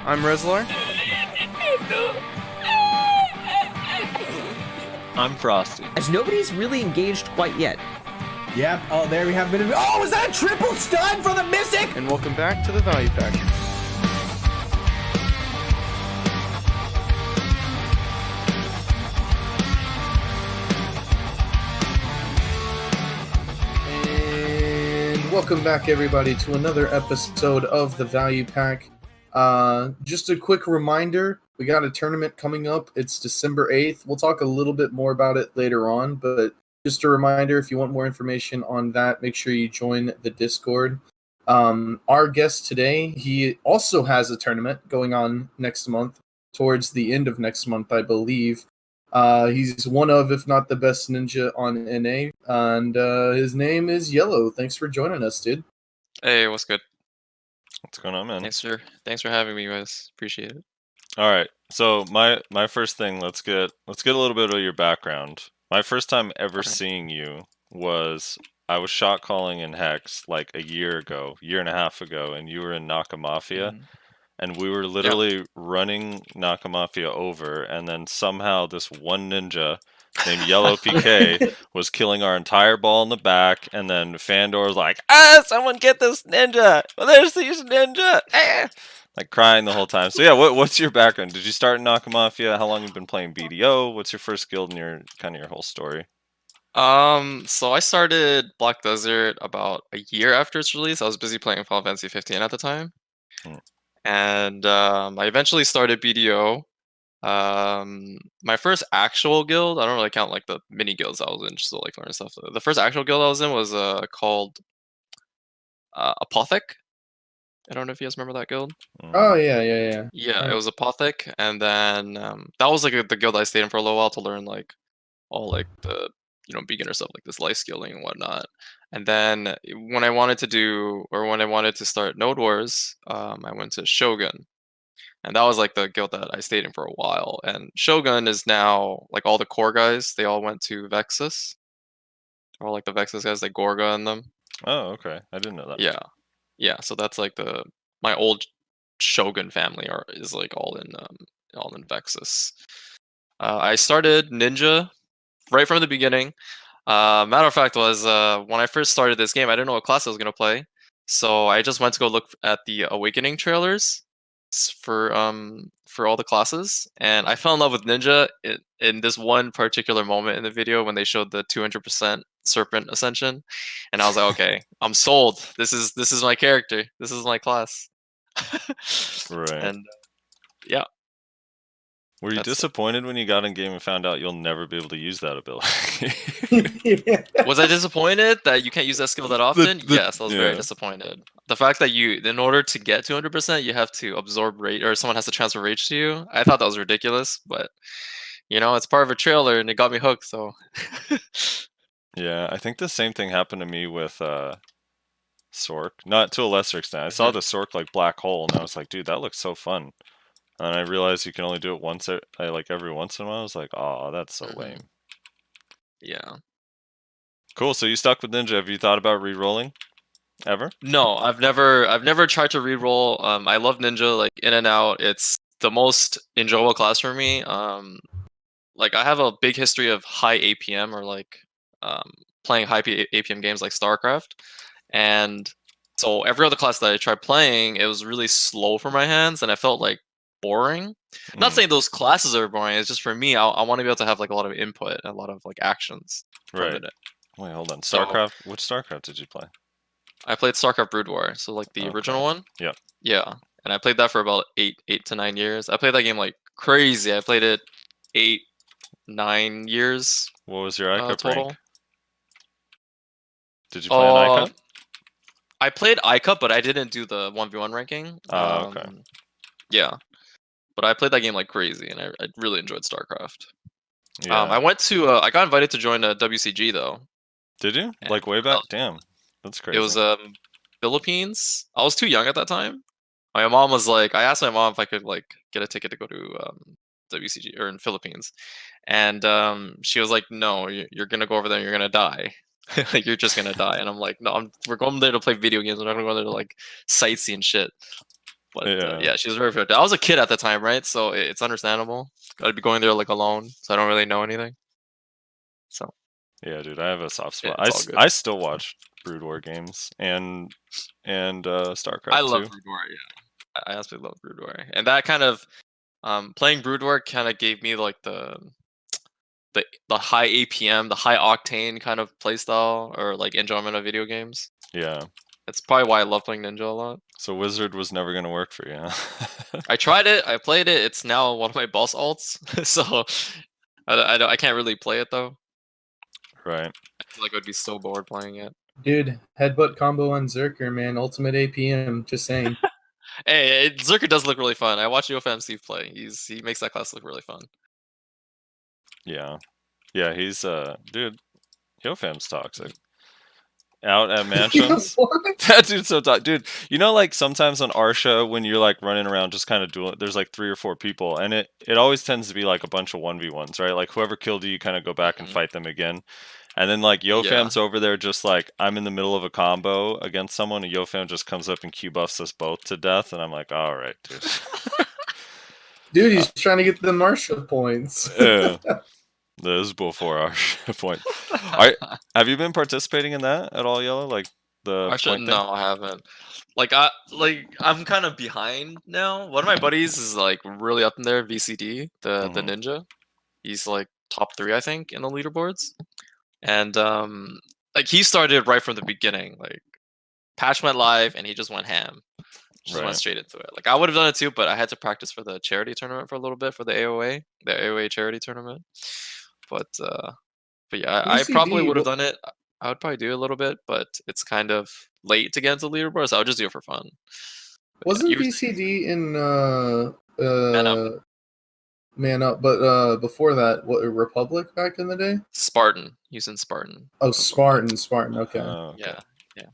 I'm Rezlar. I'm Frosty. As nobody's really engaged quite yet. Yep. Oh, there we have been. Oh, was that a triple stun for the Mystic? And welcome back to the Value Pack. And welcome back, everybody, to another episode of the Value Pack. Just a quick reminder, we got a tournament coming up. It's December 8th. We'll talk a little bit more about it later on, but just a reminder, if you want more information on that, make sure you join the Discord. Our guest today, he also has a tournament going on next month, towards the end of next month, I believe. He's one of, if not the best ninja on NA, and his name is yELo. Thanks for joining us, dude. Hey, what's good? What's going on, man? Thanks for having me, guys. Appreciate it. All right. So my first thing, let's get a little bit of your background. My first time ever seeing you was I was shot calling in Hex like a year and a half ago, and you were in Nakamafia, and we were literally running Nakamafia over, and then somehow this one ninja named yELo PK was killing our entire ball in the back, and then Fandor was like, someone get this ninja! Well, there's this ninja! Like crying the whole time. So yeah, what's your background? Did you start in Nakamafia? How long have you been playing BDO? What's your first guild and your whole story? So I started Black Desert about a year after its release. I was busy playing Final Fantasy 15 at the time. And I eventually started BDO. My first actual guild, I don't really count like the mini guilds I was in, just to like learn stuff. The first actual guild I was in was called Apothec. I don't know if you guys remember that guild. Oh, yeah. Yeah, it was Apothec, and then that was like the guild I stayed in for a little while to learn like all like the beginner stuff like this life skilling and whatnot. And then when I wanted to start Node Wars, I went to Shogun, and that was like the guild that I stayed in for a while. And Shogun is now like all the core guys. They all went to Vexus, or like the Vexus guys, like Gorga and them. Oh, okay. I didn't know that. Yeah. So that's like my old Shogun family is like all in Vexus. I started Ninja right from the beginning. Matter of fact was when I first started this game, I didn't know what class I was gonna play, so I just went to go look at the Awakening trailers for all the classes, and I fell in love with Ninja in this one particular moment in the video when they showed the 200% Serpent Ascension, and I was like, okay, I'm sold. This is my character. This is my class. Right. And yeah. Were you disappointed when you got in game and found out you'll never be able to use that ability? Was I disappointed that you can't use that skill that often? Yes, I was very disappointed. The fact that in order to get 200%, you have to absorb rage, or someone has to transfer rage to you. I thought that was ridiculous, but it's part of a trailer and it got me hooked, so. Yeah, I think the same thing happened to me with Sork. Not to a lesser extent. I saw the Sork like black hole and I was like, dude, that looks so fun. And I realized you can only do it once, like every once in a while. I was like, oh, that's so lame. Yeah. Cool. So you stuck with Ninja. Have you thought about re-rolling ever? No, I've never tried to re-roll. I love Ninja, like in and out. It's the most enjoyable class for me. Like I have a big history of high APM, or like playing high APM games like StarCraft, and so every other class that I tried playing, it was really slow for my hands, and I felt like boring. I'm not saying those classes are boring. It's just for me, I want to be able to have like a lot of input and a lot of like actions per minute. Wait, hold on. StarCraft. Which StarCraft did you play? I played StarCraft Brood War, so like the original one. Yeah. Yeah, and I played that for about 8 to 9 years. I played that game like crazy. I played it 8-9 years. What was your ICUP total rank? Did you play an ICUP? I played ICUP, but I didn't do the 1v1 ranking. Oh, okay. Yeah. But I played that game like crazy, and I really enjoyed StarCraft. Yeah. I got invited to join a WCG though. Did you? Like way back? Damn, that's crazy. It was Philippines. I was too young at that time. My mom was like, I asked my mom if I could like get a ticket to go to WCG or in Philippines, and she was like, "No, you're gonna go over there and you're gonna die." Like you're just gonna die. And I'm like, no, we're going there to play video games. We're not gonna go there to like sightsee and shit. But Yeah. yeah, she was very fit. I was a kid at the time, right? So it's understandable. I'd be going there like alone, so I don't really know anything. So Yeah, dude, I have a soft spot. it's all good. I still watch Brood War games and StarCraft I love 2. Brood War. Yeah, I absolutely love Brood War, and that kind of playing Brood War kind of gave me like the high APM, the high octane kind of playstyle or like enjoyment of video games. Yeah. That's probably why I love playing Ninja a lot. So Wizard was never gonna work for you. Huh? I tried it. I played it. It's now one of my boss alts, so I can't really play it though. Right. I feel like I would be so bored playing it. Dude, headbutt combo on Zerker, man. Ultimate APM. Just saying. Hey, Zerker does look really fun. I watched UFM Steve play. He makes that class look really fun. Yeah. Yeah, he's dude, Yofam's toxic. Out at mansions. What? That dude's so toxic. Dude, you know, like sometimes on Arsha when you're like running around just kind of dueling, there's like 3 or 4 people, and it always tends to be like a bunch of 1v1s, right? Like whoever killed you kind of go back and fight them again. And then like Yofam's over there just like, I'm in the middle of a combo against someone, and Yofam just comes up and Q buffs us both to death, and I'm like, all right, dude. Dude, he's trying to get the Marsha points. Yeah. This is before our point. Have you been participating in that at all, yELo? Like the point No, I haven't. I'm kind of behind now. One of my buddies is like really up in there, VCD, the ninja. He's like top 3, I think, in the leaderboards. And like he started right from the beginning. Like patch went live and he just went ham. Just went straight into it. Like I would have done it too, but I had to practice for the charity tournament for a little bit for the AOA charity tournament. But yeah, I probably would have done it. I would probably do a little bit, but it's kind of late to get into leaderboards. So I would just do it for fun. But Wasn't yeah, BCD in Man Up. but before that, what, Republic back in the day? Spartan. Using Spartan. Oh, Spartan, okay. Oh, okay. Yeah.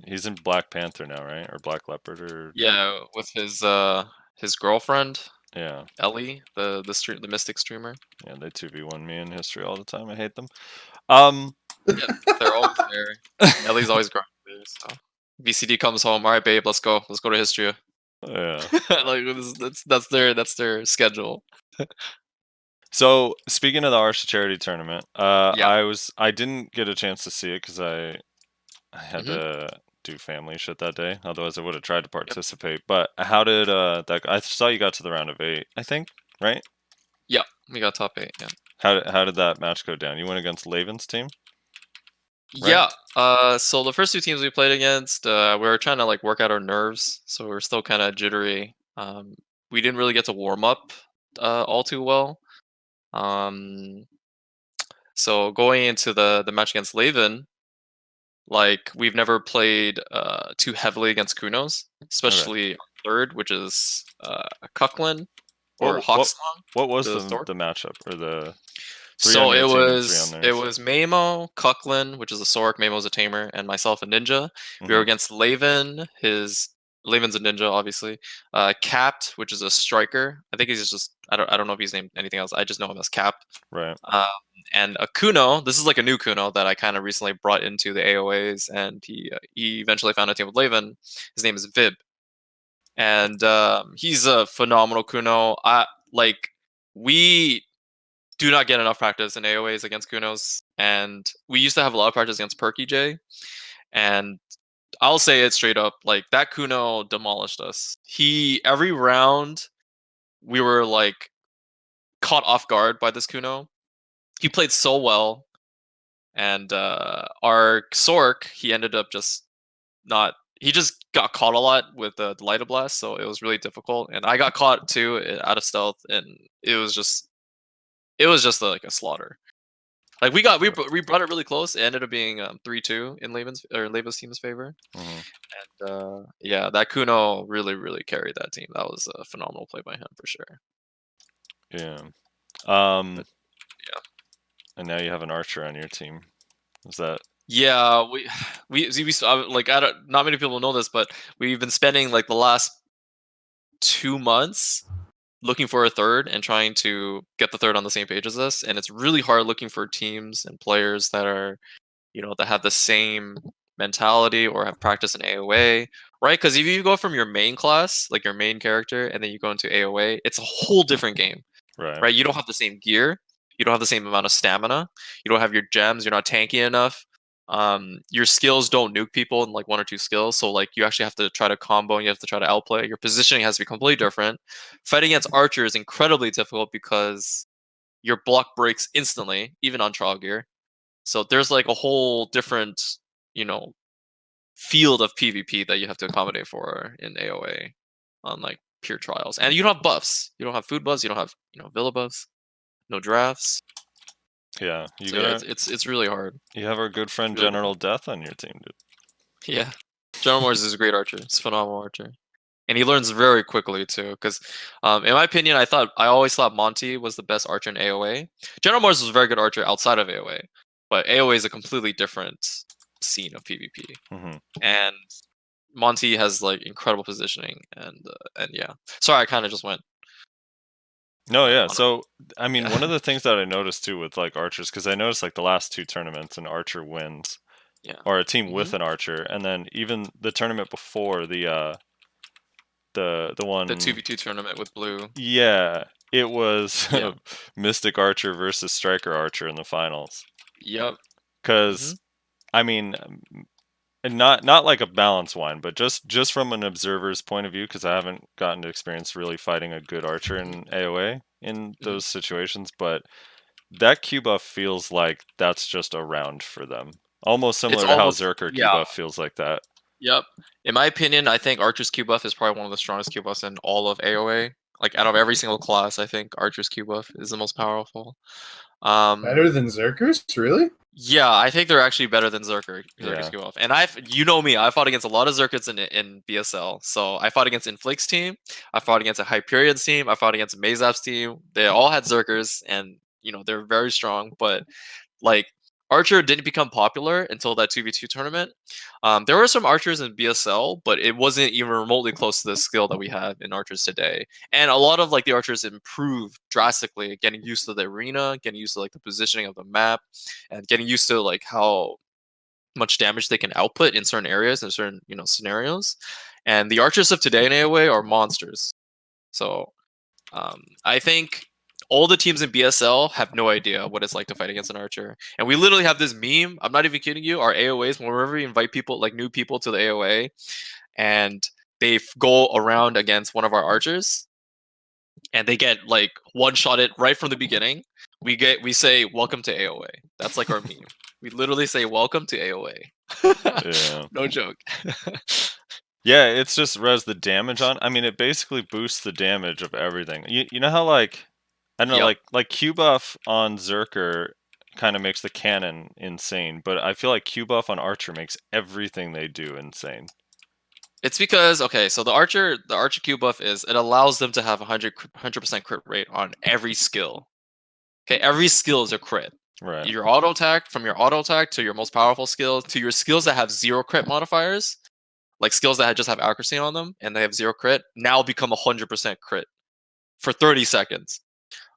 He's in Black Panther now, right? Or Black Leopard, or Yeah, with his girlfriend. yeah, Ellie, the Mystic streamer. Yeah, they 2v1 me in history all the time. I hate them. Yeah, they're always there. Ellie's always grinding there. So VCD comes home. All right, babe, let's go to history. Yeah. Like that's their schedule. So speaking of the Arsha charity tournament, Yeah. I didn't get a chance to see it because I had to do family shit that day. Otherwise, I would have tried to participate. But how did that? I saw you got to the round of 8, I think, right? Yeah, we got top 8. Yeah. How did that match go down? You went against Laven's team? Right? Yeah. So the first 2 teams we played against, we were trying to like work out our nerves, so we are still kind of jittery. We didn't really get to warm up all too well. So going into the match against Laven, like we've never played too heavily against Kunos, especially third, which is Kuklin or Hawksong. What was the matchup or the? So it was Mamo, Kuklin, which is a Sork, Mamo's a Tamer, and myself a Ninja. We were against Laven. Laven's a Ninja, obviously. Capt, which is a Striker. I think he's just I don't know if he's named anything else. I just know him as Cap. Right. And a Kuno. This is like a new Kuno that I kind of recently brought into the AOAs, and he eventually found a team with Laven. His name is Vib, and he's a phenomenal Kuno. We do not get enough practice in AOAs against Kunos, and we used to have a lot of practice against Perky J, and I'll say it straight up, like that Kuno demolished us. Every round we were like caught off guard by this Kuno. He played so well, and our Sork, he ended up just not. He just got caught a lot with the Light Blast, so it was really difficult. And I got caught too out of stealth, and it was just like a slaughter. Like we brought it really close. It ended up being 3-2 in Laven's team's favor. And yeah, that Kuno really carried that team. That was a phenomenal play by him for sure. Yeah. Yeah. And now you have an archer on your team. Is that? Yeah, we like not many people know this, but we've been spending like the last 2 months looking for a third and trying to get the third on the same page as us, and it's really hard looking for teams and players that are, that have the same mentality or have practice in AoA, right? Because if you go from your main class, like your main character, and then you go into AoA, it's a whole different game, right? You don't have the same gear, you don't have the same amount of stamina, you don't have your gems, you're not tanky enough. Your skills don't nuke people in like 1 or 2 skills, so like you actually have to try to combo and you have to try to outplay. Your positioning has to be completely different. Fighting against Archer is incredibly difficult because your block breaks instantly, even on trial gear. So there's like a whole different, you know, field of PvP that you have to accommodate for in AoA on like pure trials. And you don't have buffs. You don't have food buffs. You don't have, you know, villa buffs. No drafts. Yeah, So yeah, it's really hard. You have our good friend Really General Death on your team, dude. Yeah, General Morris is a great archer. He's a phenomenal archer, and he learns very quickly too. Because, in my opinion, I always thought Monty was the best archer in AoA. General Morris was a very good archer outside of AoA, but AoA is a completely different scene of PvP. Mm-hmm. And Monty has like incredible positioning, and yeah. Sorry, I kind of just went. No, yeah. So, I mean, one of the things that I noticed too with like archers, because I noticed like the last 2 tournaments, an archer wins, or a team with an archer, and then even the tournament before the one, the 2v2 tournament with blue. Yeah, it was Mystic Archer versus Striker Archer in the finals. Yep. Because, I mean, and not like a balance wine, but just from an observer's point of view, because I haven't gotten to experience really fighting a good archer in AoA in those situations, but that Q buff feels like that's just a round for them. Almost similar to how Zerker Q buff feels like that. Yep. In my opinion, I think Archer's Q buff is probably one of the strongest Q buffs in all of AoA. Like out of every single class, I think Archer's Q buff is the most powerful. Better than Zerker's, really? Yeah, I think they're actually better than Zerker's Q buff. And you know me, I fought against a lot of Zerkers in BSL. So I fought against Inflict's team, I fought against a Hyperion's team, I fought against Mazap's team. They all had Zerkers, and you know they're very strong. But like Archer didn't become popular until that 2v2 tournament. There were some archers in BSL, but it wasn't even remotely close to the skill that we have in archers today. And a lot of like the archers improved drastically, getting used to the arena, getting used to like the positioning of the map, and getting used to like how much damage they can output in certain areas and certain, you know, scenarios. And the archers of today in AoA are monsters. So I think all the teams in BSL have no idea what it's like to fight against an archer. And we literally have this meme, I'm not even kidding you, our AoAs, whenever we invite people, like new people to the AoA, and they go around against one of our archers, and they get like one-shotted right from the beginning, we say, welcome to AoA. That's like our meme. We literally say, welcome to AoA. No joke. Yeah, it's just res the damage on. I mean, it basically boosts the damage of everything. You know how like, I don't know, like Q buff on Zerker kind of makes the cannon insane, but I feel like Q buff on Archer makes everything they do insane. It's because, okay, so the Archer Q buff is, it allows them to have 100% crit rate on every skill. Okay, every skill is a crit. Right. Your auto attack, from your auto attack to your most powerful skill to your skills that have 0 crit modifiers, like skills that just have accuracy on them and they have 0 crit, now become 100% crit for 30 seconds.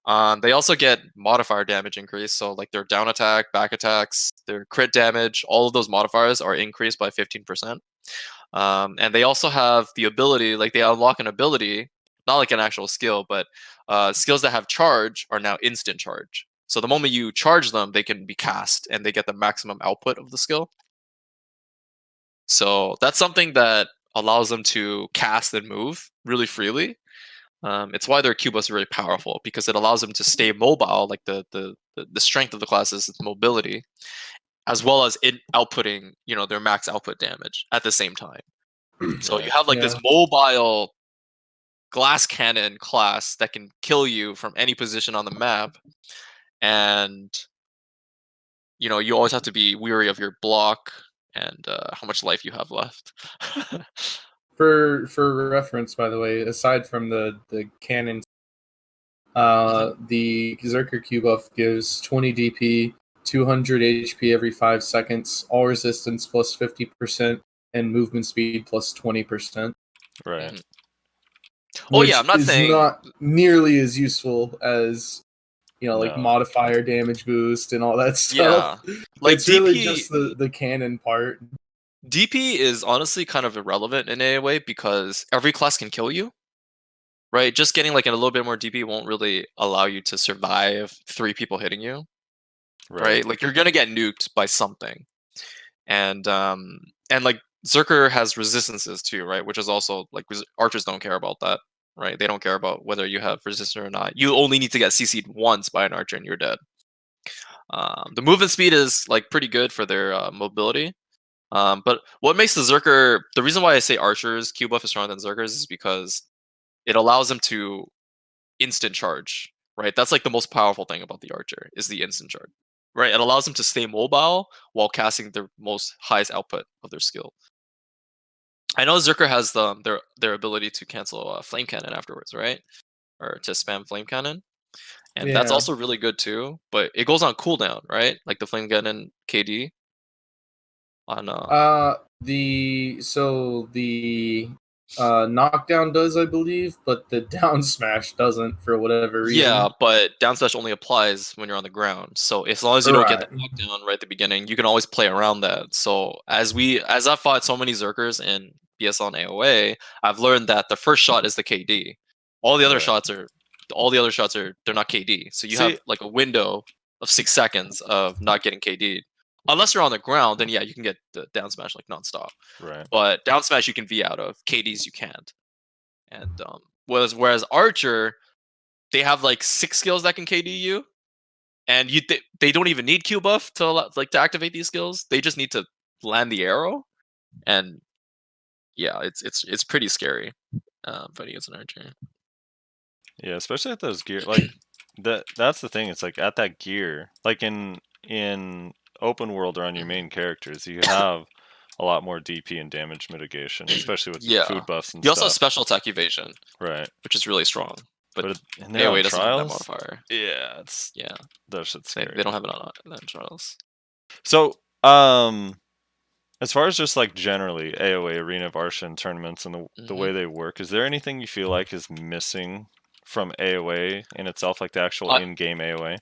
They also get modifier damage increase, so like their down attack, back attacks, their crit damage, all of those modifiers are increased by 15%. And they also have the ability, like they unlock an ability, not like an actual skill, but skills that have charge are now instant charge. So the moment you charge them, they can be cast and they get the maximum output of the skill. So that's something that allows them to cast and move really freely. It's why their Q buff is really powerful, because it allows them to stay mobile. Like the strength of the class is its mobility, as well as it outputting, you know, their max output damage at the same time. So you have like this mobile glass cannon class that can kill you from any position on the map, and you know you always have to be weary of your block and how much life you have left. For reference, by the way, aside from the cannon, the Zerker Q buff gives 20 DP, 200 HP every 5 seconds, all resistance plus 50%, and movement speed plus 20%. Right. Oh yeah, I'm not saying not nearly as useful as, you know, like modifier damage boost and all that stuff. Yeah, like it's DP, really just the cannon part. DP is honestly kind of irrelevant in AoE because every class can kill you. Right, just getting like a little bit more DP won't really allow you to survive 3 people hitting you. Right, like you're gonna get nuked by something, and like Zerker has resistances too, right? Which is also like archers don't care about that, right? They don't care about whether you have resistance or not. You only need to get CC'd once by an archer and you're dead. The movement speed is like pretty good for their mobility. But what makes the Zerker, the reason why I say archers Q buff is stronger than Zerkers is because it allows them to instant charge, right? That's like the most powerful thing about the archer is the instant charge, right? It allows them to stay mobile while casting their most highest output of their skill. I know Zerker has their ability to cancel flame cannon afterwards, right? Or to spam flame cannon, and that's Yeah. also really good too. But it goes on cooldown, right? Like the flame cannon KD on The knockdown does, I believe, but the down smash doesn't for whatever reason. yeah, but down smash only applies when you're on the ground. So as long as you don't get the Right. knockdown right at the beginning, you can always play around that. So as I've fought so many Zerkers in BSL and AOA, I've learned that the first shot is the KD. All the other Right. shots are they're not KD. So you See- have like a window of 6 seconds of not getting KD'd. Unless you're on the ground, then yeah, you can get the down smash like nonstop. Right. But down smash you can V out of, KDs you can't. And whereas Archer, they have like 6 skills that can KD you, and they don't even need Q buff to to activate these skills. They just need to land the arrow, and yeah, it's pretty scary fighting against an archer. Yeah, especially at those gear, like that's the thing. It's like at that gear, like in open world or on your main characters, you have a lot more DP and damage mitigation, especially with Yeah. food buffs and You also have stuff. special attack evasion, Right. which is really strong. But in there on AoE doesn't have that trials, modifier. yeah, it's Yeah, that shit's they scary. don't have it on trials. So, as far as just like generally AoA, Arena of Arshan tournaments and the way they work, is there anything you feel like is missing from AoA in itself, like the actual in-game AoA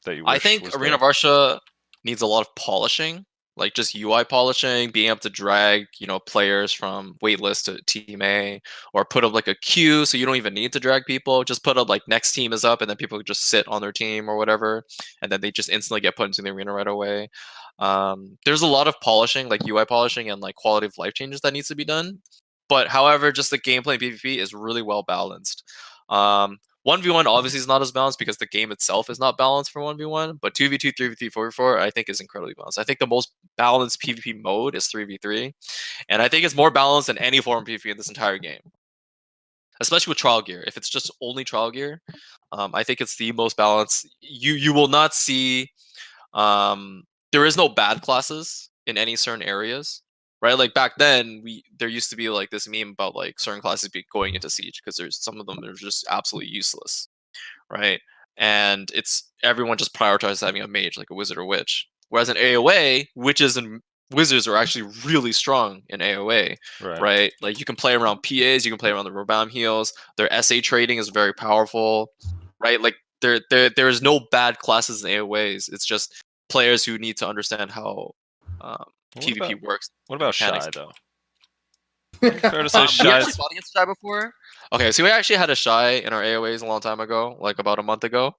that you wish I think was Arena of there? Arsha needs a lot of polishing, like just UI polishing, being able to drag, players from waitlist to team A, or put up like a queue so you don't even need to drag people. Just put up like next team is up, and then people can just sit on their team or whatever, and then they just instantly get put into the arena right away. There's a lot of polishing, like UI polishing and like quality of life changes that needs to be done. But however, just the gameplay in PvP is really well balanced. 1v1 obviously is not as balanced because the game itself is not balanced for 1v1, but 2v2, 3v3, 4v4 I think is incredibly balanced. I think the most balanced PvP mode is 3v3, and I think it's more balanced than any form of PvP in this entire game. Especially with trial gear. If it's just only trial gear, I think it's the most balanced. You will not see there is no bad classes in any certain areas. Right, like back then, there used to be like this meme about like certain classes going into siege because there's some of them that are just absolutely useless, right? And it's everyone just prioritizes having a mage like a wizard or witch. Whereas in AOA, witches and wizards are actually really strong in AOA, right? Like you can play around PAs, you can play around the rebound heals. Their SA trading is very powerful, right? Like there is no bad classes in AOAs. It's just players who need to understand how PvP works. What about mechanics. Shy though? Fair to say We Shy. actually fought against Shy before. Okay, so we actually had a Shy in our AoAs a long time ago, like about a month ago,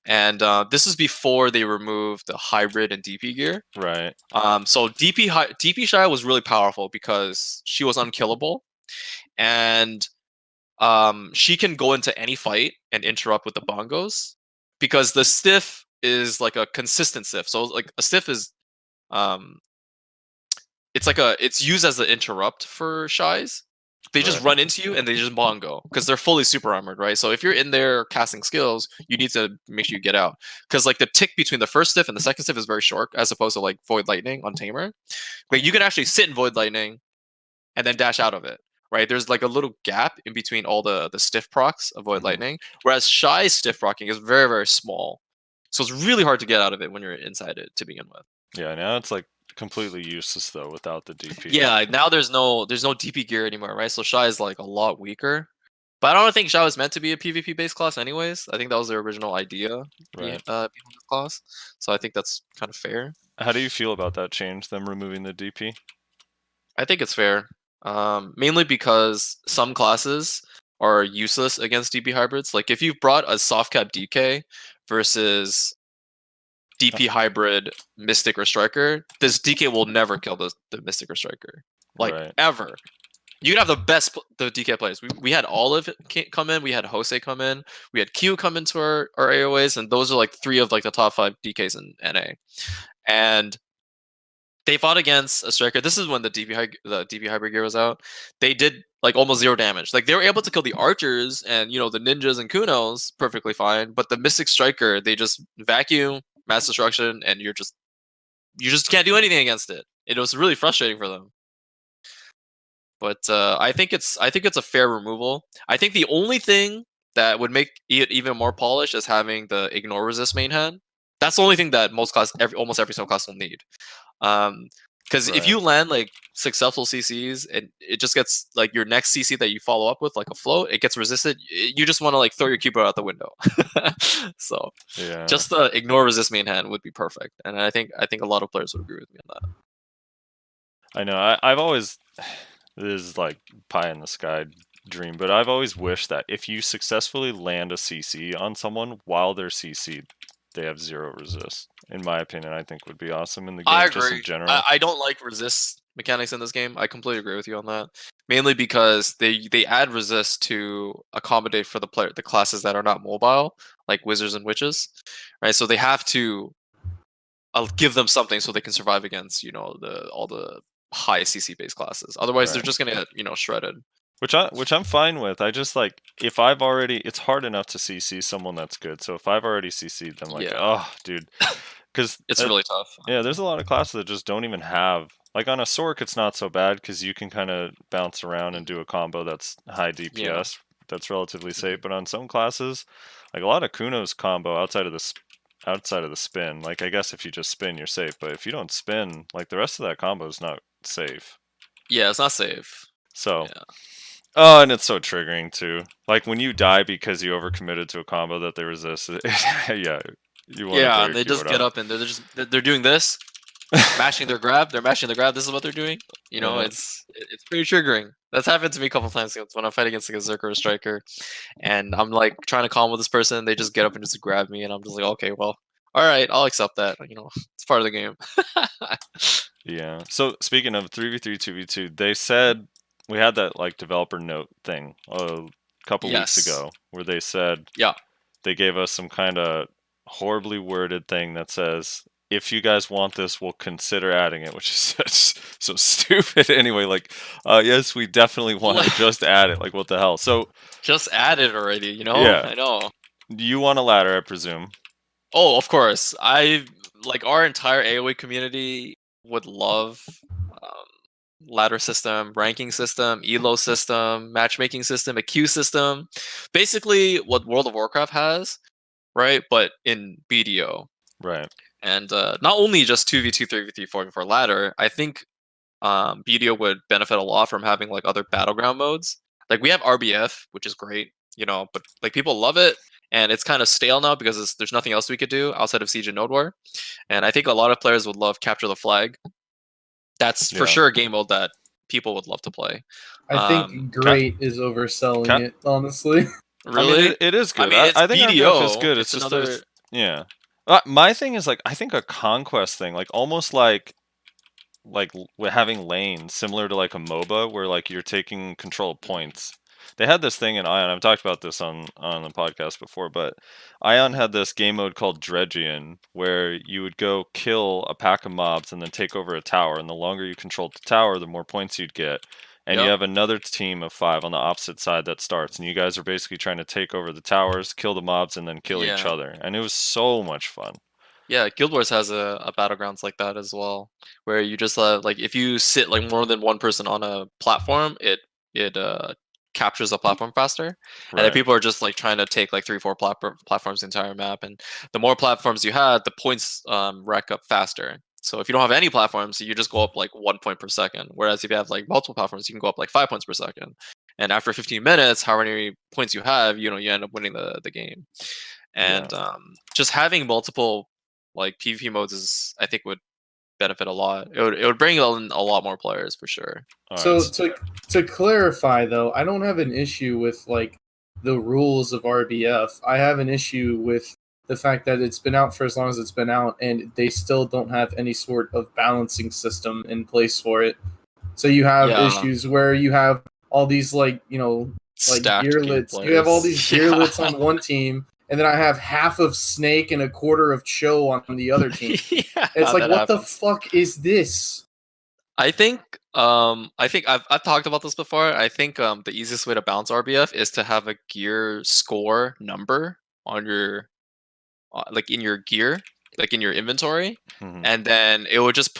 and this is before they removed the hybrid and DP gear. Right. So DP Shy was really powerful because she was unkillable, and she can go into any fight and interrupt with the bongos because the stiff is like a consistent stiff. So like a stiff is it's used as an interrupt for Shies. They just run into you and they just bongo because they're fully super armored, right? So if you're in there casting skills, you need to make sure you get out because like the tick between the first stiff and the second stiff is very short, as opposed to like Void Lightning on Tamer. Like you can actually sit in Void Lightning and then dash out of it, right? There's like a little gap in between all the stiff procs of Void Lightning, whereas Shy's stiff procking is very, very small. So it's really hard to get out of it when you're inside it to begin with. Yeah, now it's like completely useless though without the DP. Yeah, now there's no DP gear anymore, right? So Shy is like a lot weaker. But I don't think Shy was meant to be a PvP based class anyways. I think that was their original idea behind this class. So I think that's kind of fair. How do you feel about that change, them removing the DP? I think it's fair. Mainly because some classes are useless against DP hybrids. Like if you've brought a soft cap DK versus DP hybrid Mystic or Striker, this DK will never kill the Mystic or Striker. Like Right. ever. You can have the best the DK players. We had Olive come in, we had Jose come in, we had Q come into our AOAs, and those are like 3 of like the top 5 DKs in NA. And they fought against a striker. This is when the DP hybrid gear was out. They did like almost 0 damage. Like they were able to kill the archers and the ninjas and kunos perfectly fine, but the mystic striker, they just vacuum, mass destruction, and you just can't do anything against it. It was really frustrating for them. But I think it's a fair removal. I think the only thing that would make it even more polished is having the ignore resist main hand. That's the only thing that almost every subclass will need. Because if you land like successful CCs and it just gets like your next CC that you follow up with like a float, it gets resisted. You just want to like throw your keyboard out the window. So Yeah. just the ignore resist main hand would be perfect, and I think a lot of players would agree with me on that. I know. I've always this is like pie in the sky dream, but I've always wished that if you successfully land a CC on someone while they're CC'd, they have 0 resist. In my opinion, I think would be awesome in the game. I just agree. in general. I don't like resist mechanics in this game. I completely agree with you on that. Mainly because they add resist to accommodate for the classes that are not mobile, like wizards and witches, right? So they have to give them something so they can survive against all the high CC based classes. Otherwise, they're just gonna get shredded. Which I'm fine with. I just like if I've already, it's hard enough to CC someone that's good. So if I've already CC'd them, like, oh, dude, because it's really tough. Yeah, there's a lot of classes that just don't even have. Like on a Sork, it's not so bad because you can kind of bounce around and do a combo that's high DPS. That's relatively safe. But on some classes, like a lot of Kuno's combo outside of the spin, like I guess if you just spin, you're safe. But if you don't spin, like the rest of that combo is not safe. Yeah, it's not safe. So. Yeah. Oh, and it's so triggering too. Like when you die because you overcommitted to a combo that they resist. Yeah, and they just get up and they're doing this, mashing their grab. They're mashing the grab. This is what they're doing. It's pretty triggering. That's happened to me a couple times when I fight against like a Zerk or a striker, and I'm like trying to combo this person. They just get up and just grab me, and I'm just like, okay, well, all right, I'll accept that. It's part of the game. Yeah. So speaking of 3v3, 2v2, they said we had that like developer note thing a couple weeks ago where they said they gave us some kind of horribly worded thing that says if you guys want this, we'll consider adding it, which is so stupid. Anyway, like yes, we definitely want to just add it. Like what the hell? So just add it already. Yeah. I know. You want a ladder, I presume. Oh, of course. Our entire AoE community would love ladder system, ranking system, yELo system, matchmaking system, a queue system. Basically what World of Warcraft has, right? But in BDO. Right. And not only just 2v2, 3v3, 4v4 ladder, I think BDO would benefit a lot from having like other battleground modes. Like we have RBF, which is great, but like people love it. And it's kind of stale now because there's nothing else we could do outside of Siege and Node War. And I think a lot of players would love Capture the Flag. That's for sure a game mode that people would love to play. I think great is overselling it, honestly. Really? I mean, it is good. I think BDO. RBF is good. It's just another... Yeah. My thing is like I think a conquest thing, like almost like having lanes similar to like a MOBA where like you're taking control of points. They had this thing in Ion. I've talked about this on the podcast before, but Ion had this game mode called Dredgian where you would go kill a pack of mobs and then take over a tower. And the longer you controlled the tower, the more points you'd get. And you have another team of 5 on the opposite side that starts. And you guys are basically trying to take over the towers, kill the mobs, and then kill each other. And it was so much fun. Yeah, Guild Wars has a battlegrounds like that as well, where you just like if you sit like more than one person on a platform, it captures the platform faster, and then people are just like trying to take like 3-4 platforms the entire map, and the more platforms you had, the points rack up faster. So if you don't have any platforms, you just go up like 1 point per second. Whereas if you have like multiple platforms, you can go up like 5 points per second. And after 15 minutes, how many points you have, you end up winning the game. And just having multiple like PvP modes is, I think, would benefit a lot. It would bring in a lot more players for sure. So Alright, to clarify though, I don't have an issue with like the rules of RBF. I have an issue with the fact that it's been out for as long as it's been out, and they still don't have any sort of balancing system in place for it. So you have Yeah. issues where you have all these like Stacked game gearlets. You have all these players. gearlets on one team, and then I have half of Snake and a quarter of Cho on the other team. Yeah, It's like, that what the happens. fuck is this? I think I've talked about this before. I think the easiest way to balance RBF is to have a gear score number on your like in your gear, like in your inventory, mhm. and then it would just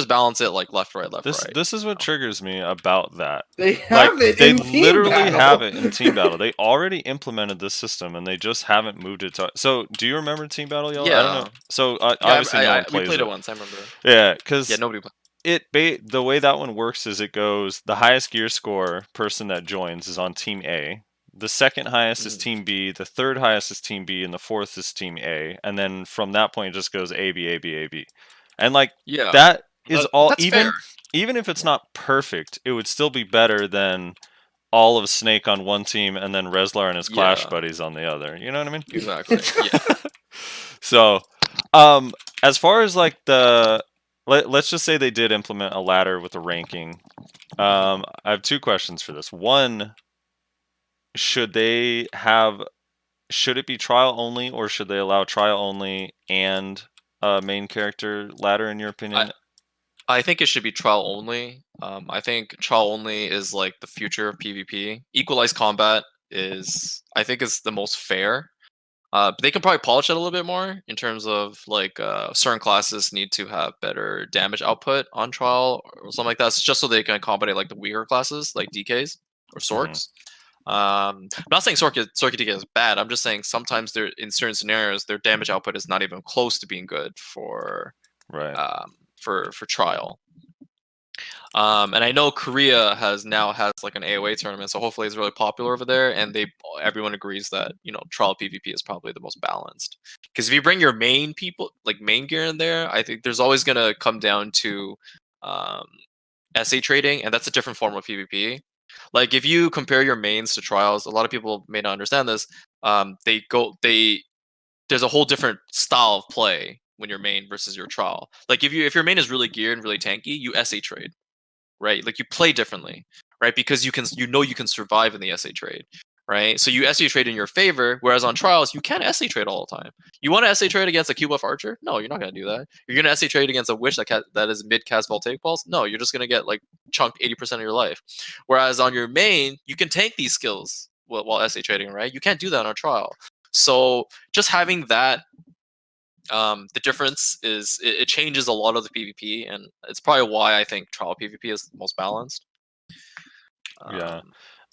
balance it like left, right, left, This right. this is what triggers me about that. They Like have it they in team literally battle. have it in team battle. They already implemented this system and they just haven't moved it to. So do you remember team battle, yELo? I don't know. Yeah. So Yeah, obviously no one we plays played it. it once. I remember. Yeah, because Yeah, nobody played. the way that one works is it goes the highest gear score person that joins is on team A. The second highest is Mhm. team B, the third highest is team B, and the fourth is team A. And then from that point it just goes A B A B A B. And like Yeah, that is all that's fair. even if it's not perfect, it would still be better than all of Snake on one team and then Reslar and his Clash Yeah. buddies on the other. You know what I mean? Exactly. Yeah. So, as far as like let's just say they did implement a ladder with a ranking. I have two questions for this. One, should it be trial only, or should they allow trial only and a main character ladder? In your opinion? I think it should be trial only. I think trial only is like the future of PvP. Equalized combat I think is the most fair. But they can probably polish it a little bit more in terms of like certain classes need to have better damage output on trial or something like that, just so they can accommodate like the weaker classes like DKs or Sorks. I'm not saying Sork DK is bad. I'm just saying sometimes they're in certain scenarios their damage output is not even close to being good for Right. for trial. And I know Korea has like an AOA tournament, so hopefully it's really popular over there, and everyone agrees that trial PvP is probably the most balanced. Because if you bring your main people, like main gear in there, I think there's always gonna come down to SA trading, and that's a different form of PvP. Like if you compare your mains to trials, a lot of people may not understand this. There's a whole different style of play when you're main versus your trial. Like if your main is really geared and really tanky, you SA trade, right? Like you play differently, right? Because you can survive in the SA trade, right? So you SA trade in your favor, whereas on trials you can't SA trade all the time. You want to SA trade against a Q buff archer? No, you're not gonna do that. You're gonna SA trade against a witch that is mid cast voltaic balls? No, you're just gonna get like chunked 80% of your life. Whereas on your main, you can tank these skills while SA trading, right? You can't do that on a trial. So just having that, the difference is it changes a lot of the PvP, and it's probably why I think trial PvP is the most balanced. Yeah.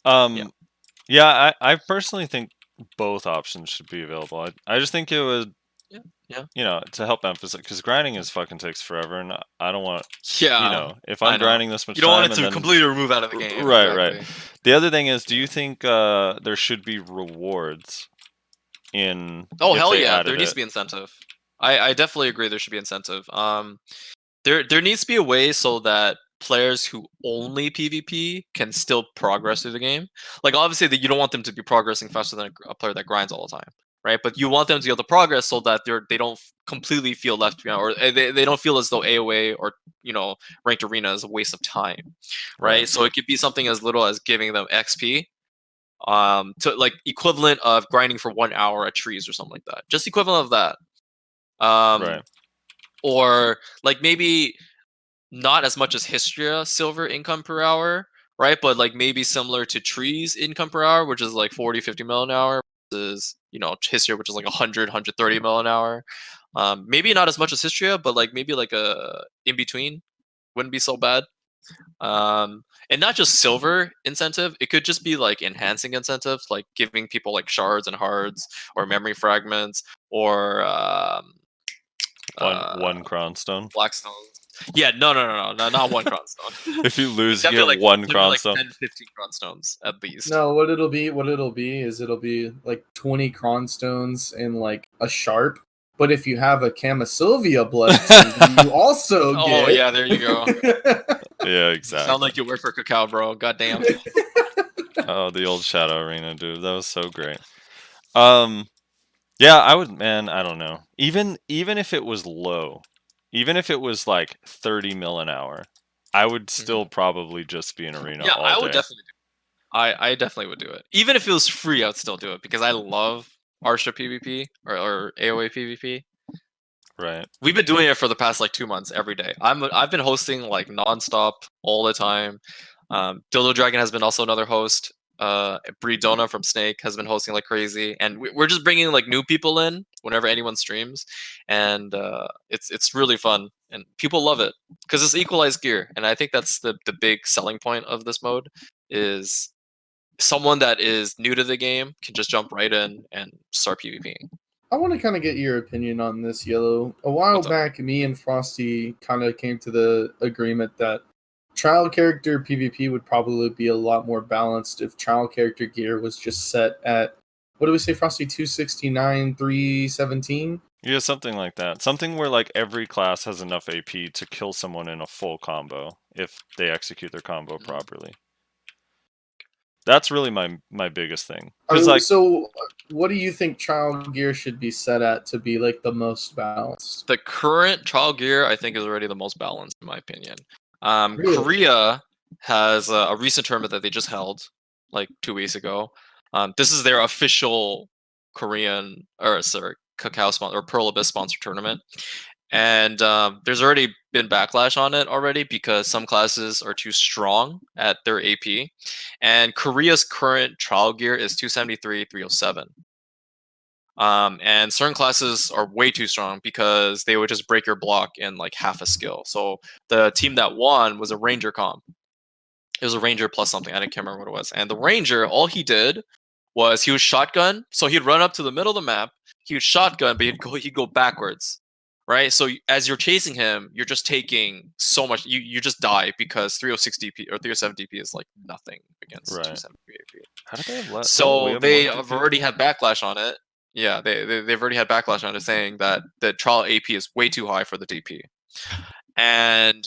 Yeah. Yeah, I personally think both options should be available. I just think it would, Yeah. To help emphasize, because grinding grinding takes forever, and I don't want, Yeah. if I I'm know. grinding this much You don't want time it and to then completely remove out of the game. right. Exactly. The other thing is, do you think there should be rewards in? Oh if hell they yeah! added There needs it? to be incentive. I definitely agree. There should be incentive. There needs to be a way so that players who only PvP can still progress through the game. Like obviously, that you don't want them to be progressing faster than a player that grinds all the time, right? But you want them to be able to progress so that they don't completely feel left behind, or they don't feel as though AOA or ranked arena is a waste of time, right? So it could be something as little as giving them XP. To like equivalent of grinding for 1 hour at trees or something like that. Just equivalent of that. Right. Or like maybe not as much as Histria silver income per hour, right? But like maybe similar to trees income per hour, which is like 40, 50 mil an hour, versus Histria, which is like 100, 130 mil an hour. Maybe not as much as Histria, but like maybe like a in between wouldn't be so bad. And not just silver incentive, it could just be like enhancing incentives, like giving people like shards and hards or memory fragments or one crown stone. blackstone. Yeah, no, not one crown stone. If you lose, you Definitely get one definitely crown like stone. 10, 15 crown stones at least. No, what it'll be is it'll be like 20 cron stones and like a sharp, But if you have a Camisylvia blessing, you also get. Oh yeah, there you go. Yeah, exactly. Sound like you work for Cacao, bro. Goddamn. Oh, the old Shadow Arena, dude. That was so great. Yeah, I would, man, I don't know. Even if it was low, even if it was like 30 mil an hour, I would still probably just be in arena Yeah, all I day. would definitely do it. I definitely would do it. Even if it was free, I would still do it because I love Arsha PvP or AoE PvP. Right. We've been doing it for the past like 2 months every day. I've been hosting like nonstop all the time. Dildo Dragon has been also another host. Bridona from Snake has been hosting like crazy, and we're just bringing like new people in whenever anyone streams, and it's really fun, and people love it because it's equalized gear, and I think that's the big selling point of this mode is someone that is new to the game can just jump right in and start PvPing. I want to kind of get your opinion on this, yELo. A while What's up? back, me and Frosty kind of came to the agreement that trial character PvP would probably be a lot more balanced if trial character gear was just set at, what do we say, Frosty? 269, 317? Yeah, something like that. Something where like every class has enough AP to kill someone in a full combo if they execute their combo properly. That's really my biggest thing. So what do you think trial gear should be set at to be like the most balanced? The current trial gear, I think, is already the most balanced, in my opinion. Really? Korea has a recent tournament that they just held, like 2 weeks ago. This is their official Korean, Cacao sponsor or Pearl Abyss sponsored tournament, and there's already been backlash on it already because some classes are too strong at their AP, and Korea's current trial gear is 273, 307. And certain classes are way too strong because they would just break your block in like half a skill. So the team that won was a Ranger comp. It was a Ranger plus something. I can't remember what it was. And the Ranger, all he did was he would shotgun. So he'd run up to the middle of the map. He would shotgun, but he'd go backwards, right? So as you're chasing him, you're just taking so much. You just die because 306 DP or 307 DP is like nothing against 270 AP. How did they have less? So they have already had backlash on it. Yeah, they've already had backlash on it saying that the trial AP is way too high for the DP. And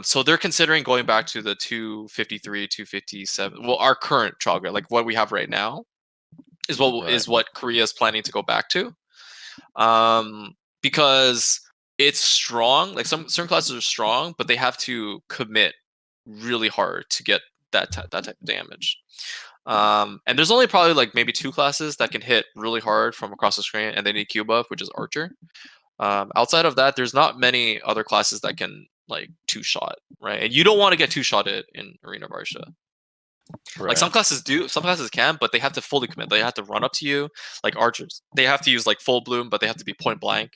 so they're considering going back to the 253, 257. Well, our current trial grade, like what we have right now, is what Korea is planning to go back to. Because it's strong. Like certain classes are strong, but they have to commit really hard to get that type of damage. And there's only probably like maybe 2 classes that can hit really hard from across the screen, and they need Q buff, which is Archer. Outside of that, there's not many other classes that can like 2-shot, right? And you don't want to get 2-shotted in Arena of Arsha. Right. Like some classes do, some classes can, but they have to fully commit. They have to run up to you, like Archers. They have to use like full bloom, but they have to be point blank.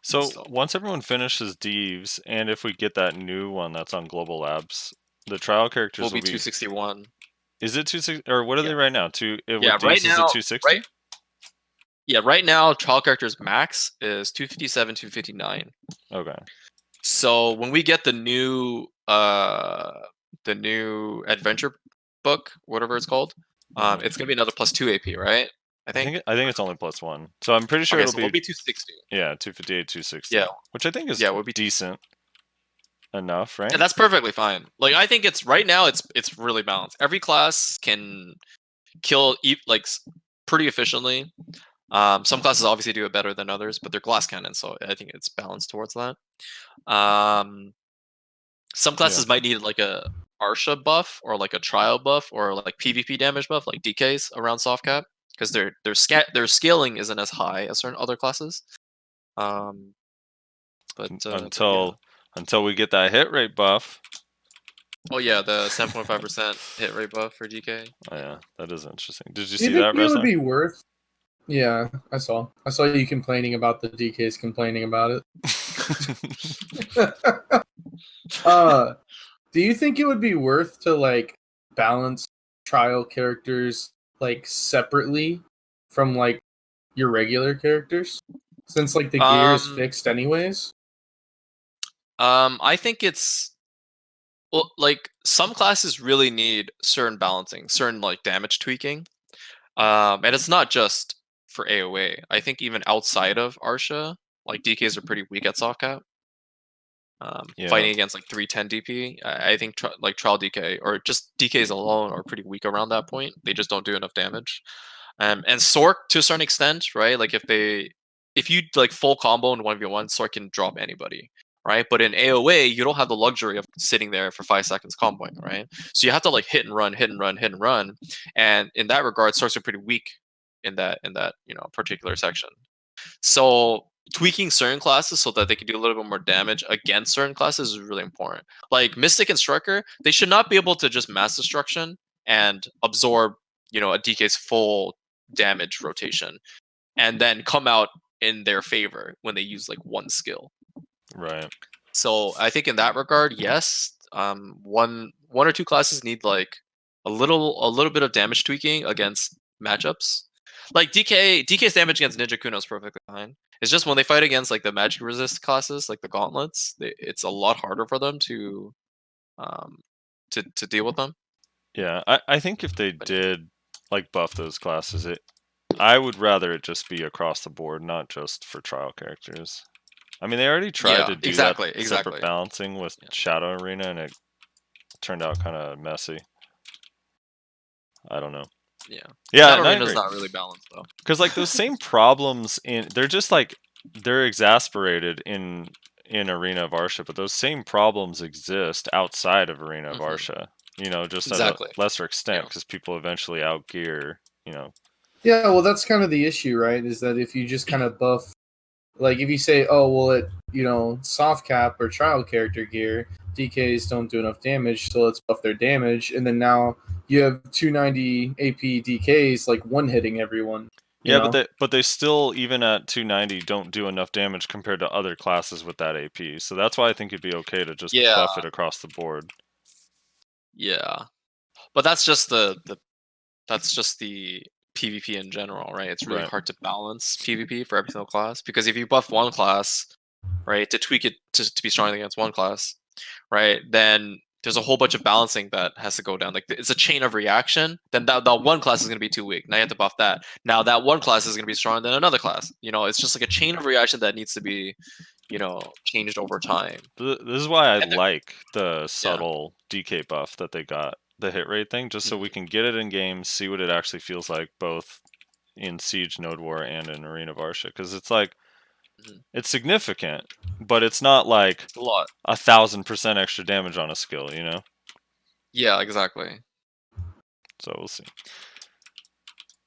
So once everyone finishes Deves, and if we get that new one that's on Global Labs, the trial characters will be 261. Is it 260 or what are they right now? Right now, 260. Right now, trial characters max is 257, 259. Okay. So when we get the new adventure book, whatever it's called, it's gonna be another +2 AP, right? I think it's only +1. So I'm pretty sure it'll be 260. Yeah, 258, 260. Yeah, which I think is would be decent enough, right? And that's perfectly fine. Like I think it's right now it's really balanced. Every class can kill like pretty efficiently. Some classes obviously do it better than others, but they're glass cannon, so I think it's balanced towards that. Some classes might need like a Arsha buff or like a trial buff or like PvP damage buff, like DKs around soft cap, because their scaling isn't as high as certain other classes. But until we get that hit rate buff. Oh yeah, the 7.5% hit rate buff for DK. Oh yeah, that is interesting. Did you Do you see think that? It would be worth. Yeah, I saw you complaining about the DKs complaining about it. Do you think it would be worth to like balance trial characters like separately from like your regular characters, since like the gear is fixed anyways? I think it's like some classes really need certain balancing, certain like damage tweaking, and it's not just for AoA. I think even outside of Arsha, like DKs are pretty weak at soft cap. Yeah. Fighting against like 310 DP, I think like trial DK or just DKs alone are pretty weak around that point. They just don't do enough damage. And Sork to a certain extent, right? Like if you like full combo in 1v1, Sork can drop anybody, right? But in AoA, you don't have the luxury of sitting there for 5 seconds comboing, right? So you have to like hit and run, hit and run, hit and run. And in that regard, Sorks are pretty weak in that particular section. So tweaking certain classes so that they can do a little bit more damage against certain classes is really important. Like Mystic and Striker, they should not be able to just mass destruction and absorb, a DK's full damage rotation and then come out in their favor when they use like one skill. Right. So I think in that regard, yes, one or two classes need like a little bit of damage tweaking against matchups. Like DK's damage against Ninja Kuno is perfectly fine. It's just when they fight against like the magic resist classes, like the gauntlets, it's a lot harder for them to deal with them. Yeah, I think if they did like buff those classes, I would rather it just be across the board, not just for trial characters. I mean, they already tried to do that separate balancing with Shadow Arena, and it turned out kind of messy. I don't know. Yeah. Yeah, Shadow Arena's not really balanced though. Because like those same problems they're exasperated in Arena of Arsha, but those same problems exist outside of Arena of Arsha. Just at a lesser extent, because people eventually outgear. Yeah, well, that's kind of the issue, right? Is that if you just kind of buff, like if you say, oh, well, soft cap or trial character gear, DKs don't do enough damage, so let's buff their damage, and then now you have 290 AP DKs like one hitting everyone. Yeah, but they still, even at 290, don't do enough damage compared to other classes with that AP. So that's why I think it'd be okay to just buff it across the board. Yeah, but that's just the PvP in general, right? It's really hard to balance PvP for every single class, because if you buff one class, right, to tweak it to be stronger against one class, right, then there's a whole bunch of balancing that has to go down. Like it's a chain of reaction. Then that one class is going to be too weak. Now you have to buff that. Now that one class is going to be stronger than another class. It's just like a chain of reaction that needs to be, changed over time. This is why I like the subtle DK buff that they got, the hit rate thing, just so we can get it in games, see what it actually feels like, both in Siege, Node War, and in Arena of Arsha. Because it's like, it's significant, but it's not like a lot. 1,000% extra damage on a skill, Yeah, exactly. So we'll see.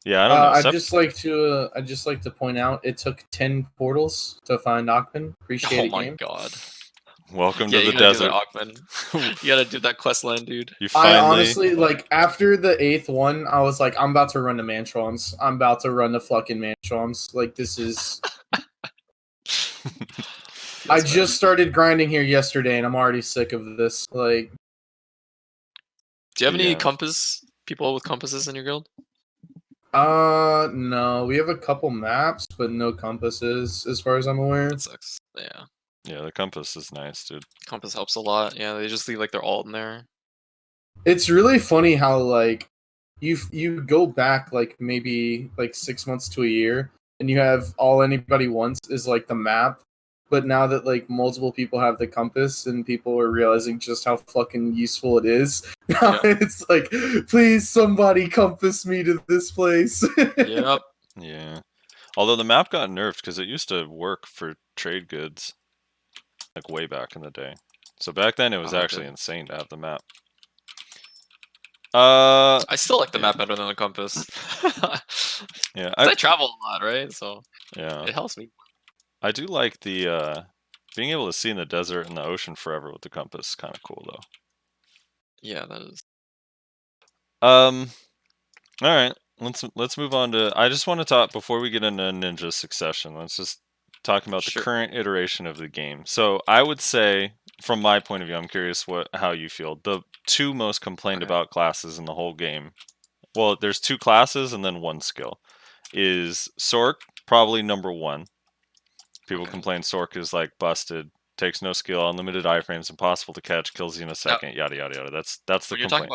Yeah, I don't know. I'd just like to point out it took 10 portals to find Achman. Appreciate it. Oh my god. Welcome to the desert. You gotta do that quest line, dude. I honestly, like, after the 8th one, I was like, I'm about to run the Mantrons. I'm about to run the fucking Mantrons. Like, this is... I just started grinding here yesterday, and I'm already sick of this. Like, do you have any people with compasses in your guild? No. We have a couple maps, but no compasses, as far as I'm aware. That sucks. Yeah. Yeah, the compass is nice, dude. Compass helps a lot. Yeah, they just leave like their alt in there. It's really funny how like you go back like maybe like 6 months to a year, and you have all anybody wants is like the map. But now that like multiple people have the compass and people are realizing just how fucking useful it is, now it's like, please somebody compass me to this place. Yep. Yeah. Although the map got nerfed because it used to work for trade goods, like way back in the day. So back then it was actually insane to have the map. I still like the map better than the compass. Yeah, I travel a lot, right? So yeah, it helps me. I do like the being able to see in the desert and the ocean forever with the compass. Kind of cool though. Yeah, that is. All right, let's move on to. I just want to talk before we get into Ninja Succession. Let's just talk about the current iteration of the game. So I would say, from my point of view, I'm curious how you feel. The two most complained about classes in the whole game. Well, there's 2 classes and then 1 skill. Is Sork probably number 1? People complain Sork is like busted, takes no skill, unlimited iframes, impossible to catch, kills you in a second, yada yada yada. That's the complaint.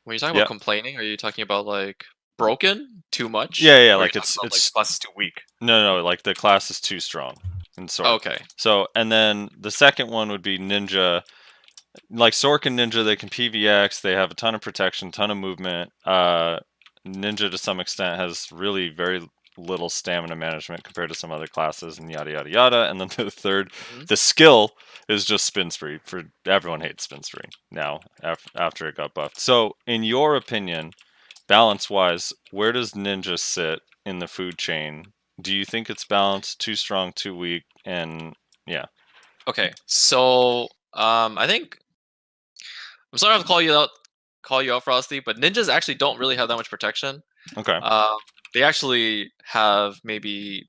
When you're talking about complaining, are you talking about like broken too much? Yeah, Or like you're it's talking about, like, class is too weak. no, like the class is too strong in Sork. Okay. So, and then the second one would be Ninja. Like Sork and Ninja, they can PVX. They have a ton of protection, ton of movement. Ninja, to some extent, has really very little stamina management compared to some other classes, and yada yada yada. And then the third, the skill is just spin spree. For everyone hates spin spree now after it got buffed. So, in your opinion, balance wise, where does Ninja sit in the food chain? Do you think it's balanced, too strong, too weak? And yeah. Okay. So I think I'm sorry to have to call you out, Frosty, but ninjas actually don't really have that much protection. Okay. They actually have maybe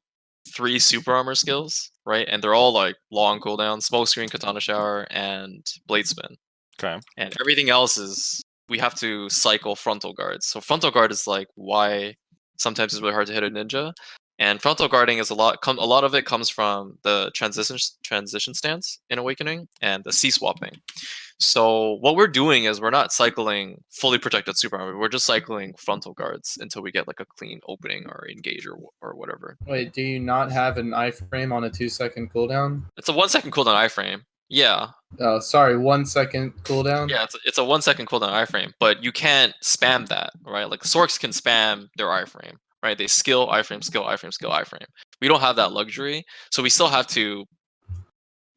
3 super armor skills, right? And they're all like long cooldown, smoke screen, katana shower, and blade spin. Okay. And everything else is we have to cycle frontal guards. So frontal guard is like why sometimes it's really hard to hit a ninja. And frontal guarding is a lot of it comes from the transition stance in Awakening and the C swapping. So what we're doing is we're not cycling fully protected super armor. We're just cycling frontal guards until we get like a clean opening or engage or whatever. Wait, do you not have an iframe on a 2-second cooldown? It's a 1 second cooldown iframe. Yeah. Oh, sorry, 1 second cooldown? Yeah, it's a 1 second cooldown iframe, but you can't spam that, right? Like Sorks can spam their iframe, right? They skill iframe, skill iframe, skill iframe. We don't have that luxury, so we still have to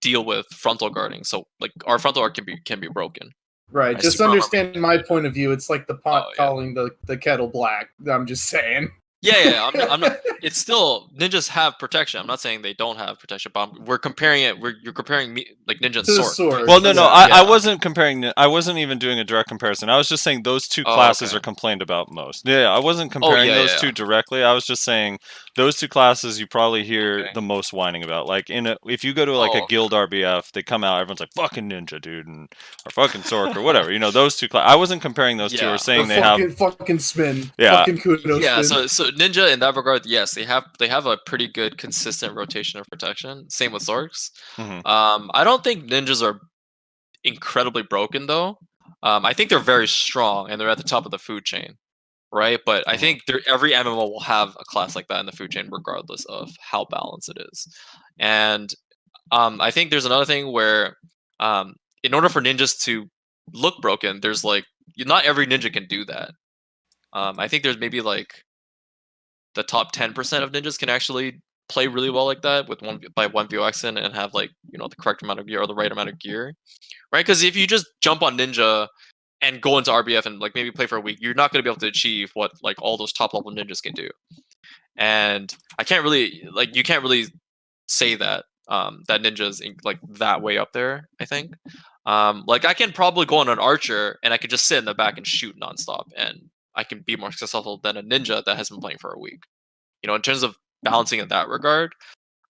deal with frontal guarding. So like our frontal guard can be broken. Right, Right, just super armor understand my point of view. It's like the pot yeah. calling the kettle black. I'm just saying. Yeah. I'm not. It's still ninjas have protection. I'm not saying they don't have protection, but we're comparing it. You're comparing me like ninja and To the sword. sword. Well, no, Yeah. I wasn't comparing. I wasn't even doing a direct comparison. I was just saying those two classes okay. are complained about most. Yeah, I wasn't comparing those two directly. I was just saying those two classes you probably hear the most whining about. Like if you go to like a guild RBF, they come out, everyone's like fucking ninja, dude, or fucking Sork or whatever. You know, those two. I wasn't comparing those two. Or saying they have fucking spin. Yeah. Fucking Kuno Yeah, spin. so ninja in that regard, yes, they have a pretty good consistent rotation of protection. Same with Zorks. Mhm. I don't think ninjas are incredibly broken though. I think they're very strong and they're at the top of the food chain, right? But I think every MMO will have a class like that in the food chain, regardless of how balanced it is. And I think there's another thing where, in order for ninjas to look broken, there's like not every ninja can do that. I think there's maybe like the top 10% of ninjas can actually play really well like that with one VOXing and have like the correct amount of gear or the right amount of gear, right? Because if you just jump on ninja and go into RBF and like maybe play for a week, you're not going to be able to achieve what like all those top level ninjas can do. And I can't really like you can't really say that that ninjas like that way up there. I think like I can probably go on an archer and I could just sit in the back and shoot nonstop and I can be more successful than a ninja that has been playing for a week. In terms of balancing in that regard,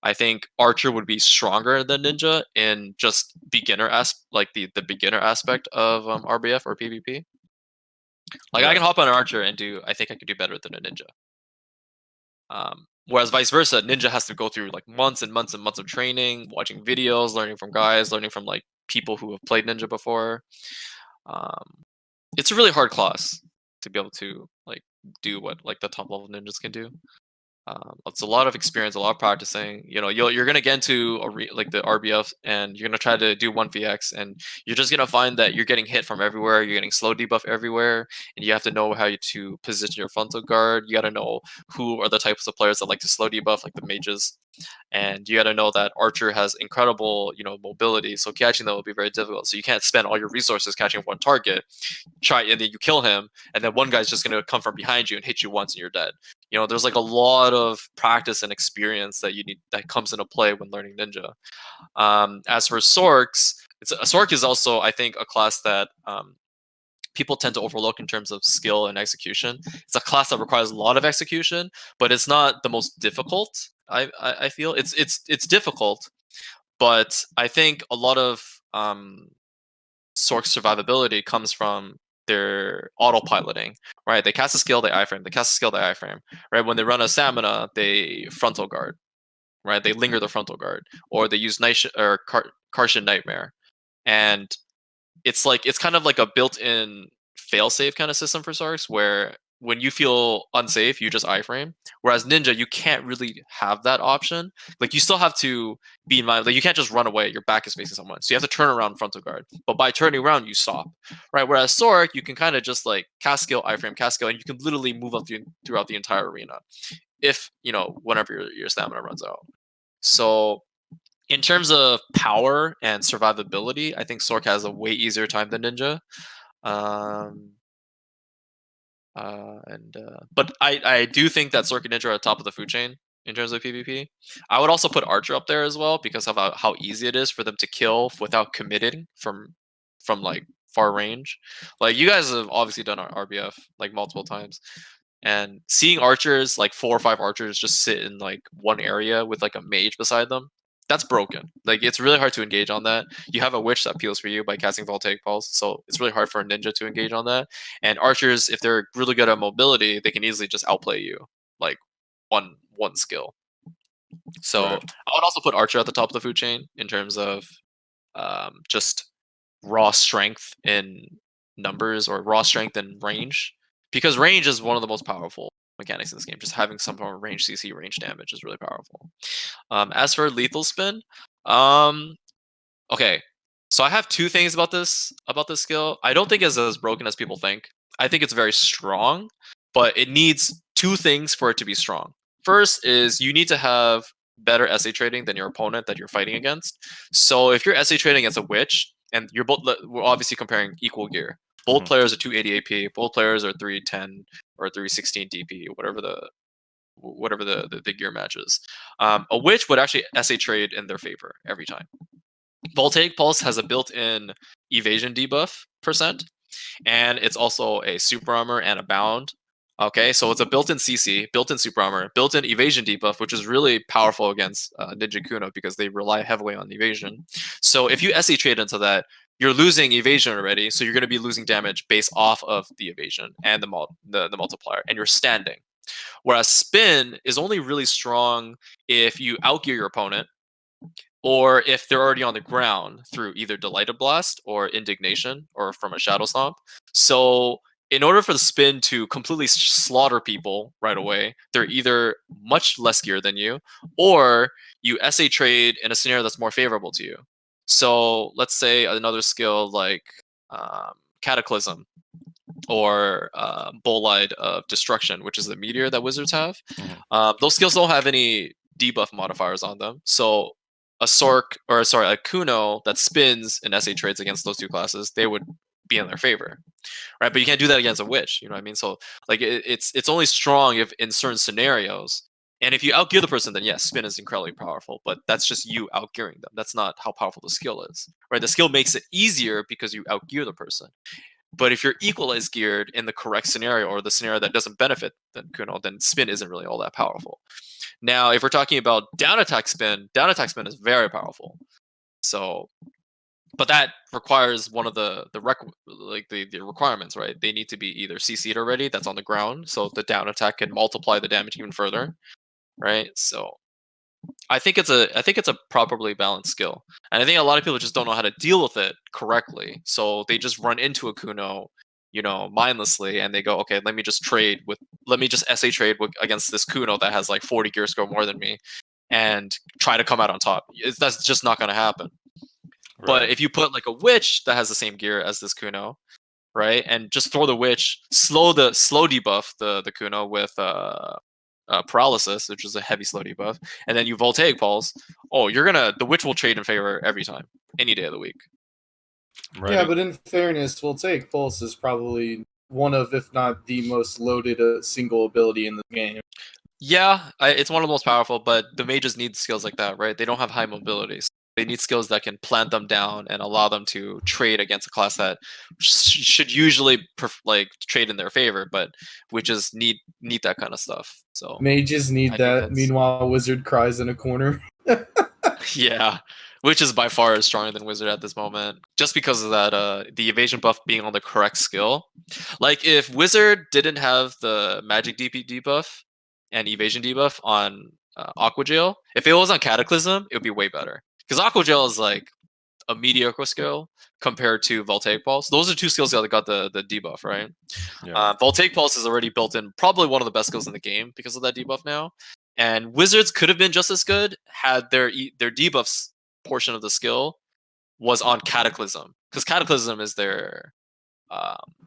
I think archer would be stronger than ninja in just beginner like the beginner aspect of RBF or PvP. Like I can hop on an archer and I think I could do better than a ninja. Whereas vice versa, ninja has to go through like months and months and months of training, watching videos, learning from guys, learning from like people who have played ninja before. It's a really hard class to be able to like do what like the top level ninjas can do. It's a lot of experience, a lot of practicing. You're gonna get into like the RBF, and you're gonna try to do 1vx, and you're just gonna find that you're getting hit from everywhere. You're getting slow debuff everywhere, and you have to know how to position your frontal guard. You gotta know who are the types of players that like to slow debuff, like the mages, and you gotta know that Archer has incredible, mobility. So catching them will be very difficult. So you can't spend all your resources catching one target, and then you kill him, and then one guy's just gonna come from behind you and hit you once, and you're dead. There's like a lot of practice and experience that you need that comes into play when learning ninja. As for Sorks, Sork is also, I think, a class that people tend to overlook in terms of skill and execution. It's a class that requires a lot of execution, but it's not the most difficult. I feel it's difficult, but I think a lot of Sork's survivability comes from their autopiloting, right? They cast a skill, they iframe. They cast a skill, they iframe. Right? When they run a stamina, they frontal guard. Right? They linger the frontal guard, or they use Karshan Nightmare, and it's kind of like a built-in failsafe kind of system for Sorks, where when you feel unsafe, you just iframe. Whereas Ninja, you can't really have that option. Like you still have to be in mind, like you can't just run away. Your back is facing someone, so you have to turn around frontal guard. But by turning around, you stop, right? Whereas Sork, you can kind of just like cast skill, iframe, cast skill, and you can literally move up throughout the entire arena, if whenever your stamina runs out. So in terms of power and survivability, I think Sork has a way easier time than Ninja. But I do think that Sork and Ninja are at the top of the food chain in terms of PvP. I would also put Archer up there as well because of how easy it is for them to kill without committing from like far range. Like you guys have obviously done RBF like multiple times, and seeing archers, like 4 or 5 archers, just sit in like one area with like a mage beside them, that's broken. Like it's really hard to engage on that. You have a witch that peels for you by casting Voltaic Pulse, so it's really hard for a ninja to engage on that. And archers, if they're really good at mobility, they can easily just outplay you, like one skill. So Right. I would also put Archer at the top of the food chain in terms of just raw strength in numbers or raw strength in range, because range is one of the most powerful mechanics in this game. Just having some form of range CC, range damage is really powerful. As for lethal spin, okay, so I have 2 things about this skill. I don't think it's as broken as people think. I think it's very strong, but it needs 2 things for it to be strong. First is you need to have better SA trading than your opponent that you're fighting against. So if you're SA trading against a witch, and you're both, we're obviously comparing equal gear. Both Mhm. players are 280 AP. Both players are 310 or 316 DP, whatever the gear matches. A witch would actually SA trade in their favor every time. Voltaic Pulse has a built-in evasion debuff %, and it's also a super armor and a bound. Okay, so it's a built-in CC, built-in super armor, built-in evasion debuff, which is really powerful against Ninja Kuno because they rely heavily on evasion. So if you SE trade into that, you're losing evasion already, so you're going to be losing damage based off of the evasion and the multiplier, and you're standing. Whereas spin is only really strong if you outgear your opponent, or if they're already on the ground through either Delighted Blast or Indignation or from a Shadow Stomp. So in order for the spin to completely slaughter people right away, they're either much less gear than you, or you SA trade in a scenario that's more favorable to you. So let's say another skill like Cataclysm or Bolide of Destruction, which is the meteor that wizards have. Those skills don't have any debuff modifiers on them. So a Kuno that spins in SA trades against those 2 classes, they would be in their favor, right? But you can't do that against a witch. You know what I mean? So like it's only strong if in certain scenarios. And if you outgear the person, then yes, spin is incredibly powerful. But that's just you outgearing them. That's not how powerful the skill is, right? The skill makes it easier because you outgear the person. But if you're equalized geared in the correct scenario or the scenario that doesn't benefit then Kuno, then spin isn't really all that powerful. Now, if we're talking about down attack spin is very powerful. So, but that requires one of the requirements, right? They need to be either CC'd already, that's on the ground, so the down attack can multiply the damage even further, right? So, I think it's a properly balanced skill, and I think a lot of people just don't know how to deal with it correctly. So they just run into a Kuno, mindlessly, and they go, okay, let me just SA trade against this Kuno that has like 40 gear score more than me, and try to come out on top. That's just not going to happen. Right. But if you put like a witch that has the same gear as this Kuno, right, and just throw the witch, slow debuff the Kuno with paralysis, which is a heavy slow debuff, and then you Voltaic Pulse, the witch will trade in favor every time, any day of the week. Right. Yeah, but in fairness, Voltaic Pulse is probably one of, if not the most loaded single ability in the game. Yeah, it's one of the most powerful, but the mages need skills like that, right? They don't have high mobility. So they need skills that can plant them down and allow them to trade against a class that should usually trade in their favor, but we just need that kind of stuff. So Mages need I think that. that's- Meanwhile, Wizard cries in a corner. Yeah, which is by far stronger than Wizard at this moment, just because of that the evasion buff being on the correct skill. Like if Wizard didn't have the magic DP debuff and evasion debuff on Aqua Jail, if it was on Cataclysm, it would be way better. Because Aqua Jail is like a mediocre skill compared to Voltaic Pulse. Those are two skills that got the debuff, right? Yeah. Voltaic Pulse is already built in, probably one of the best skills in the game because of that debuff now. And Wizards could have been just as good had their debuffs portion of the skill was on Cataclysm, because Cataclysm is their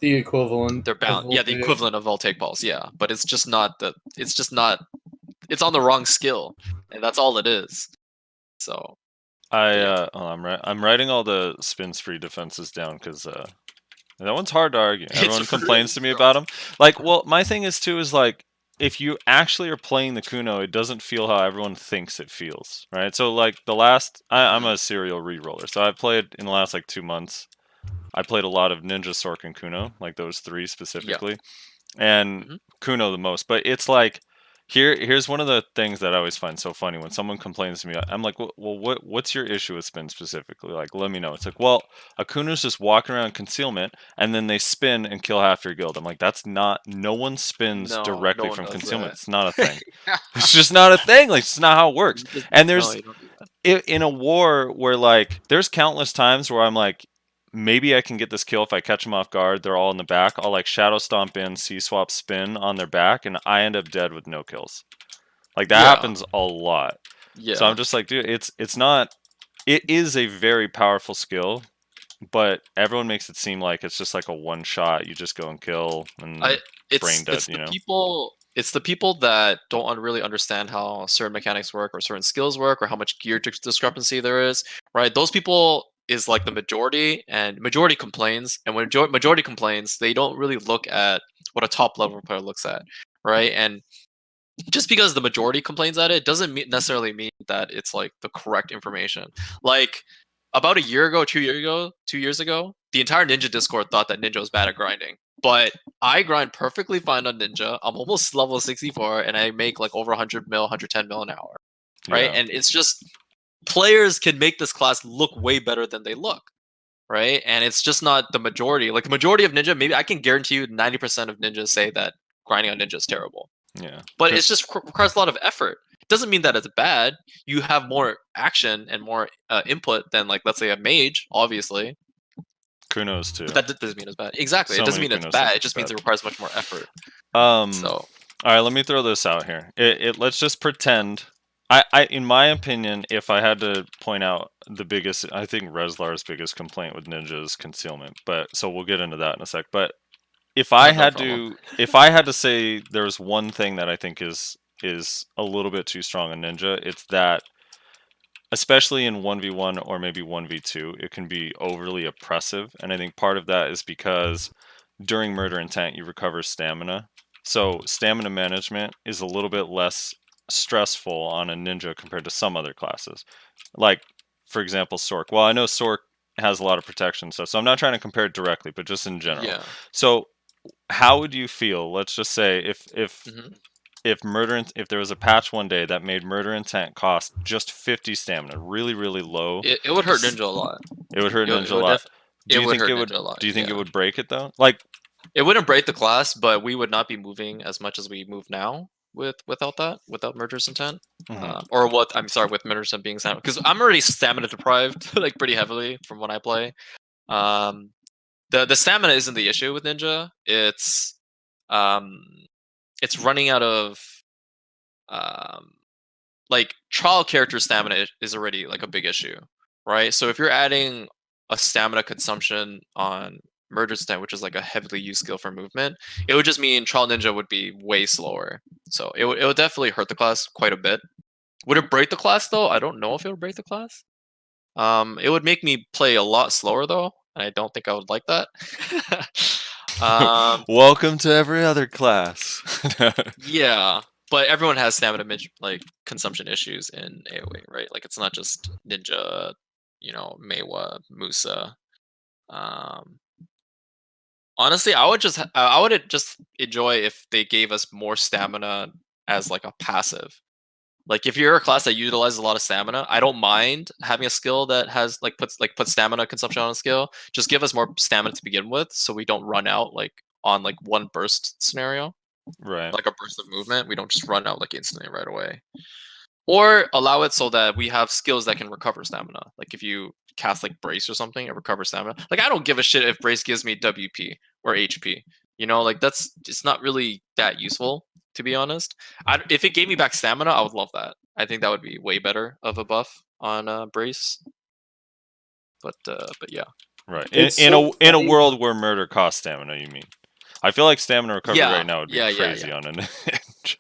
The equivalent. their bound, yeah, the equivalent of Voltaic Pulse, yeah. But it's just not the. It's just not. It's on the wrong skill, and that's all it is. So I'm writing all the spin spree defenses down because that one's hard to argue. Everyone complains to me about them. Like, well, my thing is too is like, if you actually are playing the Kuno, it doesn't feel how everyone thinks it feels, right? So like I'm a serial re-roller, so I've played in the last like 2 months. I played a lot of Ninja, Sork, and Kuno, like those three specifically, and Kuno the most. But it's like, here's one of the things that I always find so funny when someone complains to me. I'm like, well, what's your issue with spin specifically? Like, let me know. It's like, well, a Kuno's just walking around concealment, and then they spin and kill half your guild. I'm like, that's not. No one spins directly from concealment. It's not a thing. It's just not a thing. Like, it's not how it works. And there's in a war where like there's countless times where I'm like, maybe I can get this kill if I catch them off guard. They're all in the back. I'll like shadow stomp in, C-swap spin on their back, and I end up dead with no kills. Like that happens a lot. Yeah. So I'm just like, dude, it's not. It is a very powerful skill, but everyone makes it seem like it's just like a one shot. You just go and kill and brain dead. It's the people that don't really understand how certain mechanics work or certain skills work or how much gear discrepancy there is. Right? Those people is like the majority, and majority complains, and when majority complains, they don't really look at what a top level player looks at, right? And just because the majority complains at it doesn't necessarily mean that it's like the correct information. Like about a year ago, 2 years ago, the entire Ninja Discord thought that Ninja was bad at grinding, but I grind perfectly fine on Ninja. I'm almost level 64, and I make like over 100 mil, 110 mil an hour, right? And it's just, players can make this class look way better than they look, right? And it's just not the majority. Like the majority of Ninja, maybe I can guarantee you 90% of Ninjas say that grinding on Ninja is terrible. Yeah. But it's just requires a lot of effort. It doesn't mean that it's bad. You have more action and more input than, like, let's say a mage, obviously. Kunos too. But that doesn't mean it's bad. Exactly. It doesn't mean it's bad. It just means it requires much more effort. All right, let me throw this out here. Let's just pretend. In my opinion, if I had to point out the biggest, I think Reslar's biggest complaint with Ninja is concealment. But so we'll get into that in a sec. But if I had to say there's one thing that I think is a little bit too strong on Ninja, it's that, especially in 1v1 or maybe 1v2, it can be overly oppressive. And I think part of that is because during Murder Intent, you recover stamina. So stamina management is a little bit less stressful on a Ninja compared to some other classes. Like, for example, Sork. Well, I know Sork has a lot of protection stuff, so I'm not trying to compare it directly, but just in general. Yeah. So how would you feel, let's just say, if there was a patch one day that made Murder Intent cost just 50 stamina, really, really low? It would hurt Ninja a lot. It would hurt Ninja a lot. Do you think it would break it though? Like, it wouldn't break the class, but we would not be moving as much as we move now without Murderous Intent. With Murderous Intent being stamina, because I'm already stamina deprived like pretty heavily from when I play. The stamina isn't the issue with Ninja. It's running out of like trial character stamina is already like a big issue, right? So if you're adding a stamina consumption on Murderous Intent, which is like a heavily used skill for movement, it would just mean Trial Ninja would be way slower. So it would definitely hurt the class quite a bit. Would it break the class though? I don't know if it would break the class. It would make me play a lot slower though, and I don't think I would like that. Welcome to every other class. Yeah, but everyone has stamina consumption issues in AoE, right? Like, it's not just Ninja, Meiwa, Musa. Honestly, I would just enjoy if they gave us more stamina as like a passive. Like, if you're a class that utilizes a lot of stamina, I don't mind having a skill that has puts stamina consumption on a skill. Just give us more stamina to begin with, so we don't run out on one burst scenario. Right. Like a burst of movement, we don't just run out instantly right away. Or allow it so that we have skills that can recover stamina. Like, if you cast like Brace or something and recover stamina. Like I don't give a shit if Brace gives me WP or HP. You know, like it's not really that useful, to be honest. If it gave me back stamina, I would love that. I think that would be way better of a buff on Brace. But yeah. Right. It's In so a funny. world where murder costs stamina, you mean? I feel like stamina recovery Yeah, right now would be yeah, crazy yeah. on a ninja.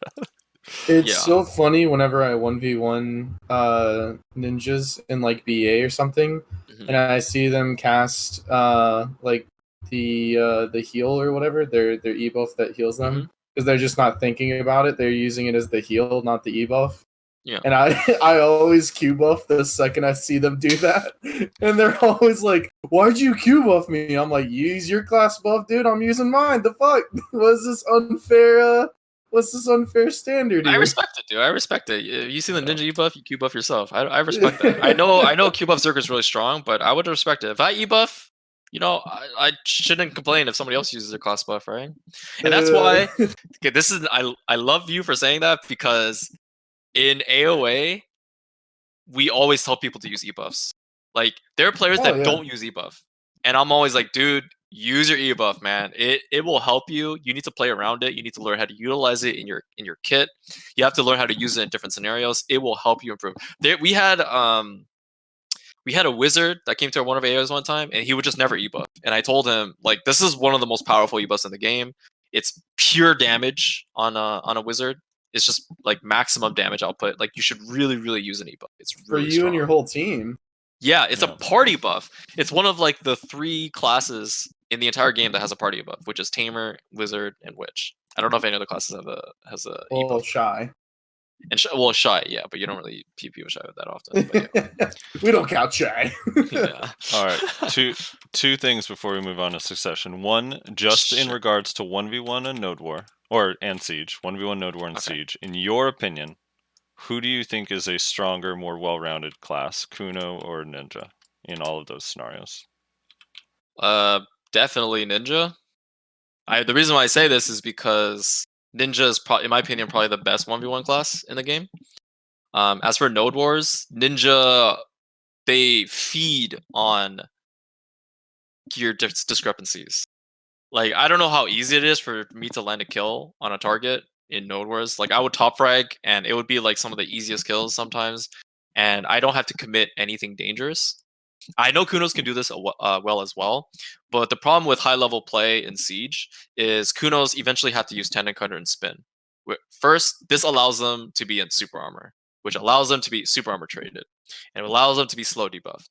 It's Yeah. so funny whenever I 1v1 ninjas in like BA or something, Mhm. and I see them cast like the heal or whatever, their E buff that heals them, because they're just not thinking about it. They're using it as the heal, not the E buff. Yeah. And I always Q buff the second I see them do that. And they're always like, "Why'd you Q buff me?" I'm like, "Use your class buff, dude. I'm using mine. The fuck? What's this unfair what's this unfair standard I here?" respect it, dude. I respect it. You see the ninja E buff, you Q buff yourself. I respect that. I know Q buff Zerg is really strong, but I would respect it. If I E buff, you know, I shouldn't complain if somebody else uses their class buff, right? And that's why okay, this is I love you for saying that, because in AOA, we always tell people to use E buffs. Like there are players Oh, that yeah. don't use E buff. And I'm always like, dude, use your E buff, man. It will help you. You need to play around it. You need to learn how to utilize it in your kit. You have to learn how to use it in different scenarios. It will help you improve. We had a wizard that came to one of our AOs one time, and he would just never E buff. And I told him, like, this is one of the most powerful E buffs in the game. It's pure damage on a wizard. It's just like maximum damage output. Like you should really, really use an E buff. It's For really you strong. and your whole team. Yeah, it's Yeah. a party buff. It's one of like the 3 classes in the entire game that has a party buff, which is Tamer, Wizard, and Witch. I don't know if any other classes has a E Well, buff. shy. And Shy, yeah, but you don't really PP with Shy that often. But yeah. We don't count shy. Yeah. All right, two things before we move on to Succession. One, just in Sure. regards to 1v1 and Node War, and Siege. 1v1 Node War and Okay. Siege. In your opinion, who do you think is a stronger, more well-rounded class, Kuno or Ninja, in all of those scenarios? Definitely Ninja. The reason why I say this is because Ninja is, in my opinion, probably the best 1v1 class in the game. As for Node Wars, Ninja, they feed on gear discrepancies. Like, I don't know how easy it is for me to land a kill on a target in Node Wars. Like, I would top frag, and it would be like some of the easiest kills sometimes, and I don't have to commit anything dangerous. I know Kunos can do this well as well, but the problem with high level play in Siege is Kunos eventually have to use Tendon Cutter and Spin. First, this allows them to be in super armor, which allows them to be super armor traded, and it allows them to be slow debuffed.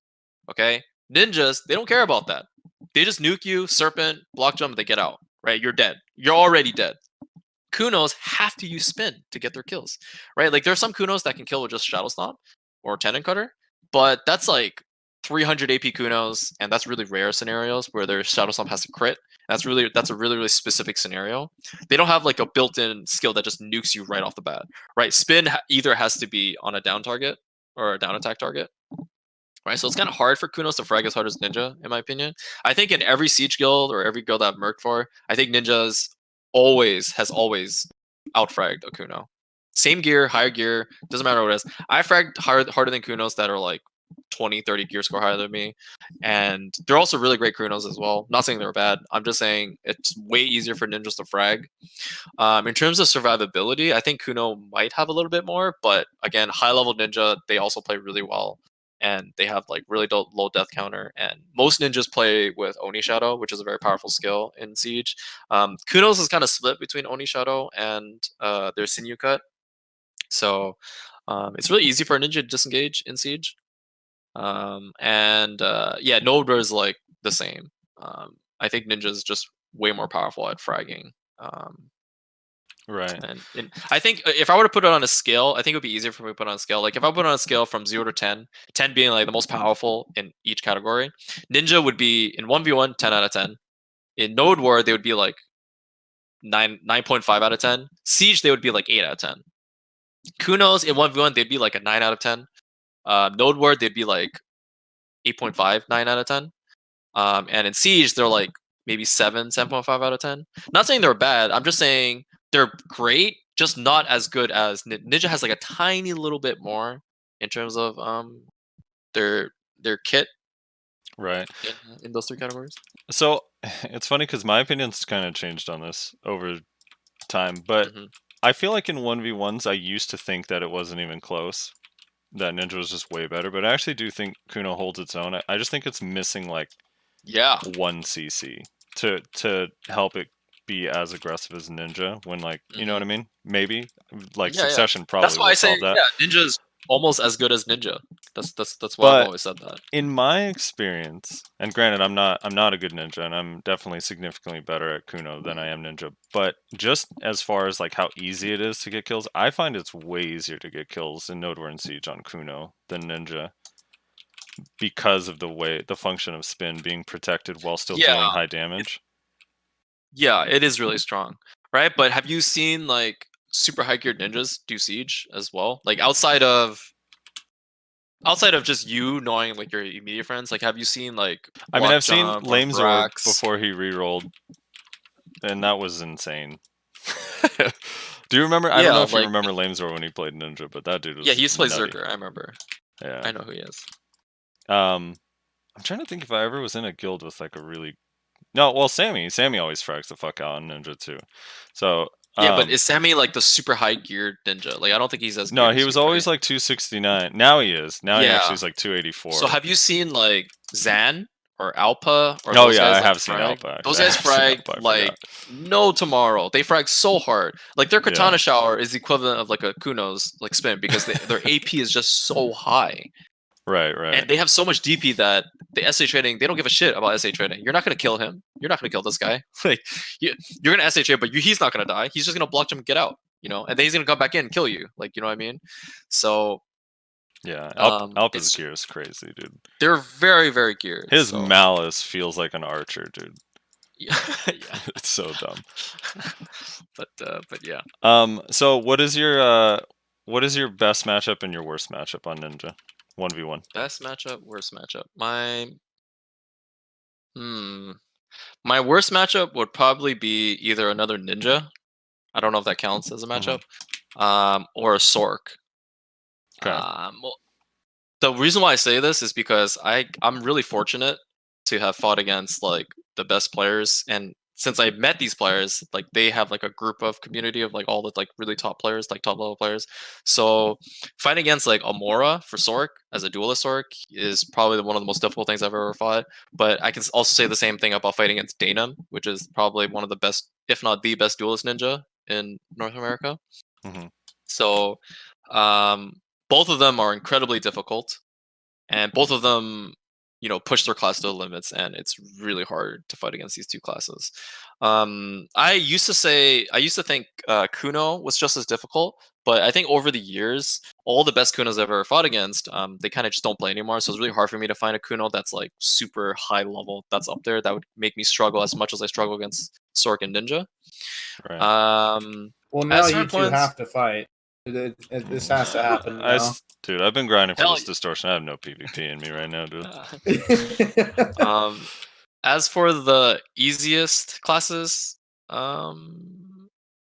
Okay, ninjas, they don't care about that. They just nuke you, serpent, block jump, and they get out. Right, you're dead. You're already dead. Kunos have to use Spin to get their kills. Right, like there are some Kunos that can kill with just Shadow Stomp or Tendon Cutter, but that's like 300 AP Kunos, and that's really rare scenarios where their Shadow Stomp has to crit. That's a really specific scenario. They don't have like a built-in skill that just nukes you right off the bat, right? Spin either has to be on a down target or a down attack target, right? So it's kind of hard for Kunos to frag as hard as Ninja, in my opinion. I think in every Siege guild or every guild I've merked for, I think Ninja's has always outfragged a Kuno. Same gear, higher gear, doesn't matter what it is. I fragged harder than Kunos that are like 20, 30 gear score higher than me. And they're also really great Kunos as well. Not saying they're bad. I'm just saying it's way easier for ninjas to frag. In terms of survivability, I think Kuno might have a little bit more, but again, high level ninja, they also play really well. And they have like really low death counter. And most ninjas play with Oni Shadow, which is a very powerful skill in Siege. Kunos is kind of split between Oni Shadow and their Sinew Cut. So it's really easy for a ninja to disengage in Siege. Yeah, Node is like the same. I think Ninja is just way more powerful at fragging. Right. And I think if I were to put it on a scale, I think it would be easier for me to put on a scale. Like if I put on a scale from 0 to 10, 10 being like the most powerful in each category, Ninja would be in 1v1 10 out of 10. In Node War, they would be like 9.5 out of 10. Siege, they would be like 8 out of 10. Kunos in 1v1, they'd be like a 9 out of 10. Node War, they'd be like 8.5, 9 out of 10. And in Siege, they're like maybe 7.5 out of 10. Not saying they're bad. I'm just saying they're great, just not as good as Ninja has like a tiny little bit more in terms of their kit Right. in those 3 categories. So it's funny because my opinion's kind of changed on this over time, but Mhm. I feel like in 1v1s, I used to think that it wasn't even close. That Ninja was just way better, but I actually do think Kuno holds its own. I just think it's missing like Yeah. 1 CC to help it be as aggressive as Ninja when like you know what I mean? Maybe like Yeah, yeah. Succession That's probably why I will say solve that. yeah, Ninja's almost as good as Ninja. That's why I've But always said that. in my experience, and granted, I'm not a good ninja, and I'm definitely significantly better at Kuno than I am Ninja. But just as far as like how easy it is to get kills, I find it's way easier to get kills in Node War and Siege on Kuno than Ninja because of the function of spin being protected while still Yeah. dealing high damage. Yeah, it is really strong, right? But have you seen like super high geared ninjas do siege as well? Like outside of just you knowing like your immediate friends, like have you seen like I mean, Block I've seen Jump or Lamezor Brax? before he rerolled, and that was insane. Do you remember? I don't know Yeah, if you like remember Lamezor when he played Ninja, but that dude was yeah, he used to play nutty. Zerker. I remember. Yeah. I know who he is. I'm trying to think if I ever was in a guild with like a really no. Well, Sammy always frags the fuck out on Ninja too. So Yeah, but is Sammy like the super high geared ninja? Like I don't think he's as no, geared he as was you, always right? like 269. Now he is. Now he actually Yeah. is like 284. So have you seen like Zan or Alpa or Oh those yeah, guys I like have seen frag? Alpha. Those Actually, I guys have seen frag Alpha. I like forgot. no tomorrow. They frag so hard. Like their katana Yeah. shower is the equivalent of like a Kuno's like spin because their AP is just so high. Right, right. And they have so much DP that the SA trading, they don't give a shit about SA trading. You're not gonna kill him. You're not gonna kill this guy. Like you're gonna SA trade, but he's not gonna die. He's just gonna block him and get out. You know, and then he's gonna come back in and kill you. Like you know what I mean? So Yeah, Alpa's it's gear is crazy, dude. they're very very geared. His so. malice feels like an archer, dude. Yeah, yeah. It's so dumb. But yeah. So what is your best matchup and your worst matchup on Ninja? 1v1. Best matchup, worst matchup. My worst matchup would probably be either another ninja. I don't know if that counts as a matchup. Or a Sork. Okay. Well, the reason why I say this is because I'm really fortunate to have fought against like the best players, and since I met these players, like they have like a group of community of like all the like really top players, like top level players. So fighting against like Amora for Sork as a duelist Sork is probably one of the most difficult things I've ever fought. But I can also say the same thing about fighting against Danum, which is probably one of the best, if not the best duelist ninja in North America. Mhm. So both of them are incredibly difficult, and both of them push their class to the limits, and it's really hard to fight against these two classes. I used to think Kuno was just as difficult, but I think over the years all the best Kunos I've ever fought against, they kind of just don't play anymore, so it's really hard for me to find a Kuno that's like super high level, that's up there, that would make me struggle as much as I struggle against Sork and Ninja. Right. Well, At now certain you two points- have to fight. This has to happen now. Dude, I've been grinding for Hell this yeah. distortion. I have no PvP in me right now, dude. As for the easiest classes,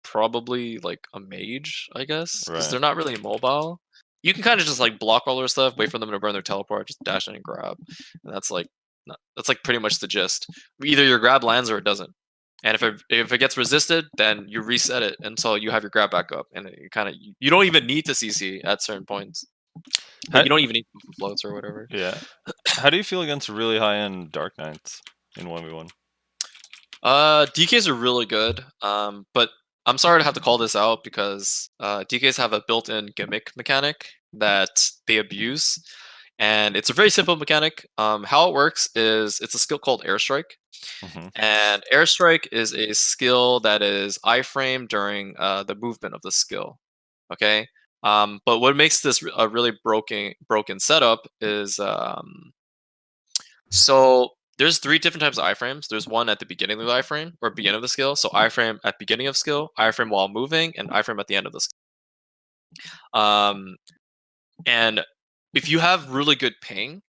probably like a mage, I guess, because Right. they're not really mobile. You can kind of just like block all their stuff, wait for them to burn their teleport, just dash in and grab, and that's like pretty much the gist. Either your grab lands or it doesn't, and if it gets resisted, then you reset it until you have your grab back up, and you kind of you don't even need to CC at certain points. Like, you don't even need floats or whatever. Yeah. How do you feel against really high end Dark Knights in 1v1? DKs are really good, but I'm sorry to have to call this out because DKs have a built-in gimmick mechanic that they abuse, and it's a very simple mechanic. How it works is it's a skill called Airstrike, and Airstrike is a skill that is iframe during the movement of the skill. Okay, but what makes this a really broken setup is so there's 3 different types of iframes. There's one at the beginning of the iframe or beginning of the skill. So iframe at beginning of skill, iframe while moving, and iframe at the end of the skill. And if you have really good ping,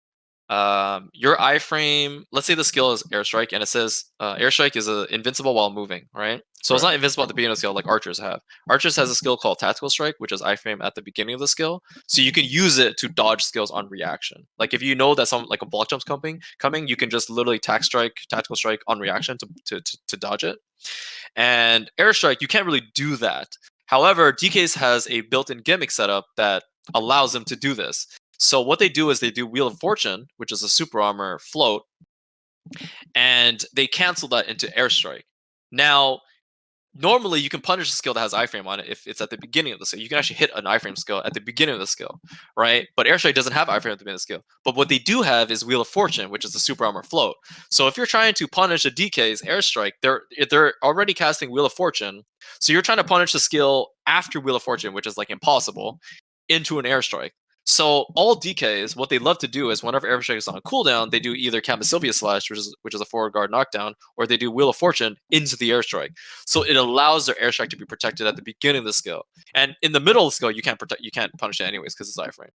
your iframe, let's say the skill is airstrike, and it says airstrike is invincible while moving, right? So it's Right. not invincible at the beginning of the skill like archers have. Archers has a skill called tactical strike, which is iframe at the beginning of the skill, so you can use it to dodge skills on reaction. Like if you know that some like a block jump's coming, you can just literally tactical strike on reaction to dodge it. And airstrike, you can't really do that. However, DKs has a built-in gimmick setup that allows them to do this. So what they do is they do Wheel of Fortune, which is a super armor float, and they cancel that into airstrike. Now, normally you can punish a skill that has iframe on it if it's at the beginning of the skill. You can actually hit an iframe skill at the beginning of the skill, right? But airstrike doesn't have iframe at the beginning of the skill. But what they do have is Wheel of Fortune, which is the super armor float. So if you're trying to punish a DK's airstrike, they're already casting Wheel of Fortune. So you're trying to punish the skill after Wheel of Fortune, which is like impossible, into an airstrike. So all DKs, what they love to do is whenever airstrike is on cooldown, they do either Sylvia Slash, which is a forward guard knockdown, or they do Wheel of Fortune into the airstrike. So it allows their airstrike to be protected at the beginning of the skill, and in the middle of the skill, you can't punish it anyways because it's iframe.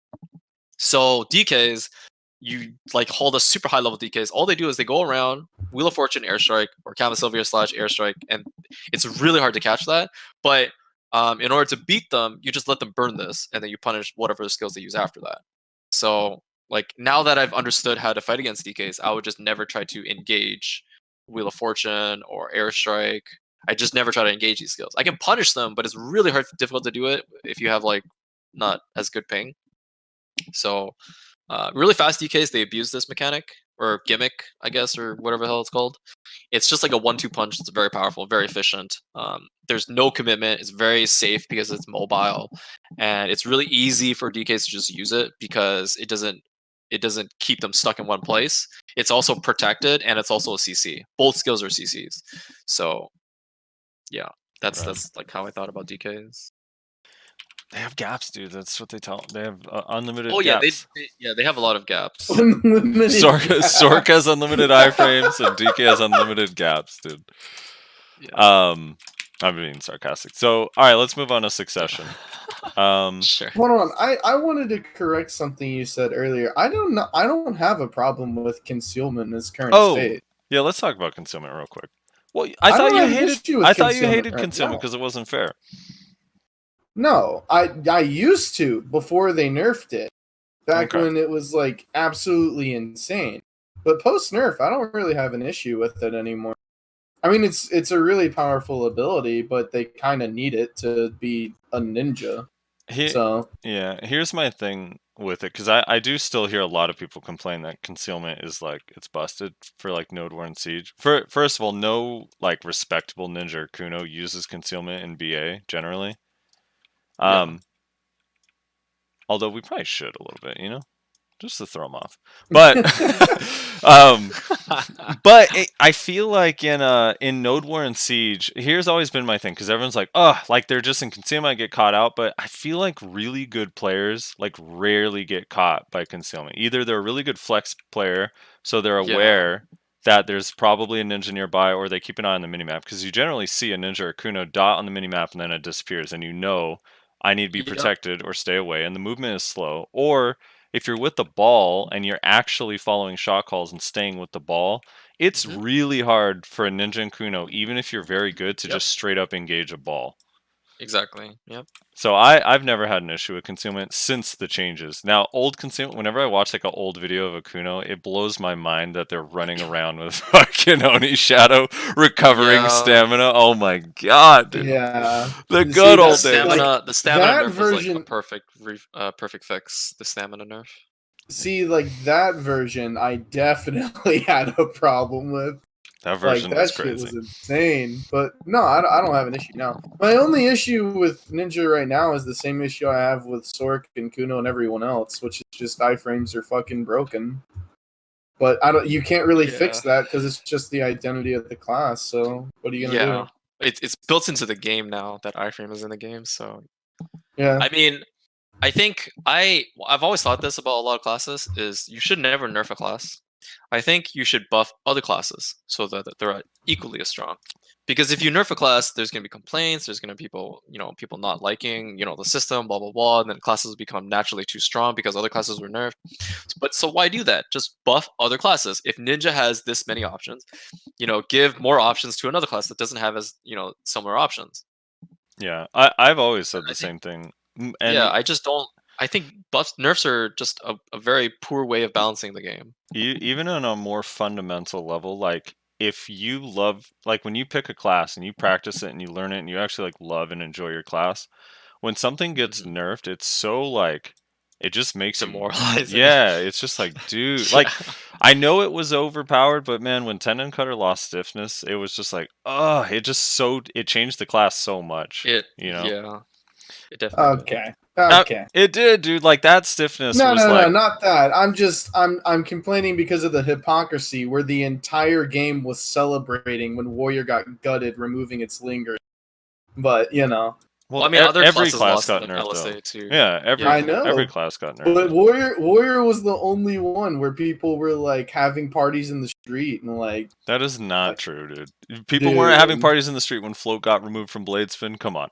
So DKs, you like hold a super high level DKs. All they do is they go around Wheel of Fortune airstrike or Sylvia Slash airstrike, and it's really hard to catch that, but in order to beat them, you just let them burn this, and then you punish whatever skills they use after that. So, like, now that I've understood how to fight against DKs, I would just never try to engage Wheel of Fortune or Airstrike. I just never try to engage these skills. I can punish them, but it's really difficult to do it if you have, like, not as good ping. So, really fast DKs, they abuse this mechanic, or gimmick, I guess, or whatever the hell it's called. It's just like a 1-2 punch. It's very powerful, very efficient. There's no commitment. It's very safe because it's mobile, and it's really easy for DKs to just use it because it doesn't keep them stuck in one place. It's also protected, and it's also a CC. Both skills are CCs. So, yeah, that's like how I thought about DKs. They have gaps, dude. That's what they tell. They have unlimited. Oh yeah, gaps. they have a lot of gaps. Sork has unlimited iframes, and DK has unlimited gaps, dude. Yeah. I'm being sarcastic. So, all right, let's move on to Succession. Sure. Hold on, I wanted to correct something you said earlier. I don't have a problem with concealment in its current state. Yeah, let's talk about concealment real quick. Well, I thought you hated concealment because it wasn't fair. No, I used to before they nerfed it. Back when it was like absolutely insane. But post nerf, I don't really have an issue with it anymore. I mean, it's a really powerful ability, but they kind of need it to be a ninja. Yeah, here's my thing with it, because I do still hear a lot of people complain that concealment is like it's busted for like Node War and Siege. First of all, no like respectable ninja or Kuno uses concealment in BA generally. Although we probably should a little bit, you know, just to throw them off. But I feel like in Node War and Siege, here's always been my thing, because everyone's like, oh, like they're just in concealment, I get caught out. But I feel like really good players like rarely get caught by concealment. Either they're a really good flex player, so they're aware that there's probably a ninja nearby, or they keep an eye on the minimap, because you generally see a ninja or Kuno dot on the minimap and then it disappears, and you know I need to be protected or stay away, and the movement is slow. Or if you're with the ball and you're actually following shot calls and staying with the ball, it's really hard for a ninja and Kuno, even if you're very good, to just straight up engage a ball. Exactly. Yep. So I've never had an issue with concealment since the changes. Now, old concealment, whenever I watch like an old video of a Kuno, it blows my mind that they're running around with fucking Oni Shadow recovering stamina. Oh my god, dude. Yeah. The good old days. The stamina nerf version, is like a perfect fix. The stamina nerf. See, like that version, I definitely had a problem with. That version was crazy. Shit was insane. But no, I don't have an issue now. My only issue with Ninja right now is the same issue I have with Sork and Kuno and everyone else, which is just iframes are fucking broken. But you can't really fix that because it's just the identity of the class. So what are you gonna do? It's built into the game now that iframe is in the game. So yeah, I mean, I think I've always thought this about a lot of classes is you should never nerf a class. I think you should buff other classes so that they're equally as strong. Because if you nerf a class, there's going to be complaints. There's going to be people not liking, the system, blah blah blah. And then classes become naturally too strong because other classes were nerfed. But so why do that? Just buff other classes. If Ninja has this many options, give more options to another class that doesn't have as similar options. Yeah, I've always said the I same thing. Yeah, And I just don't. I think nerfs are just a very poor way of balancing the game. even on a more fundamental level, like if you love, like when you pick a class and you practice it and you learn it and you actually like love and enjoy your class, when something gets nerfed, it's so like it just makes you Demoralizing. Yeah, it's just like, dude, like I know it was overpowered, but man, when Tendon Cutter lost stiffness, it was just like, oh, it changed the class so much. Yeah, it definitely did. Okay. Now, Okay. it did, dude. Like that stiffness No, was no, like no, not that. I'm complaining because of the hypocrisy where the entire game was celebrating when Warrior got gutted, removing its linger. But Well, I mean, other every classes class lost got in nerfed LSA though. too. Yeah, I know. every class got nerfed. But Warrior was the only one where people were like having parties in the street and like. That is not true, dude. People weren't having parties in the street when Float got removed from Bladespin. Come on.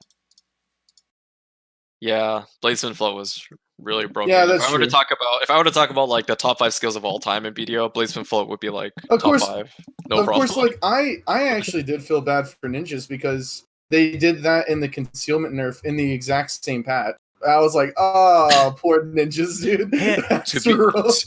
Yeah, Bladespin Float was really broken. Yeah, that's if I were to talk about like the top 5 skills of all time in BDO, Bladespin Float would be like Of top course- 5. No of problem. course, like I actually did feel bad for ninjas because they did that in the concealment nerf in the exact same patch. I was like, oh, poor ninjas, dude. That's rough.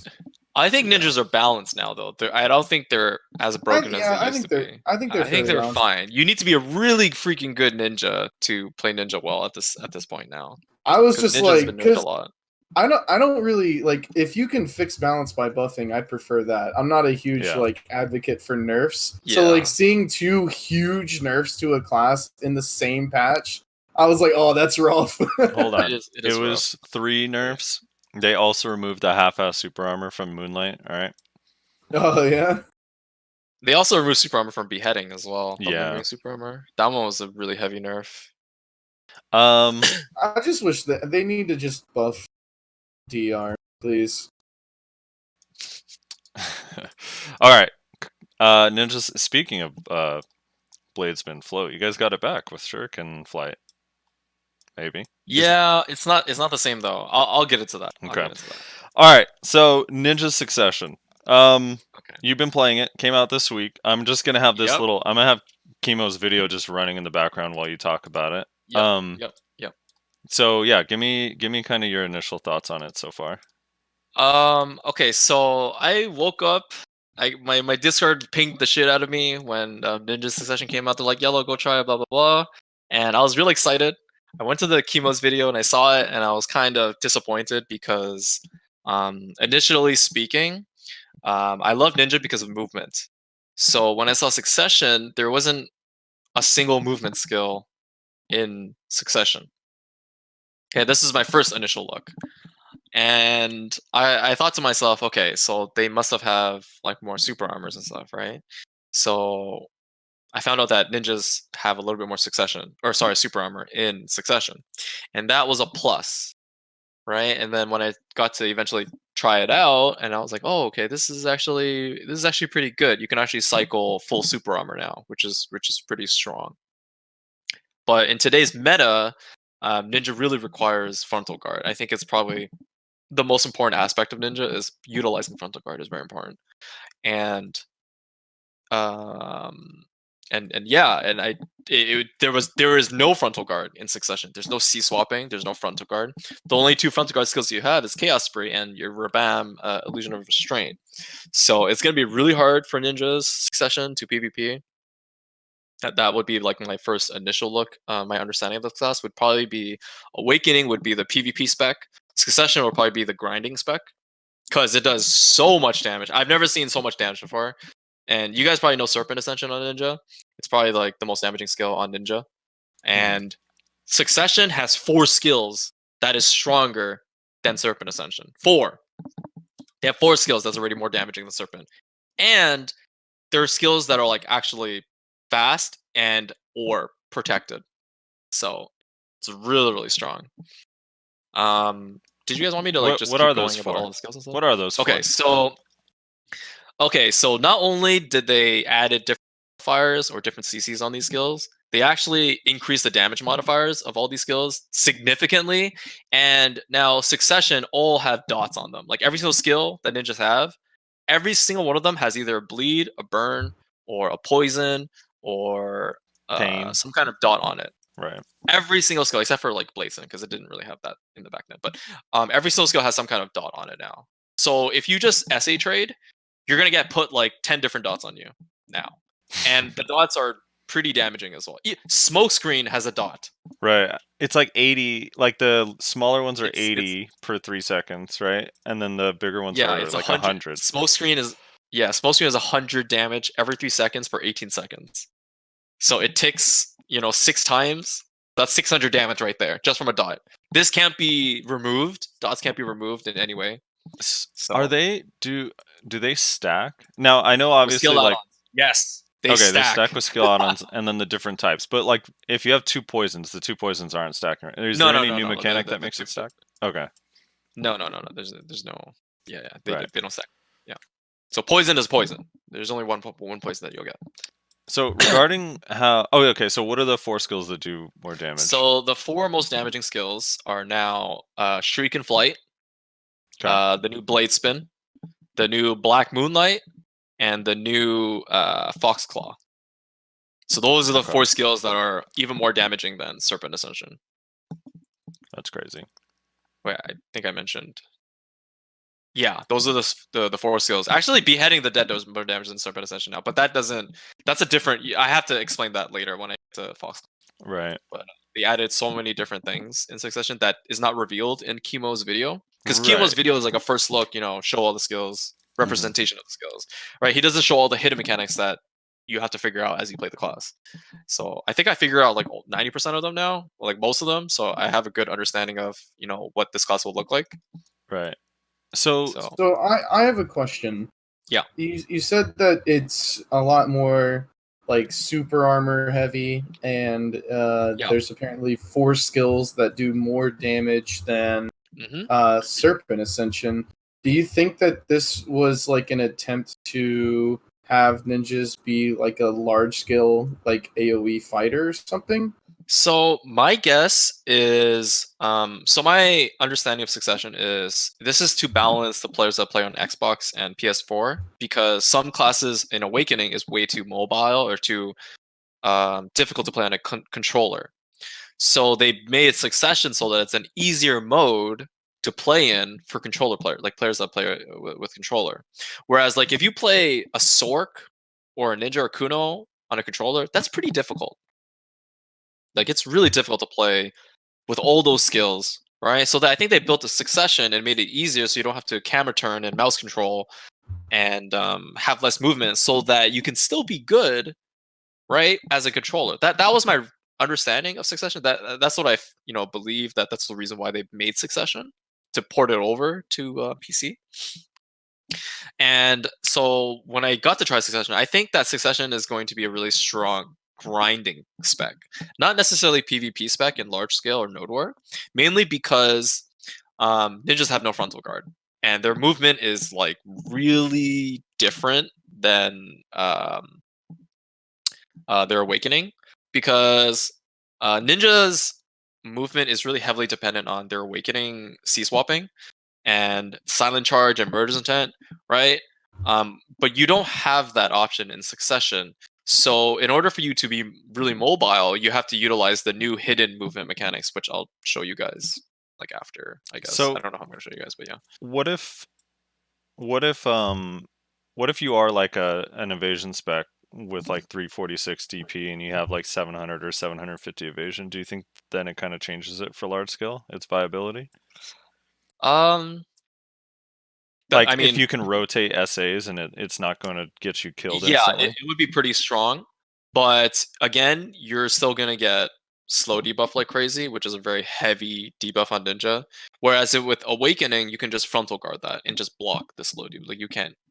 I think ninjas are balanced now, though. I don't think they're as broken as they used to be. I think they're fine. You need to be a really freaking good ninja to play ninja well at this point now. I was just Ninja's like, been nerfed a lot. I don't really like if you can fix balance by buffing, I prefer that. I'm not a huge like advocate for nerfs. So like seeing 2 huge nerfs to a class in the same patch, I was like, oh, that's rough. Hold on. It was 3 nerfs. They also removed the half-ass super armor from Moonlight, alright? Oh yeah. They also removed super armor from beheading as well. Yeah. Super armor. That one was a really heavy nerf. I just wish that they need to just buff DR, please. Alright. Ninjas, speaking of Bladespin Float, you guys got it back with Shuriken Flight. Maybe. Yeah, it's not the same though. I'll get into that. Okay. Alright, so Ninja Succession. You've been playing it, came out this week. I'm just gonna have this I'm gonna have Chemo's video just running in the background while you talk about it. Yep. So yeah, give me kind of your initial thoughts on it so far. Okay, so I woke up. My Discord pinged the shit out of me when Ninja Succession came out. They're like, yELo, go try it, blah blah blah. And I was really excited. I went to the Chemo's video and I saw it, and I was kind of disappointed because, initially speaking, I love Ninja because of movement. So when I saw Succession, there wasn't a single movement skill in Succession. Okay, this is my first initial look. And I thought to myself, okay, so they must have like more super armors and stuff, right? So I found out that ninjas have a little bit more super armor in Succession. And that was a plus, right? And then when I got to eventually try it out, and I was like, oh, okay, this is actually pretty good. You can actually cycle full super armor now, which is pretty strong. But in today's meta, Ninja really requires frontal guard. I think it's probably the most important aspect of Ninja is utilizing frontal guard is very important. And there is no frontal guard in Succession. There's no C swapping. There's no frontal guard. The only 2 frontal guard skills you have is Chaos Spree and your Rabam Illusion of Restraint. So it's gonna be really hard for Ninja's Succession to PvP. That would be like my first initial look. My understanding of the class would probably be Awakening would be the PvP spec. Succession would probably be the grinding spec because it does so much damage. I've never seen so much damage before. And you guys probably know Serpent Ascension on Ninja. It's probably like the most damaging skill on Ninja. And Succession has 4 skills that is stronger than Serpent Ascension. 4. They have 4 skills that's already more damaging than Serpent. And there are skills that are like actually fast and or protected. So it's really, really strong. Did you guys want me to like just what keep are going those about for? all the skills and stuff? What are those for? Okay, so not only did they added different modifiers or different CCs on these skills, they actually increase the damage modifiers of all these skills significantly. And now Succession all have dots on them. Like every single skill that ninjas have, every single one of them has either a bleed, a burn, or a poison, or Pain. some kind of dot on it. Right. Every single skill, except for like Blazing, because it didn't really have that in the back then. But every single skill has some kind of dot on it now. So if you just SA trade, you're gonna get put like 10 different dots on you now, and the dots are pretty damaging as well. Smokescreen has a dot. Right. It's like 80. Like the smaller ones are It's- 80 per 3 seconds, right? And then the bigger ones Yeah, are it's like 100. 100. Smokescreen is 100 damage every 3 seconds for 18 seconds. So it ticks, 6 times. That's 600 damage right there, just from a dot. This can't be removed. Dots can't be removed in any way. So Are they do they stack? Now I know with obviously skill like add-ons, yes, they okay, stack. they stack with skill add-ons and then the different types. But like if you have 2 poisons, the 2 poisons aren't stacking. Right? Is there any new mechanic that makes it stack? Okay. No. There's no. Yeah. They Right. don't stack. Yeah. So poison is poison. There's only one poison that you'll get. So regarding how okay, so what are the 4 skills that do more damage? So the 4 most damaging skills are now Shriek and Flight, Okay. the new Blade Spin, the new Black Moonlight, and the new Fox Claw. So those are the Okay. 4 skills that are even more damaging than Serpent Ascension. That's crazy. Wait, I think I mentioned. Yeah, those are the 4 skills. Actually, Beheading the Dead does more damage than Serpent Ascension now, but that doesn't. That's a different. I have to explain that later when I get to Fox. Right. But they added so many different things in Succession that is not revealed in Chemo's video. Because Chemo's Right. video is like a first look, show all the skills, representation of the skills, right? He doesn't show all the hidden mechanics that you have to figure out as you play the class. So I think I figure out like 90% of them now, like most of them. So I have a good understanding of what this class will look like. Right. So So I have a question. Yeah. You said that it's a lot more like super armor heavy, and there's apparently 4 skills that do more damage than Serpent Ascension. Do you think that this was like an attempt to have ninjas be like a large scale like AoE fighter or something? So my guess is, so my understanding of Succession is this is to balance the players that play on Xbox and PS4, because some classes in Awakening is way too mobile or too difficult to play on a controller. So they made Succession so that it's an easier mode to play in for controller players, like players that play with controller. Whereas like if you play a Sork or a Ninja or Kuno on a controller, that's pretty difficult. Like it's really difficult to play with all those skills, right? So that I think they built a Succession and made it easier, so you don't have to camera turn and mouse control and have less movement, so that you can still be good, right, as a controller. That was my understanding of Succession. That's what I believe that's the reason why they made Succession, to port it over to PC. And so when I got to try Succession, I think that Succession is going to be a really strong grinding spec, not necessarily PvP spec in large scale or node war, mainly because ninjas have no frontal guard and their movement is like really different than their Awakening, because ninjas movement is really heavily dependent on their Awakening C-swapping and silent charge and murder's intent, right? But you don't have that option in Succession. So in order for you to be really mobile, you have to utilize the new hidden movement mechanics, which I'll show you guys like after, I guess. So I don't know how I'm gonna show you guys, but yeah. what if you are like an evasion spec with like 346 DP and you have like 700 or 750 evasion? Do you think then it kind of changes it for large scale, its viability? Like I mean, if you can rotate SAs and it's not going to get you killed yeah, instantly? it would be pretty strong, but again, you're still gonna get slow debuff like crazy, which is a very heavy debuff on Ninja. Whereas with Awakening, you can just frontal guard that and just block the slow debuff. Like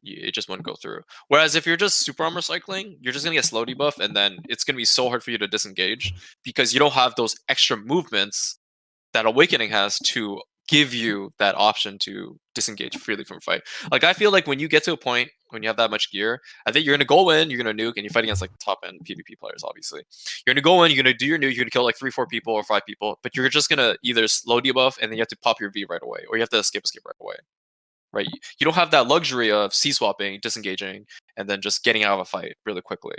it just won't go through. Whereas if you're just super armor cycling, you're just gonna get slow debuff, and then it's gonna be so hard for you to disengage because you don't have those extra movements that Awakening has to give you that option to disengage freely from a fight. Like I feel like when you get to a point when you have that much gear, I think you're gonna go in, you're gonna nuke, and you fight against like top end PvP players. Obviously, you're gonna go in, you're gonna do your nuke, you're gonna kill like 3-4 people or 5 people, but you're just gonna either slow debuff and then you have to pop your V right away, or you have to escape right away. Right? You don't have that luxury of C swapping, disengaging, and then just getting out of a fight really quickly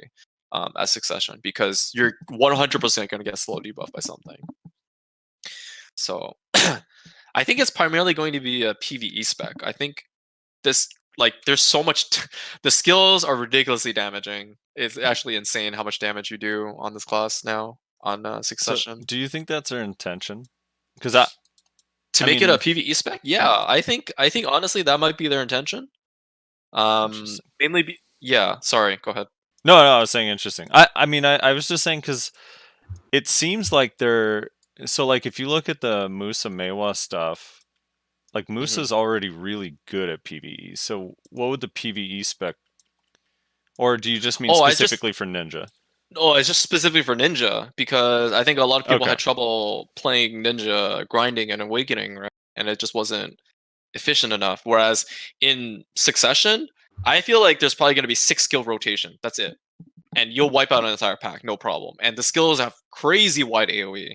as Succession, because you're 100% gonna get slow debuff by something. So I think it's primarily going to be a PvE spec. I think this, like, there's so much the skills are ridiculously damaging. It's actually insane how much damage you do on this class now on Succession. So, do you think that's their intention? Because to make it a PvE spec, yeah, I think honestly that might be their intention. Mainly, yeah. Sorry, go ahead. No, I was saying interesting. I mean, I was just saying because it seems like they're so like if you look at the Musa Mewa stuff. Like Musa's already really good at PvE, so what would the PvE spec? Or do you just mean specifically for Ninja? No, it's just specifically for Ninja, because I think a lot of people had trouble playing Ninja, grinding and Awakening, right? And it just wasn't efficient enough. Whereas in Succession, I feel like there's probably going to be 6 skill rotation. That's it. And you'll wipe out an entire pack, no problem. And the skills have crazy wide AoE.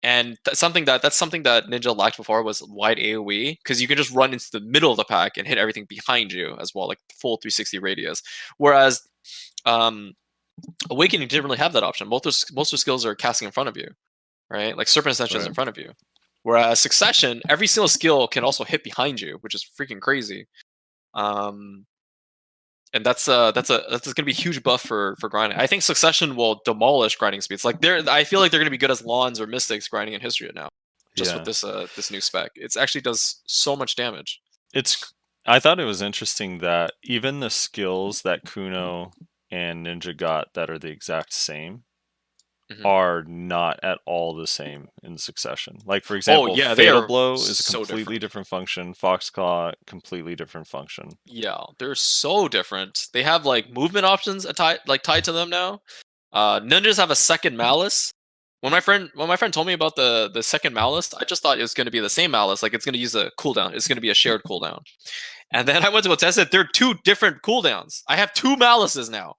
And that's something that Ninja lacked before, was wide AoE, because you can just run into the middle of the pack and hit everything behind you as well, like full 360 radius. Whereas Awakening didn't really have that option. Most of skills are casting in front of you, right? Like Serpent Ascension is in front of you. Whereas Succession, every single skill can also hit behind you, which is freaking crazy. And that's going to be a huge buff for grinding. I think Succession will demolish grinding speeds. Like I feel like they're going to be good as Lawns or Mystics grinding in History now. Just with this new spec, it actually does so much damage. I thought it was interesting that even the skills that Kuno and Ninja got that are the exact same are not at all the same in Succession. Like for example, Fatal Blow is a completely different function. Foxclaw, completely different function. Yeah, they're so different. They have like movement options tied to them now. Ninjas have a second Malice. When my friend told me about the second Malice, I just thought it was going to be the same Malice. Like it's going to use a cooldown. It's going to be a shared cooldown. And then I went to go test it. They're 2 different cooldowns. I have 2 Malices now.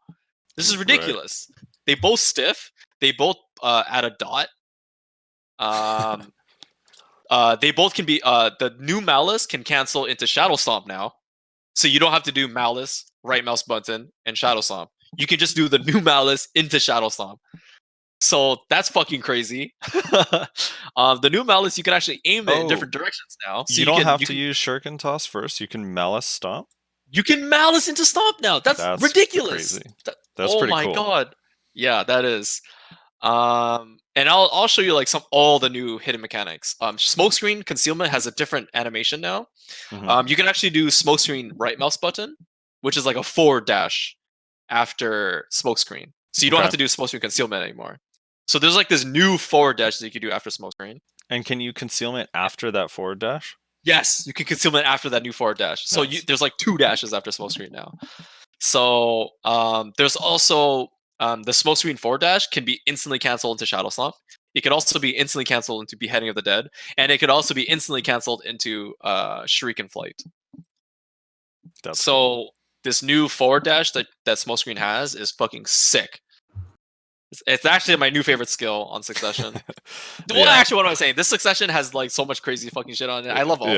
This is ridiculous. Right. They both stiff. They both add a dot. They both can be. The new Malice can cancel into Shadow Stomp now, so you don't have to do Malice, right mouse button, and Shadow Stomp. You can just do the new Malice into Shadow Stomp. So that's fucking crazy. The new Malice, you can actually aim it in different directions now. So you don't have to use Shuriken Toss first. You can Malice Stomp. You can Malice into Stomp now. That's ridiculous. Crazy. That's pretty cool. Oh my god. Yeah, that is. And I'll show you like all the new hidden mechanics. Smokescreen concealment has a different animation now. You can actually do smokescreen right mouse button, which is like a forward dash after smokescreen. So you don't have to do smokescreen concealment anymore. So there's like this new forward dash that you can do after smokescreen. And can you concealment after that forward dash? Yes, you can concealment after that new forward dash. So there's like 2 dashes after smokescreen now. So there's also the smokescreen forward dash can be instantly canceled into Shadow Stomp. It could also be instantly canceled into Beheading of the Dead, and it could also be instantly canceled into Shuriken Flight. So this new forward dash that smokescreen has is fucking sick. It's actually my new favorite skill on Succession. Well, actually, what am I saying? This Succession has like so much crazy fucking shit on it. I love all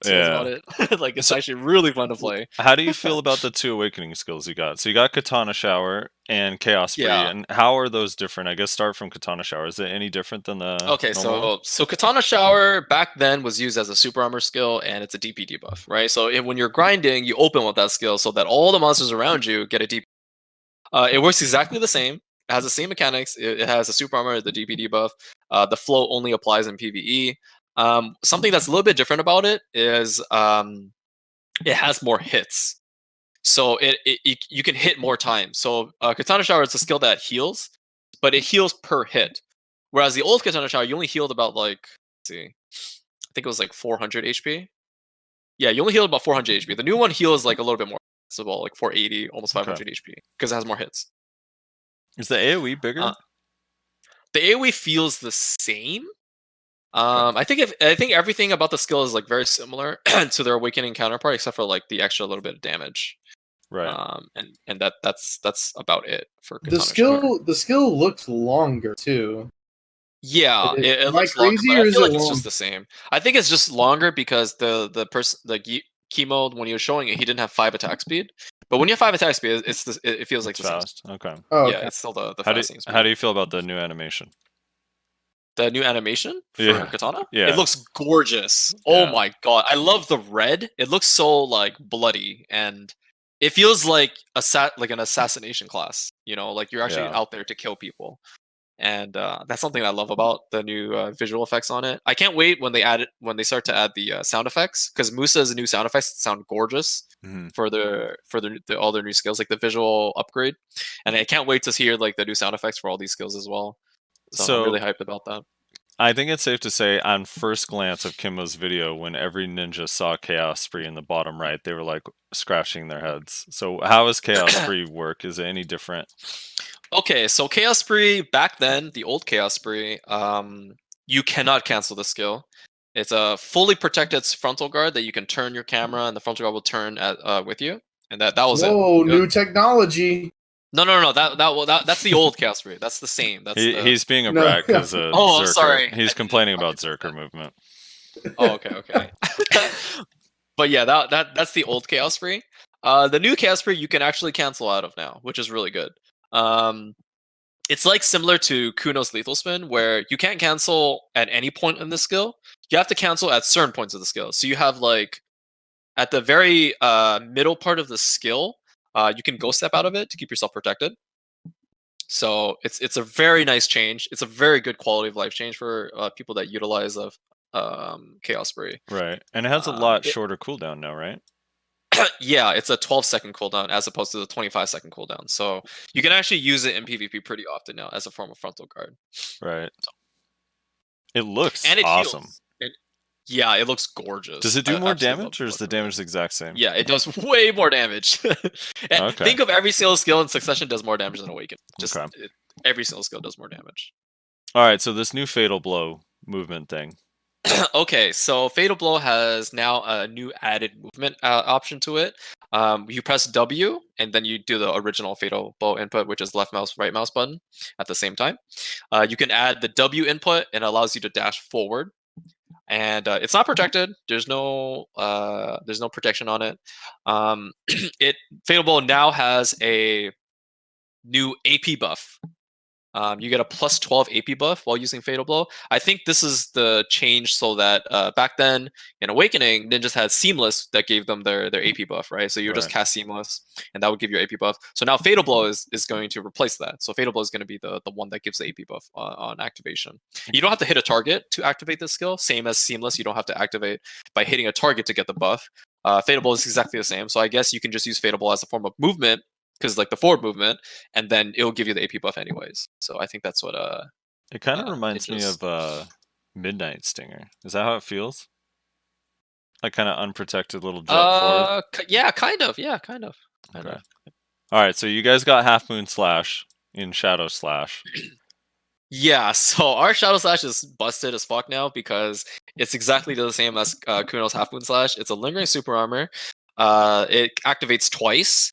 skills about it. Like it's actually really fun to play. How do you feel about the 2 awakening skills you got? So you got Katana Shower and Chaos Spree, and how are those different? I guess start from Katana Shower. Is it any different than the normal? So Katana Shower back then was used as a super armor skill, and it's a DP debuff, right? So when you're grinding, you open with that skill so that all the monsters around you get a DP. It works exactly the same. It has the same mechanics. It has a super armor, the DP debuff. The flow only applies in PvE. Something that's a little bit different about it is it has more hits. So you can hit more times. So Katana Shower is a skill that heals, but it heals per hit. Whereas the old Katana Shower, you only healed about like, let's see, I think it was like 400 HP. Yeah, you only healed about 400 HP. The new one heals like a little bit more. It's about like 480, almost 500 HP, because it has more hits. Is the AoE bigger? The AoE feels the same. I think everything about the skill is like very similar to their awakening counterpart, except for like the extra little bit of damage. Right. And that's about it for The Katana Shogun. the skill looks longer too. Yeah, it Am I looks longer, crazy but or I is feel it like it's long? just the same. I think it's just longer because the person Chemo, when he was showing it, he didn't have 5 attack speed. But when you have 5 attack speed, it feels like It's the same. fast. Okay. Oh, Yeah, okay. it's still the How do fastest speed. how do you feel about the new animation? The new animation for Yeah. Katana? Yeah. It looks gorgeous. Oh Yeah. my god. I love the red. It looks so like bloody, and it feels like like an assassination class, like you're actually Yeah. out there to kill people. And that's something I love about the new visual effects on it. I can't wait when they start to add the sound effects, because Musa's new sound effects sound gorgeous Mhm. for all their new skills, like the visual upgrade. And I can't wait to hear like the new sound effects for all these skills as well. So I'm really hyped about that. I think it's safe to say, on first glance of Kimbo's video, when every ninja saw Chaos Spree in the bottom right, they were like scratching their heads. So how does Chaos Spree work? Is it any different? Okay, so Chaos Spree back then, the old Chaos Spree, you cannot cancel the skill. It's a fully protected frontal guard that you can turn your camera, and the frontal guard will turn with you, and that was it. Whoa, new technology. No, that's the old Chaos Spree. That's the same. He's being a No. brat because Oh, I'm sorry. He's complaining about Zerker movement. Oh, okay. But yeah, that's the old Chaos Spree. The new Chaos Spree you can actually cancel out of now, which is really good. It's like similar to Kuno's Lethal Spin, where you can't cancel at any point in the skill. You have to cancel at certain points of the skill. So you have like at the very middle part of the skill, you can go step out of it to keep yourself protected. So it's a very nice change. It's a very good quality of life change for people that utilize Chaos Spree. Right, and it has a lot shorter cooldown now, right? Yeah, it's a 12-second cooldown as opposed to the 25-second cooldown. So you can actually use it in PvP pretty often now as a form of frontal guard. Right. It looks and it awesome. Heals. Yeah, it looks gorgeous. Does it do more damage, or is the damage the exact same? Yeah, it does way more damage. Okay. Think of every single skill in Succession does more damage than Awaken. Just Okay. Every single skill does more damage. All right, so this new Fatal Blow movement thing. Okay, so Fatal Blow has now a new added movement option to it. You press W, and then you do the original Fatal Blow input, which is left mouse, right mouse button at the same time. You can add the W input, and it allows you to dash forward. And it's not protected. There's no protection on it. Fatal Blow now has a new AP buff. You get a plus 12 AP buff while using Fatal Blow. I think this is the change so that back then in Awakening, ninjas had Seamless that gave them their AP buff, right? So you would just cast Seamless, and that would give you AP buff. So now Fatal Blow is going to replace that. So Fatal Blow is going to be the one that gives the AP buff on activation. You don't have to hit a target to activate this skill. Same as Seamless, you don't have to activate by hitting a target to get the buff. Fatal Blow is exactly the same. So I guess you can just use Fatal Blow as a form of movement, because like the forward movement, and then it'll give you the AP buff anyways. So I think that's what it kind of reminds me of Midnight Stinger. Is that how it feels? Like kind of unprotected little jump forward? Yeah, kind of. Okay. All right, so you guys got Half Moon Slash in Shadow Slash. Yeah, so our Shadow Slash is busted as fuck now because it's exactly the same as Kuno's Half Moon Slash. It's a lingering super armor. It activates twice.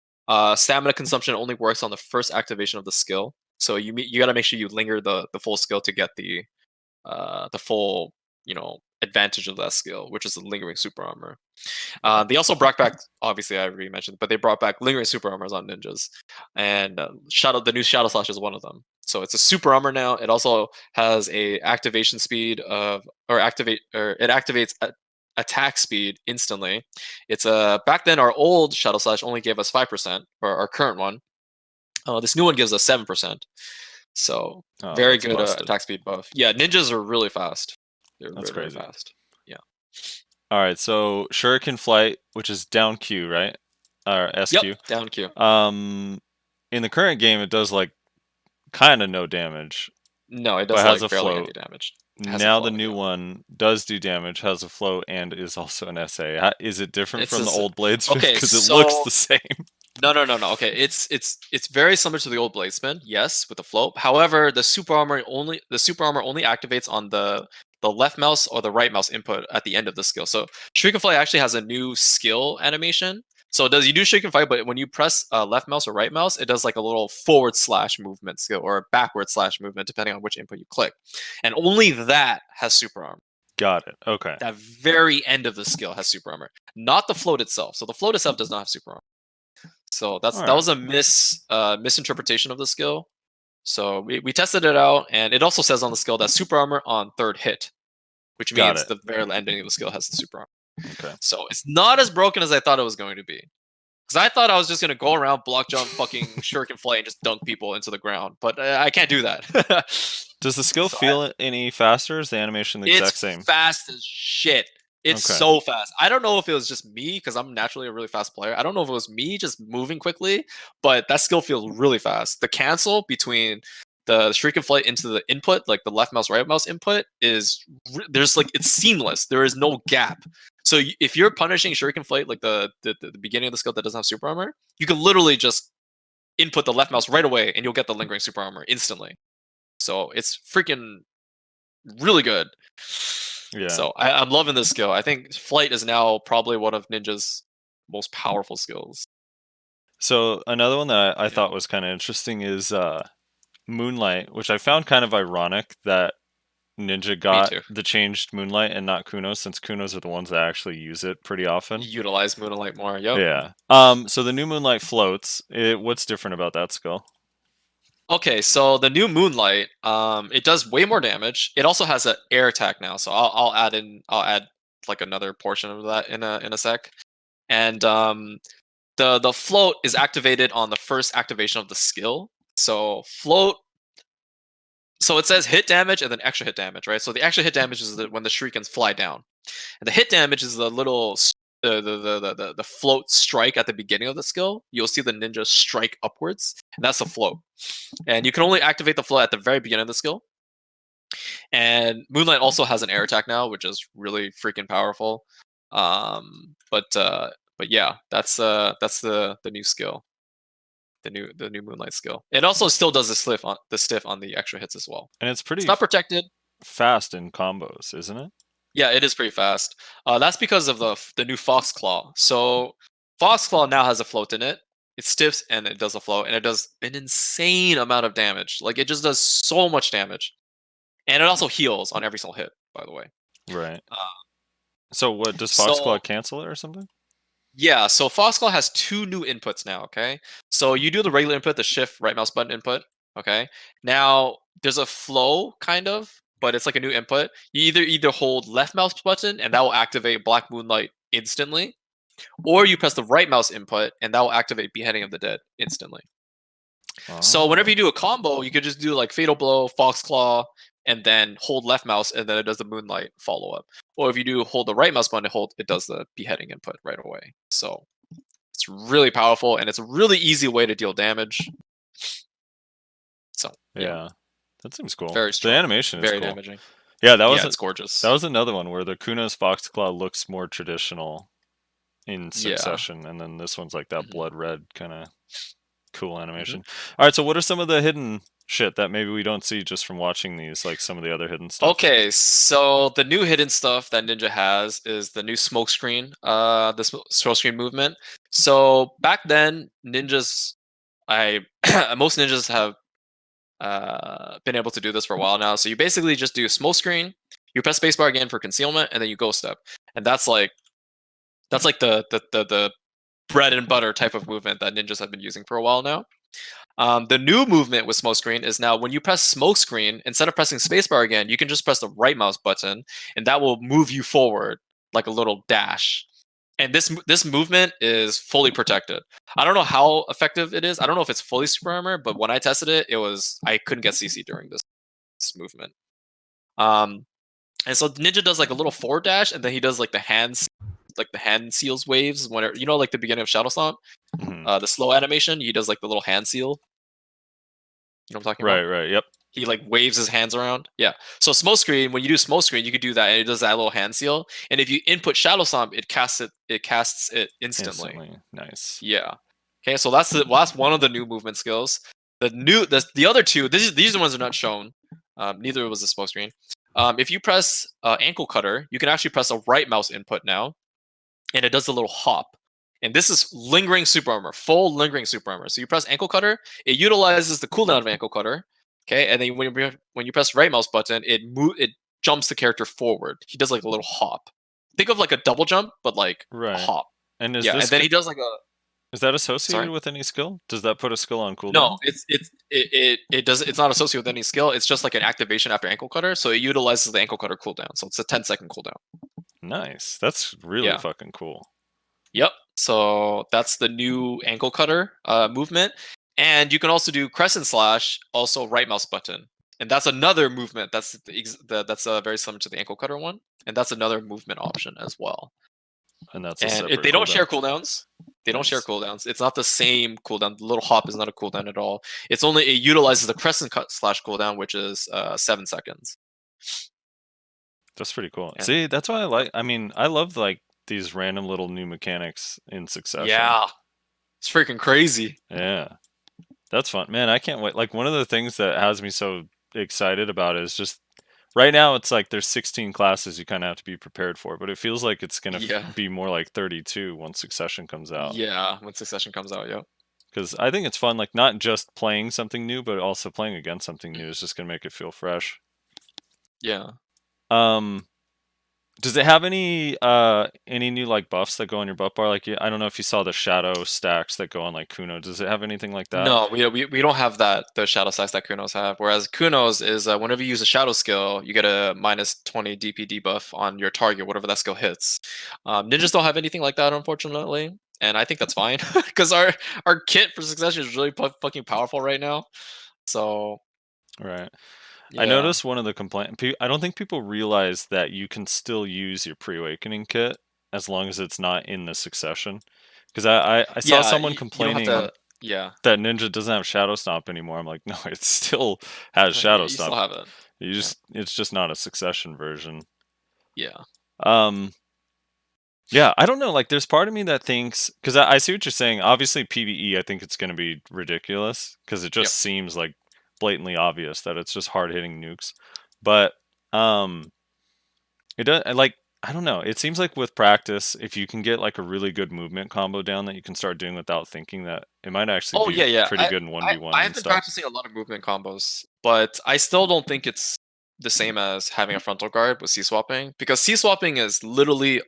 Stamina consumption only works on the first activation of the skill, so you got to make sure you linger the full skill to get the full advantage of that skill, which is the lingering super armor. They also brought back, obviously I already mentioned, but they brought back lingering super armors on ninjas, and the new Shadow Slash is one of them. So it's a super armor now. It also has a activation speed of it activates attack speed instantly. It's back then our old Shadow Slash only gave us 5%, or our current one. This new one gives us 7%. So very good attack speed buff. Yeah, ninjas are really fast. They're really fast. Yeah. All right, so Shuriken Flight, which is down Q, right? Or SQ. Yep, down Q. In the current game, it does like kind of no damage. No, it does like barely any damage. Now the new one does do damage, has a flow, and is also an SA. Is it different from the old Bladesmith? Because it looks the same. No. Okay, it's very similar to the old Bladesmith, yes, with the flow. However, the super armor only activates on the the left mouse or the right mouse input at the end of the skill. So Shuriken Flight actually has a new skill animation. So you do Shuriken Flight, but when you press left mouse or right mouse, it does like a little forward slash movement skill or a backward slash movement, depending on which input you click. And only that has super armor. Got it. Okay. That very end of the skill has super armor, not the float itself. So the float itself does not have super armor. So that was a misinterpretation of the skill. So we tested it out, and it also says on the skill that super armor on third hit, which means the very ending of the skill has the super armor. Okay. So it's not as broken as I thought it was going to be. Because I thought I was just going to go around, block jump, fucking Shuriken Flight, and just dunk people into the ground. But I can't do that. Does the skill feel any faster? Is the animation the exact same? It's fast as shit. It's so fast. I don't know if it was just me, because I'm naturally a really fast player. I don't know if it was me just moving quickly, but that skill feels really fast. The cancel between the Shuriken Flight into the input, like the left mouse, right mouse input, it's seamless. There is no gap. So if you're punishing Shuriken Flight, like the beginning of the skill that doesn't have super armor, you can literally just input the left mouse right away, and you'll get the lingering super armor instantly. So it's freaking really good. Yeah. So I'm loving this skill. I think Flight is now probably one of Ninja's most powerful skills. So another one that I thought was kind of interesting is Moonlight, which I found kind of ironic that Ninja got the changed Moonlight and not Kuno, since Kunos are the ones that actually use it pretty often. Utilize Moonlight more. Yep. Yeah. So the new Moonlight floats. What's different about that skill? Okay, so the new Moonlight, it does way more damage. It also has an air attack now, so I'll add like another portion of that in a sec. And the float is activated on the first activation of the skill. So float. So it says hit damage and then extra hit damage, right? So the extra hit damage is when the shurikens fly down, and the hit damage is the little the float strike at the beginning of the skill. You'll see the ninja strike upwards, and that's the float. And you can only activate the float at the very beginning of the skill. And Moonlight also has an air attack now, which is really freaking powerful. But yeah, that's the new skill. The new Moonlight skill. It also still does the stiff on the extra hits as well. And it's not protected. Fast in combos, isn't it? Yeah, it is pretty fast. That's because of the new Fox Claw. So Fox Claw now has a float in it. It stiffs and it does a float, and it does an insane amount of damage. Like, it just does so much damage, and it also heals on every single hit. By the way. Right. So what does Fox Claw cancel it or something? Yeah, so Foxclaw has two new inputs now, okay? So you do the regular input, the shift right mouse button input, okay? Now, there's a flow, kind of, but it's like a new input. You either hold left mouse button, and that will activate Black Moonlight instantly, or you press the right mouse input, and that will activate Beheading of the Dead instantly. Oh. So whenever you do a combo, you could just do like Fatal Blow, Foxclaw, and then hold left mouse, and then it does the Moonlight follow-up. Or if you do hold the right mouse button, it does the Beheading input right away. So it's really powerful, and it's a really easy way to deal damage. So yeah, that seems cool. Very strong. The animation is very cool. damaging. Yeah, it's gorgeous. That was another one where the Kuno's Foxclaw looks more traditional in Succession, and then this one's like that blood red kind of cool animation. All right, so what are some of the hidden shit that maybe we don't see just from watching these, like some of the other hidden stuff? Okay, so the new hidden stuff that Ninja has is the new smoke screen, the smoke screen movement. So back then, most ninjas have been able to do this for a while now. So you basically just do smoke screen, you press spacebar again for concealment, and then you ghost step, and that's like the bread and butter type of movement that ninjas have been using for a while now. The new movement with smoke screen is now when you press smoke screen, instead of pressing spacebar again, you can just press the right mouse button, and that will move you forward like a little dash. And this movement is fully protected. I don't know how effective it is. I don't know if it's fully super armor, but when I tested it, I couldn't get CC during this movement. And so Ninja does like a little forward dash, and then he does like the hand seals waves whenever, like the beginning of Shadow Stomp. The slow animation, he does like the little hand seal. You know what I'm talking about? Right, yep. He like waves his hands around. Yeah. So smoke screen, when you do smoke screen, you could do that, and it does that little hand seal. And if you input Shadow Stomp, it casts it instantly. Nice. Yeah. Okay, so that's one of the new movement skills. The other two, these are the ones that are not shown. Neither was the smoke screen. if you press ankle cutter, you can actually press a right mouse input now, and it does the little hop. And this is lingering super armor, full lingering super armor. So you press ankle cutter, it utilizes the cooldown of ankle cutter. Okay, and then when you press right mouse button, it jumps the character forward. He does like a little hop. Think of like a double jump, but like a Right. hop. And is Yeah, this and then he does like a is that associated Sorry? with any skill? Does that put a skill on cooldown? no. It does. It's not associated with any skill. It's just like an activation after ankle cutter. So it utilizes the ankle cutter cooldown. So it's a 10-second cooldown. Nice. That's really Yeah. fucking cool. Yep. So that's the new ankle cutter movement, and you can also do crescent slash, also right mouse button, and that's another movement. That's very similar to the ankle cutter one, and that's another movement option as well. And that's a And separate they don't share cooldown. cooldowns. They don't share Nice. cooldowns. It's not the same cooldown. The little hop is not a cooldown at all. It's only it utilizes the crescent cut slash cooldown, which is 7 seconds. That's pretty cool. Yeah. See, that's why I love like these random little new mechanics in Succession. Yeah, it's freaking crazy. Yeah. That's fun. Man, I can't wait. Like one of the things that has me so excited about it is just right now it's like there's 16 classes you kind of have to be prepared for, but it feels like it's going to Yeah. be more like 32 once Succession comes out. Yeah, when Succession comes out, yep. Because I think it's fun, like not just playing something new, but also playing against something new is just going to make it feel fresh. Yeah. Does it have any new like buffs that go on your buff bar? Like I don't know if you saw the shadow stacks that go on like Kuno. Does it have anything like that? No, we don't have the shadow stacks that Kunos have. Whereas Kunos is whenever you use a shadow skill, you get a minus 20 DP debuff on your target, whatever that skill hits. Ninjas don't have anything like that, unfortunately, and I think that's fine because our kit for Succession is really fucking powerful right now. So, Right. yeah. I noticed one of the complaints. I don't think people realize that you can still use your pre-awakening kit as long as it's not in the Succession. Because I saw someone you don't complaining have to, yeah, that Ninja doesn't have Shadow Stomp anymore. I'm like, no, it still has Shadow you Stomp. still have it. You just it's just not a Succession version. Yeah. Yeah, I don't know. Like, there's part of me that thinks because I see what you're saying. Obviously, PVE, I think it's going to be ridiculous because it just seems like blatantly obvious that it's just hard hitting nukes. But it does like I don't know. It seems like with practice, if you can get like a really good movement combo down that you can start doing without thinking, that it might actually be pretty good in 1v1 I've and been stuff. practicing a lot of movement combos, but I still don't think it's the same as having a frontal guard with C-swapping, because C-swapping is literally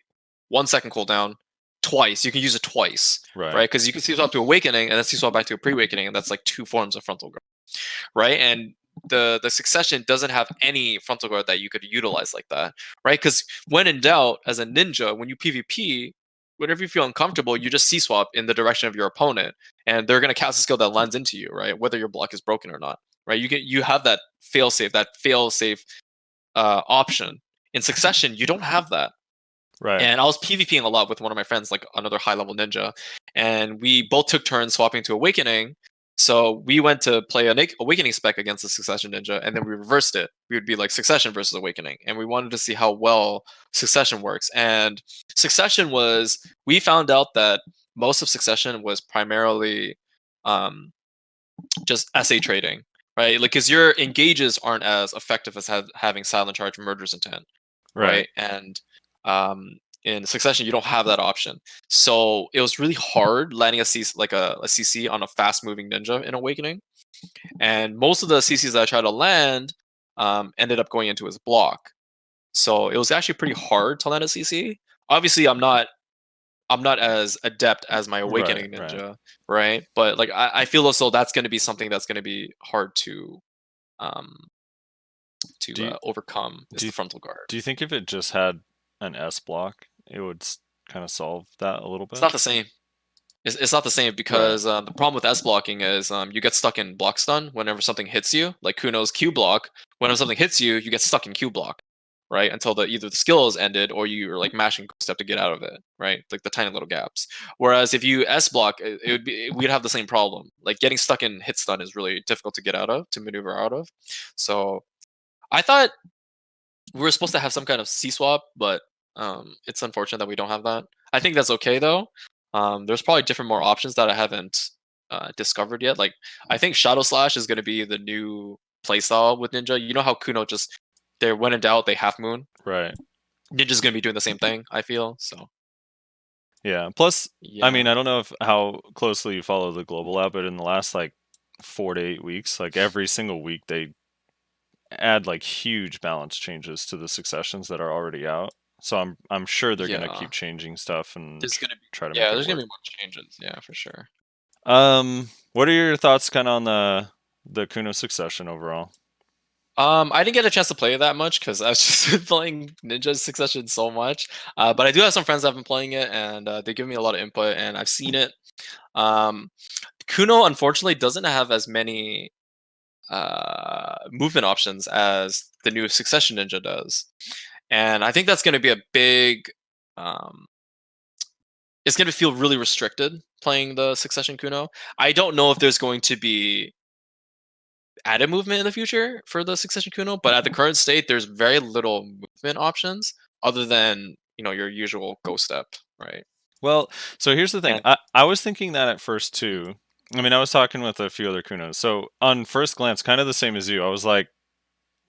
1 second cooldown twice. You can use it twice, right? Because you can C-swap to Awakening and then C-swap back to a pre-Awakening, and that's like 2 forms of frontal guard, right? And the Succession doesn't have any frontal guard that you could utilize like that, right? Because when in doubt, as a ninja, when you PvP, whenever you feel uncomfortable, you just C-swap in the direction of your opponent, and they're going to cast a skill that lands into you, right? Whether your block is broken or not, right? You have that fail safe option. In Succession, you don't have that. Right. And I was PvPing a lot with one of my friends, like another high level ninja, and we both took turns swapping to Awakening. So we went to play an Awakening spec against the Succession ninja, and then we reversed it. We would be like Succession versus Awakening, and we wanted to see how well Succession works. And Succession we found out that most of Succession was primarily just SA trading, right? Like, because your engages aren't as effective as having silent charge murder's intent, right? And in Succession, you don't have that option. So it was really hard landing a CC on a fast-moving ninja in Awakening. And most of the CCs that I tried to land ended up going into his block. So it was actually pretty hard to land a CC. Obviously, I'm not as adept as my Awakening ninja, right? But like I feel as though that's going to be something that's going to be hard to overcome. Is the frontal guard. Do you think if it just had an S block, it would kind of solve that a little bit? It's not the same. It's not the same because the problem with S blocking is you get stuck in block stun whenever something hits you. Like Kuno's Q block, whenever something hits you, you get stuck in Q block, right? Until either the skill is ended or you're like mashing step to get out of it, right? Like the tiny little gaps. Whereas if you S block, we'd have the same problem. Like getting stuck in hit stun is really difficult to get out of, to maneuver out of. So I thought we were supposed to have some kind of C swap, but it's unfortunate that we don't have that. I think that's okay though. There's probably more options that I haven't discovered yet. Like I think Shadow Slash is going to be the new playstyle with Ninja. You know how Kuno just they when in doubt, they half moon. Right. Ninja's gonna be doing the same thing, I feel. So Yeah. Plus, yeah. I mean, I don't know how closely you follow the global app, but in the last like 4 to 8 weeks, like every single week, they add like huge balance changes to the successions that are already out. So I'm sure they're gonna Yeah. keep changing stuff and There's gonna be try to make it there's work. gonna be more changes, yeah, for sure. What are your thoughts kind of on the Kuno Succession overall? I didn't get a chance to play it that much because I was just been playing Ninja Succession so much. But I do have some friends that have been playing it, and they give me a lot of input, and I've seen it. Kuno unfortunately doesn't have as many movement options as the new Succession Ninja does, and I think that's going to be a big. It's going to feel really restricted playing the Succession Kuno. I don't know if there's going to be added movement in the future for the Succession Kuno, but at the current state, there's very little movement options other than your usual go step, right? Well, so here's the thing. And I was thinking that at first too. I mean, I was talking with a few other Kunos. So on first glance, kind of the same as you. I was like,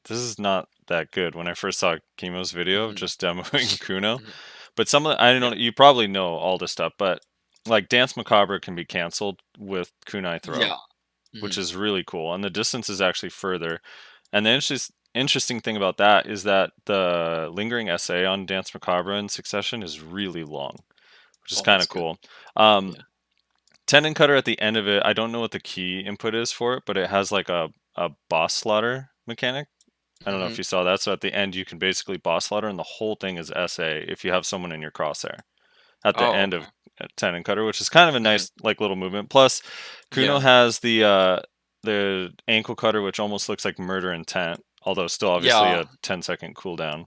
this is not that good when I first saw Chemo's video of Mhm, just demoing Kuno. mhm. But some of the, I don't Yeah. know, you probably know all this stuff, but like Dance Macabre can be canceled with Kunai Throw, Yeah. which Mhm. is really cool. And the distance is actually further. And the interesting thing about that is that the lingering essay on Dance Macabre in Succession is really long, which is Oh, kind that's of good. cool. Yeah. Tendon Cutter at the end of it, I don't know what the key input is for it, but it has like a boss slaughter mechanic. I don't know if Mhm. you saw that. So at the end, you can basically boss slaughter, and the whole thing is SA if you have someone in your crosshair at the Oh, end okay. of Tendon Cutter, which is kind of a Mhm. nice like little movement. Plus, Kuno Yeah. has the ankle cutter, which almost looks like murder intent, although still obviously Yeah. a 10-second cooldown.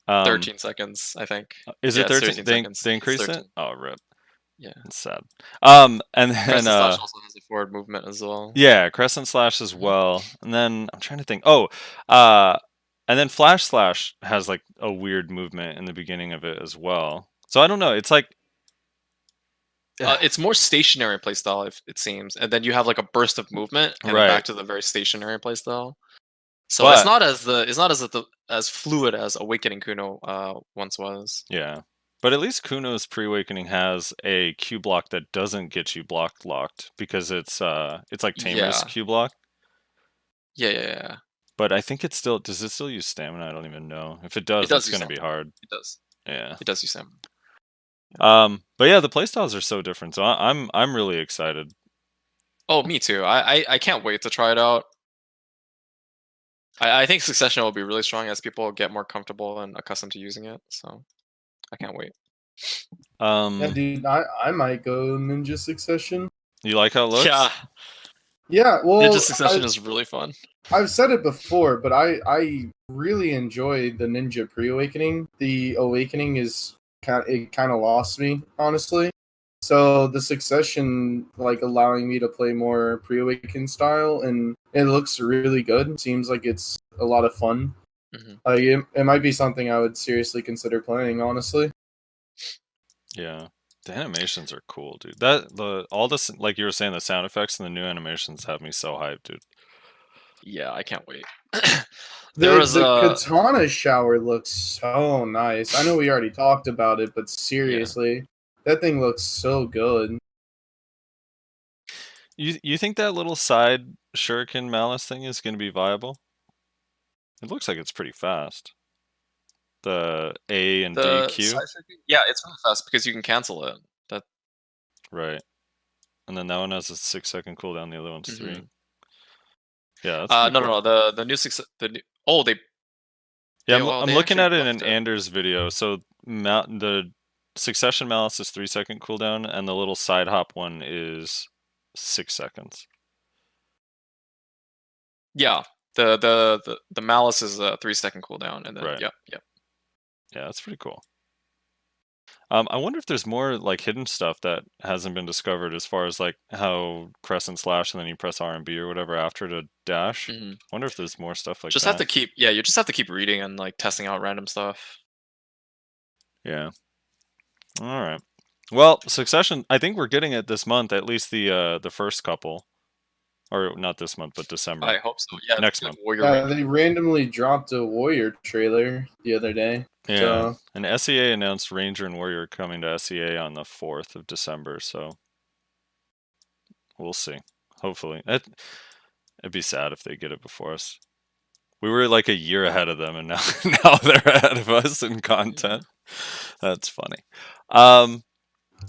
13 seconds, I think. Is Yeah, it it's 13? 13 seconds. They It's increased it? 13. Oh, rip. Yeah. That's sad. And then Crescent Slash also has a forward movement as well. yeah, Crescent Slash as Mhm. well. And then I'm trying to think. Oh, uh, and then Flash Slash has like a weird movement in the beginning of it as well. So I don't know. It's like It's more stationary playstyle, if it seems, and then you have like a burst of movement, and then back right, to the very stationary playstyle. So it's but not as fluid as Awakening Kuno once was. yeah. But at least Kuno's Pre-Awakening has a Q block that doesn't get you block locked because it's like Tamer's Yeah, Q block. yeah. But I think does it still use stamina? I don't even know. If it It does, does it's use gonna be stamina. hard. It does. Yeah. It does use stamina. But yeah, the playstyles are so different. So I'm really excited. Oh, me too. I can't wait to try it out. I think Succession will be really strong as people get more comfortable and accustomed to using it. So I can't wait. Yeah, Um, dude, I might go Ninja Succession. you like how it looks? Yeah, Yeah, Ninja well, Succession is really fun. I've said it before, but I really enjoy the Ninja Pre-Awakening. The Awakening is kind of lost me, honestly. So the Succession, like, allowing me to play more Pre-Awaken style, and it looks really good. Seems like it's a lot of fun. Hmm. Like, it might be something I would seriously consider playing, honestly. Yeah. The animations are cool, dude. All this, like you were saying, the sound effects and the new animations have me so hyped, dude. Yeah, I can't wait. There The was the a katana shower looks so nice. I know we already talked about it, but yeah. seriously, that thing looks so good. You think that little side shuriken malice thing is gonna be viable? It looks like it's pretty fast. The A and D The Q, side circuit? Yeah, it's really fast because you can cancel it. That right? And then that one has a 6-second cooldown. The other one's 3. mhm. Yeah, that's pretty No, cool. no, no. The new success. The new, oh, Yeah, well, I'm they looking actually at it in buffed it. Anders' video. So the Succession Malice is 3-second cooldown, and the little side hop one is 6 seconds. Yeah, the malice is a 3-second cooldown, and then Right. yep. Yeah, that's pretty cool. I wonder if there's more like hidden stuff that hasn't been discovered as far as like how Crescent Slash and then you press R and B or whatever after to dash. Hmm. Wonder if there's more stuff like Just have that. to keep you just have to keep reading and like testing out random stuff. Yeah. All right. Well, Succession. I think we're getting it this month. At least the first couple, or not this month, but December. I hope so. Yeah, Next the month. Warrior Yeah, Ranger. they randomly dropped a Warrior trailer the other day. Yeah, So and SEA announced Ranger and Warrior coming to SEA on the 4th of December, so we'll see. Hopefully. It'd be sad if they get it before us. We were like a year ahead of them, and now now they're ahead of us in content. That's funny. All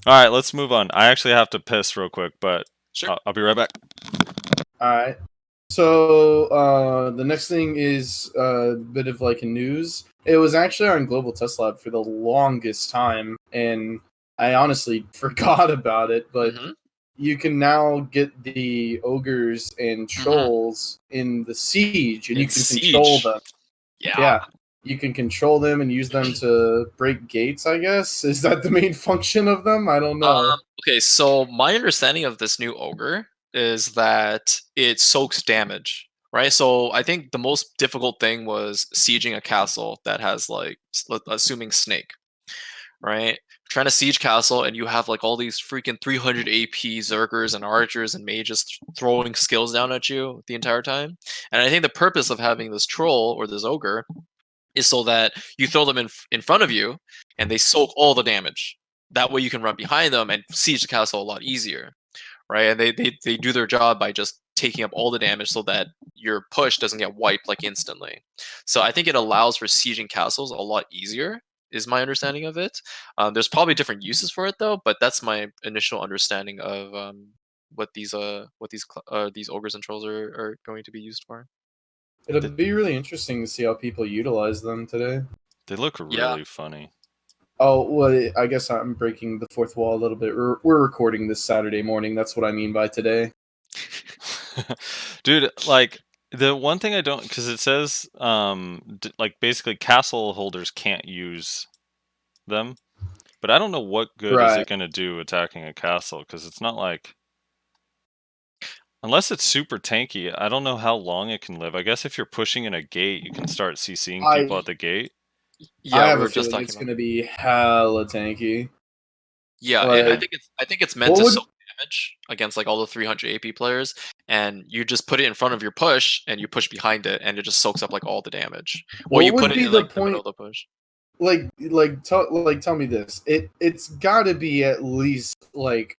right, let's move on. I actually have to piss real quick, but Sure. I'll be right back. all right. So the next thing is a bit of like a news. It was actually on Global Test Lab for the longest time, and I honestly forgot about it. But Mhm. you can now get the ogres and trolls in the siege, and you In can control Siege. them. Yeah. Yeah, you can control them and use them to break gates. I guess is that the main function of them? I don't know. Okay, so my understanding of this new ogre is that it soaks damage, right? So I think the most difficult thing was sieging a castle that has like, assuming snake, right? Trying to siege castle and you have like all these freaking 300 AP zergers and archers and mages throwing skills down at you the entire time. And I think the purpose of having this troll or this ogre is so that you throw them in front of you and they soak all the damage. That way you can run behind them and siege the castle a lot easier, right? And they do their job by just taking up all the damage so that your push doesn't get wiped like instantly. So I think it allows for sieging castles a lot easier, is my understanding of it. There's probably different uses for it though, but that's my initial understanding of what these ogres and trolls are going to be used for. It'll be really interesting to see how people utilize them today. They look Yeah. really funny. Oh, well, I guess I'm breaking the fourth wall a little bit. We're recording this Saturday morning. That's what I mean by today. Dude, like the one thing I don't, because it says like basically castle holders can't use them, but I don't know what good is it Right. going to do attacking a castle, because it's not like, unless it's super tanky, I don't know how long it can live. I guess if you're pushing in a gate, you can start CCing people at the gate. Yeah, I have we a were just feeling talking it's about. going to be hella tanky. Yeah, I Like, think it's meant what to would- soak damage against like all the 300 AP players, and you just put it in front of your push, and you push behind it, and it just soaks up like all the damage. Or what you would put it be in the like the middle point? of the push. Tell me this. It's got to be at least like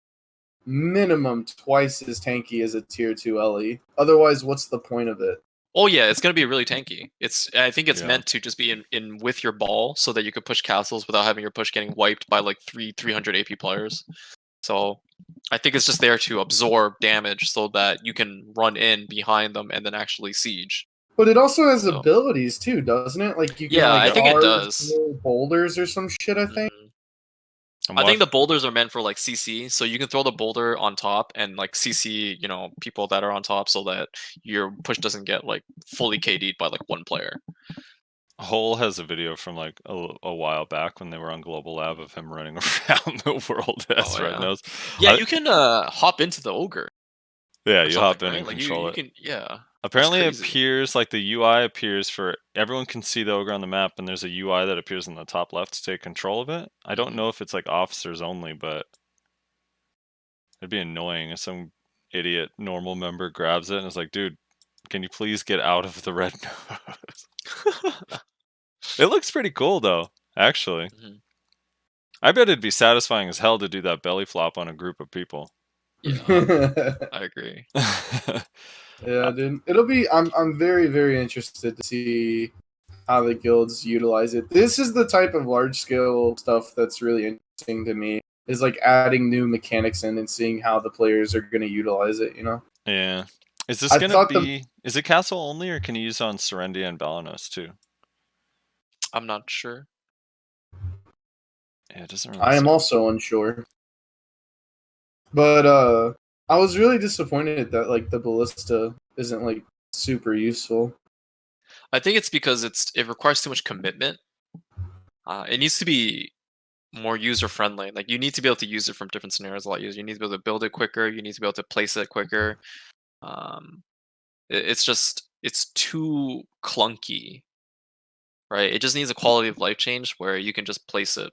minimum twice as tanky as a tier 2 LE. Otherwise, what's the point of it? Oh yeah, it's gonna be really tanky. I think it's Yeah. meant to just be in with your ball so that you could push castles without having your push getting wiped by like 300 AP players. So I think it's just there to absorb damage so that you can run in behind them and then actually siege. But it also has So- abilities too, doesn't it? Like you can Yeah, like I think it charge does. little boulders or some shit. I think. Mhm. I'm I think the watch- boulders are meant for like CC, so you can throw the boulder on top and like CC, people that are on top, so that your push doesn't get like fully KD'd by like one player. Hole has a video from like a while back when they were on Global Lab of him running around the world as Oh, Red yeah. Nose. Yeah, I- you can hop into the ogre. Yeah, or you hop something, in right? and Like control you it. can, yeah. Apparently, it crazy. appears like the UI appears for everyone can see the ogre on the map, and there's a UI that appears in the top left to take control of it. I don't Mhm. know if it's like officers only, but it'd be annoying if some idiot normal member grabs it and is like, "Dude, can you please get out of the red nose?" It looks pretty cool though, actually. Mhm. I bet it'd be satisfying as hell to do that belly flop on a group of people. Yeah, I agree. Yeah, dude. It'll be. I'm very very interested to see how the guilds utilize it. This is the type of large scale stuff that's really interesting to me. Is like adding new mechanics in and seeing how the players are going to utilize it. You know. Yeah. Is this I gonna thought be? Is it castle only, or can you use it on Serendia and Balanos too? I'm not sure. Yeah, it doesn't really. I am say. also unsure. But I was really disappointed that like the ballista isn't like super useful. I think it's because it requires too much commitment. It needs to be more user friendly. Like you need to be able to use it from different scenarios a lot easier. You need to be able to build it quicker. You need to be able to place it quicker. It's too clunky, right? It just needs a quality of life change where you can just place it,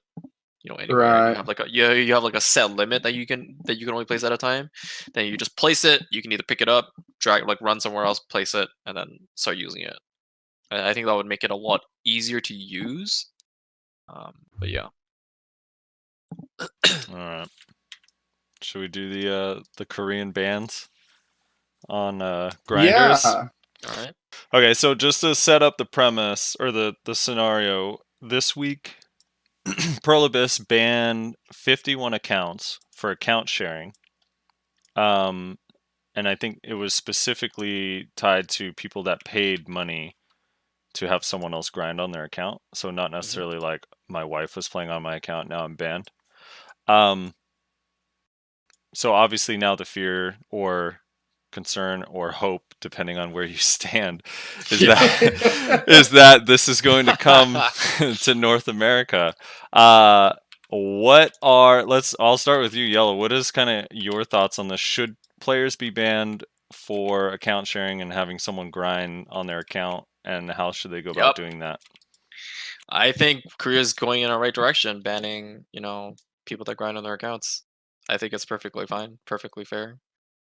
anywhere. Right. You have like a set limit that you can only place at a time. Then you just place it. You can either pick it up, drag, like run somewhere else, place it, and then start using it. And I think that would make it a lot easier to use. But yeah. All right. Should we do the Korean bans on grinders? Yeah. All right. Okay, so just to set up the premise or the scenario, this week Pearl Abyss banned 51 accounts for account sharing. And I think it was specifically tied to people that paid money to have someone else grind on their account. So not necessarily like my wife was playing on my account, now I'm banned. So obviously now the fear or concern or hope, depending on where you stand, is that this is going to come to North America. I'll start with you, yELo. What is kind of your thoughts on this? Should players be banned for account sharing and having someone grind on their account, and how should they go about doing that? I think Korea's going in the right direction, banning, people that grind on their accounts. I think it's perfectly fine, perfectly fair.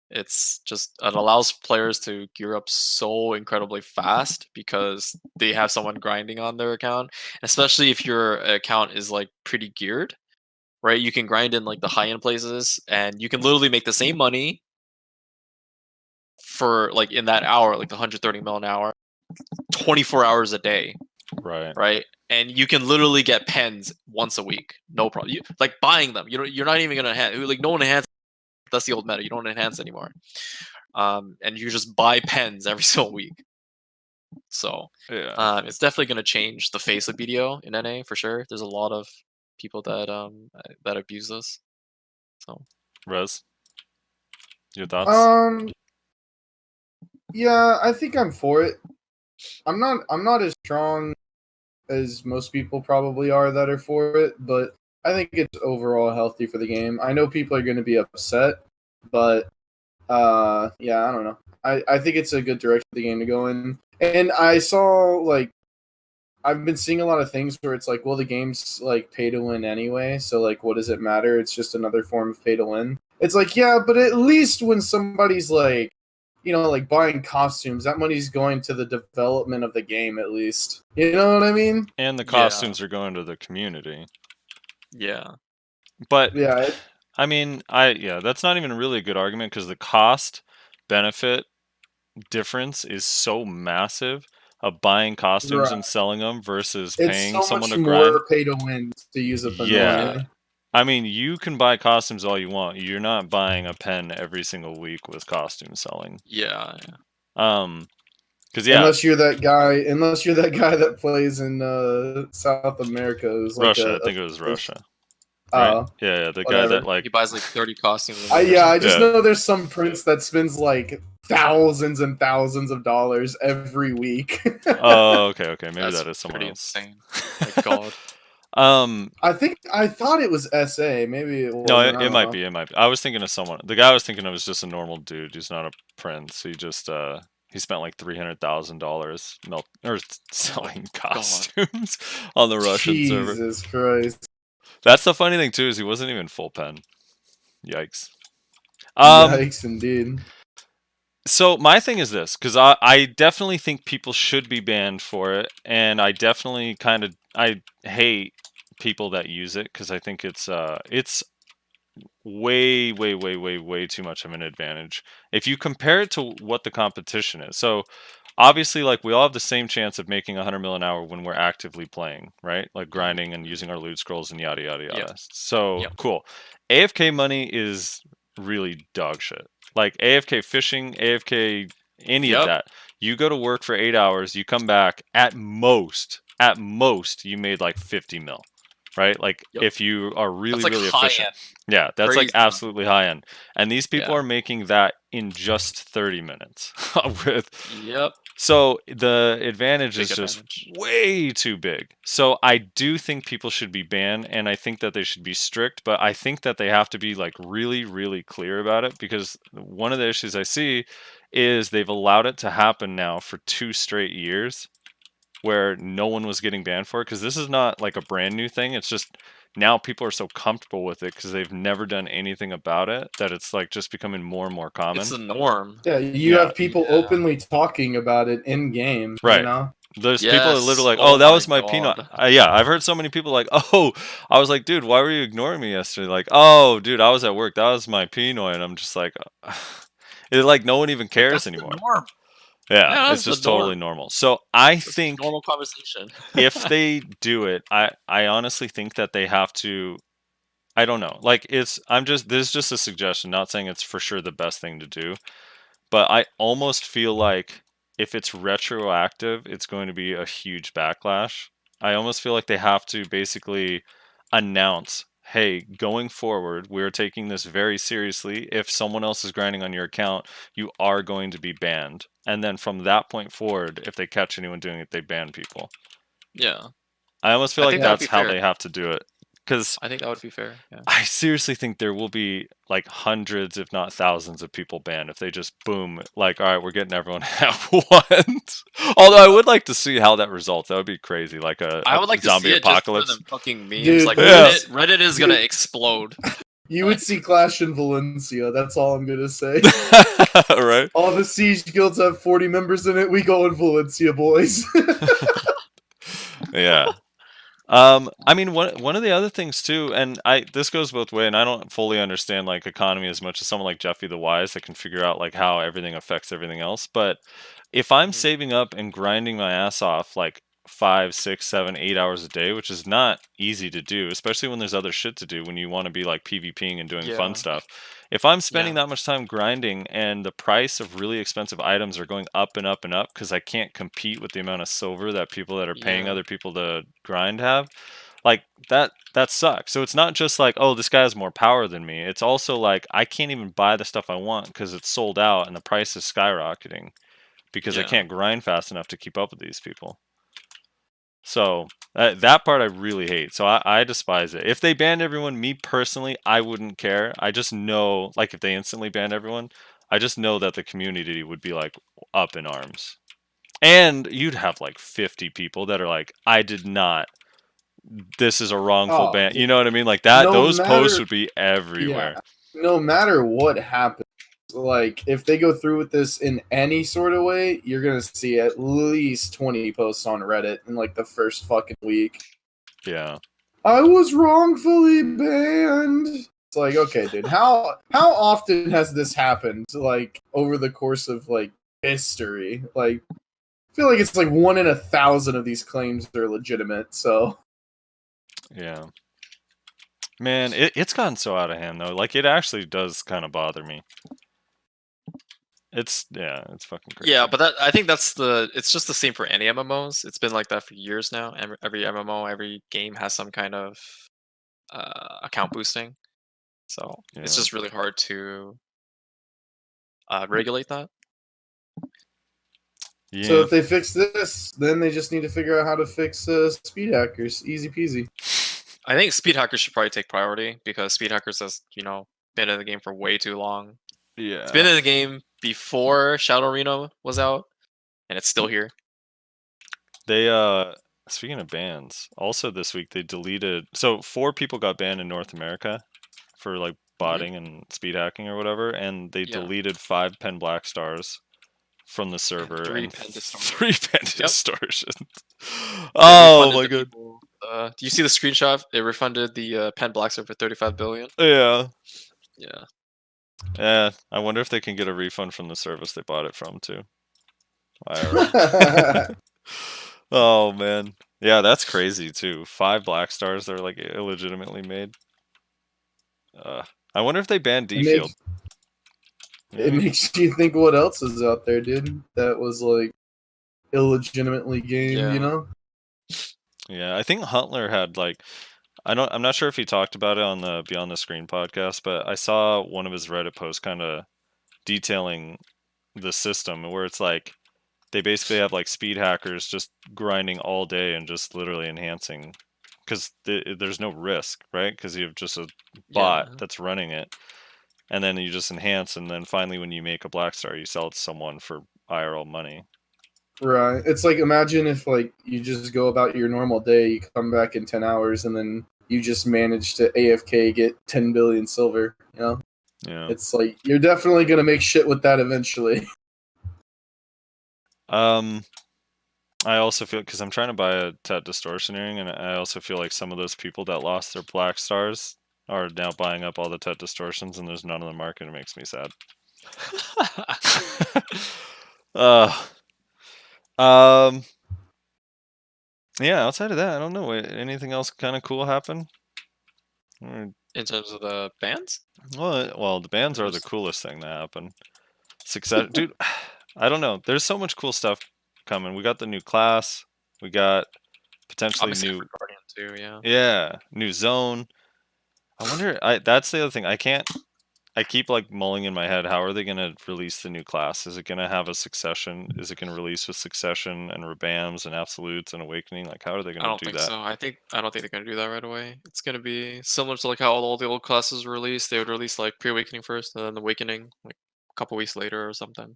It's just, it allows players to gear up so incredibly fast because they have someone grinding on their account. Especially if your account is like pretty geared, right? You can grind in like the high end places, and you can literally make the same money for like in that hour, like 130 mil an hour, 24 hours a day. Right. And you can literally get pens once a week, no problem. Like buying them, you're not even gonna enhance. Like no one enhance. That's the old meta. You don't enhance anymore. And you just buy pens every single week. So yeah, it's definitely gonna change the face of BDO in NA for sure. There's a lot of people that abuse this. So Rez, your thoughts? Yeah, I think I'm for it. I'm not as strong as most people probably are that are for it, but I think it's overall healthy for the game. I know people are going to be upset, but yeah, I don't know. I think it's a good direction for the game to go in. And I saw, like, I've been seeing a lot of things where it's like, well, the game's like pay to win anyway, so like, what does it matter? It's just another form of pay to win. It's like, yeah, but at least when somebody's like, like buying costumes, that money's going to the development of the game at least. You know what I mean? And the costumes are going to the community. Yeah. But yeah, I mean, that's not even really a good argument because the cost benefit difference is so massive of buying costumes and selling them versus paying someone to grind. It's so much more pay to win to use a Panonia. I mean, you can buy costumes all you want. You're not buying a pen every single week with costume selling. Yeah. Because unless you're that guy that plays in South America, who's like Russia. I think it was Russia. Right? Yeah, the whatever. guy that like he buys like 30 costumes. I just know there's some prince that spends like thousands and thousands of dollars every week. Oh, okay. Maybe That's that is someone else. Insane. My God. I thought it was SA. Maybe it wasn't. No, it might be. I was thinking of someone. The guy I was thinking of was just a normal dude. He's not a prince. He just he spent like $300,000 selling costumes on the Russian server. Jesus Christ. That's the funny thing too, is he wasn't even full pen. Yikes. Yikes indeed. So my thing is this, because I definitely think people should be banned for it, and I definitely I hate people that use it because I think it's way too much of an advantage if you compare it to what the competition is. So obviously, like, we all have the same chance of making 100 mil an hour when we're actively playing, right? Like grinding and using our loot scrolls and yada yada yada. Yep. So cool. AFK money is really dog shit. Like AFK fishing, AFK any of that. You go to work for 8 hours, you come back, at most you made like 50 mil. Right? Like if you are really efficient. Yeah, that's crazy, like absolutely high end. And these people are making that in just 30 minutes. So the advantage is just way too big. So I do think people should be banned, and I think that they should be strict, but I think that they have to be like really clear about it, because one of the issues I see is they've allowed it to happen now for 2 straight years where no one was getting banned for it, because this is not like a brand new thing. It's just now people are so comfortable with it because they've never done anything about it that it's like just becoming more and more common. It's the norm. Yeah, you have people openly talking about it in game, you Right. know? There's people that Yes. literally like, Oh oh, that my was my peanut. God. Yeah, I've heard so many people like, oh, I was like, dude, why were you ignoring me yesterday? Like, oh, dude, I was at work. That was my Pinoy. And I'm just like, it's like no one even Like, cares that's anymore. the norm. Yeah, Yeah, it's that's the just totally norm. normal. So I It's a think normal conversation. if they do it, I honestly think that they have to. I don't know. Like this is just a suggestion, not saying it's for sure the best thing to do, but I almost feel like if it's retroactive, it's going to be a huge backlash. I almost feel like they have to basically announce, hey, going forward, we're taking this very seriously. If someone else is grinding on your account, you are going to be banned. And then from that point forward, if they catch anyone doing it, they ban people. Yeah. I almost feel I like think that would that's be how fair. they have to do it. Because I think that would be fair. Yeah. I seriously think there will be like hundreds, if not thousands, of people banned if they just boom, like, all right, we're getting everyone at once. Although I would like to see how that results. That would be crazy, like I a would like to zombie see it just apocalypse. for them fucking memes. Dude, like Yeah. Reddit is gonna explode. You would see Clash in Valencia. That's all I'm gonna say. Right? All the siege guilds have 40 members in it. We go in Valencia, boys. Yeah. I mean, one of the other things too, and this goes both way, and I don't fully understand like economy as much as someone like Jeffy the Wise that can figure out like how everything affects everything else. But if I'm Mhm. saving up and grinding my ass off like 5, 6, 7, 8 hours a day, which is not easy to do, especially when there's other shit to do when you want to be like PvPing and doing fun Yeah. stuff. If I'm spending Yeah. that much time grinding and the price of really expensive items are going up and up and up because I can't compete with the amount of silver that people that are paying Yeah. other people to grind have, like that sucks. So it's not just like, oh, this guy has more power than me. It's also like I can't even buy the stuff I want because it's sold out and the price is skyrocketing because I Yeah. can't grind fast enough to keep up with these people. So that part I really hate. So I despise it. If they banned everyone, me personally, I wouldn't care. I just know, like, if they instantly banned everyone, I just know that the community would be like up in arms, and you'd have like 50 people that are like, I did not. This is a wrongful Oh, ban. You know what I mean? Like that. no Those posts matter- would be everywhere. No matter what happens, like if they go through with this in any sort of way, you're gonna see at least 20 posts on Reddit in like the first fucking week. Yeah. I was wrongfully banned. It's like, okay, dude, how often has this happened? Like over the course of like history? Like, I feel like it's like 1 in 1,000 of these claims are legitimate. So Yeah. Man, it's gotten so out of hand though. Like it actually does kind of bother me. It's fucking crazy. Yeah, but I think it's just the same for any MMOs. It's been like that for years now. Every MMO, every game has some kind of account boosting. So it's Yeah. just really hard to regulate that. Yeah. So if they fix this, then they just need to figure out how to fix speed hackers. Easy peasy. I think speed hackers should probably take priority because speed hackers has been in the game for way too long. Yeah. It's been in the game before Shadow Arena was out, and it's still here. They speaking of bans, also this week they deleted. So 4 people got banned in North America for like botting and speed hacking or whatever, and they deleted 5 pen black stars from the server and 3 pen distortion. 3 pen Yep. distortions. They Oh refunded my the god. people, do you see the screenshot? They refunded the pen black server for 35 billion. Yeah. Yeah. Yeah. I wonder if they can get a refund from the service they bought it from too. IRL. Oh man. Yeah, that's crazy too. 5 black stars that are like illegitimately made. I wonder if they banned D Field. It makes you think what else is out there, dude. That was like illegitimately gamed, you know? Yeah, I think Huntler had like I'm not sure if he talked about it on the Beyond the Screen podcast, but I saw one of his Reddit posts kind of detailing the system where it's like they basically have like speed hackers just grinding all day and just literally enhancing because there's no risk, right? Because you have just a bot that's running it, and then you just enhance, and then finally when you make a black star, you sell it to someone for IRL money. Right. It's like imagine if like you just go about your normal day, you come back in 10 hours, and then you just managed to AFK get 10 billion silver. You know, Yeah. it's like you're definitely gonna make shit with that eventually. I also feel, because I'm trying to buy a Tet Distortion earring, and I also feel like some of those people that lost their black stars are now buying up all the Tet Distortions, and there's none on the market. It makes me sad. Um. Yeah. Outside of that, I don't know. Anything else kind of cool happen? In terms of the bands? Well, the bands are the coolest thing that happened. Success, dude. I don't know. There's so much cool stuff coming. We got the new class. We got potentially Obviously, new. for Guardian too, yeah. Yeah, new zone. I wonder. That's the other thing. I keep like mulling in my head. How are they gonna release the new class? Is it gonna have a succession? Is it gonna release with succession and rebams and absolutes and awakening? Like, how are they I gonna don't do think that? so. I don't think they're gonna do that right away. It's gonna be similar to like how all the old classes were released. They would release like pre-awakening first, and then awakening like a couple weeks later or something.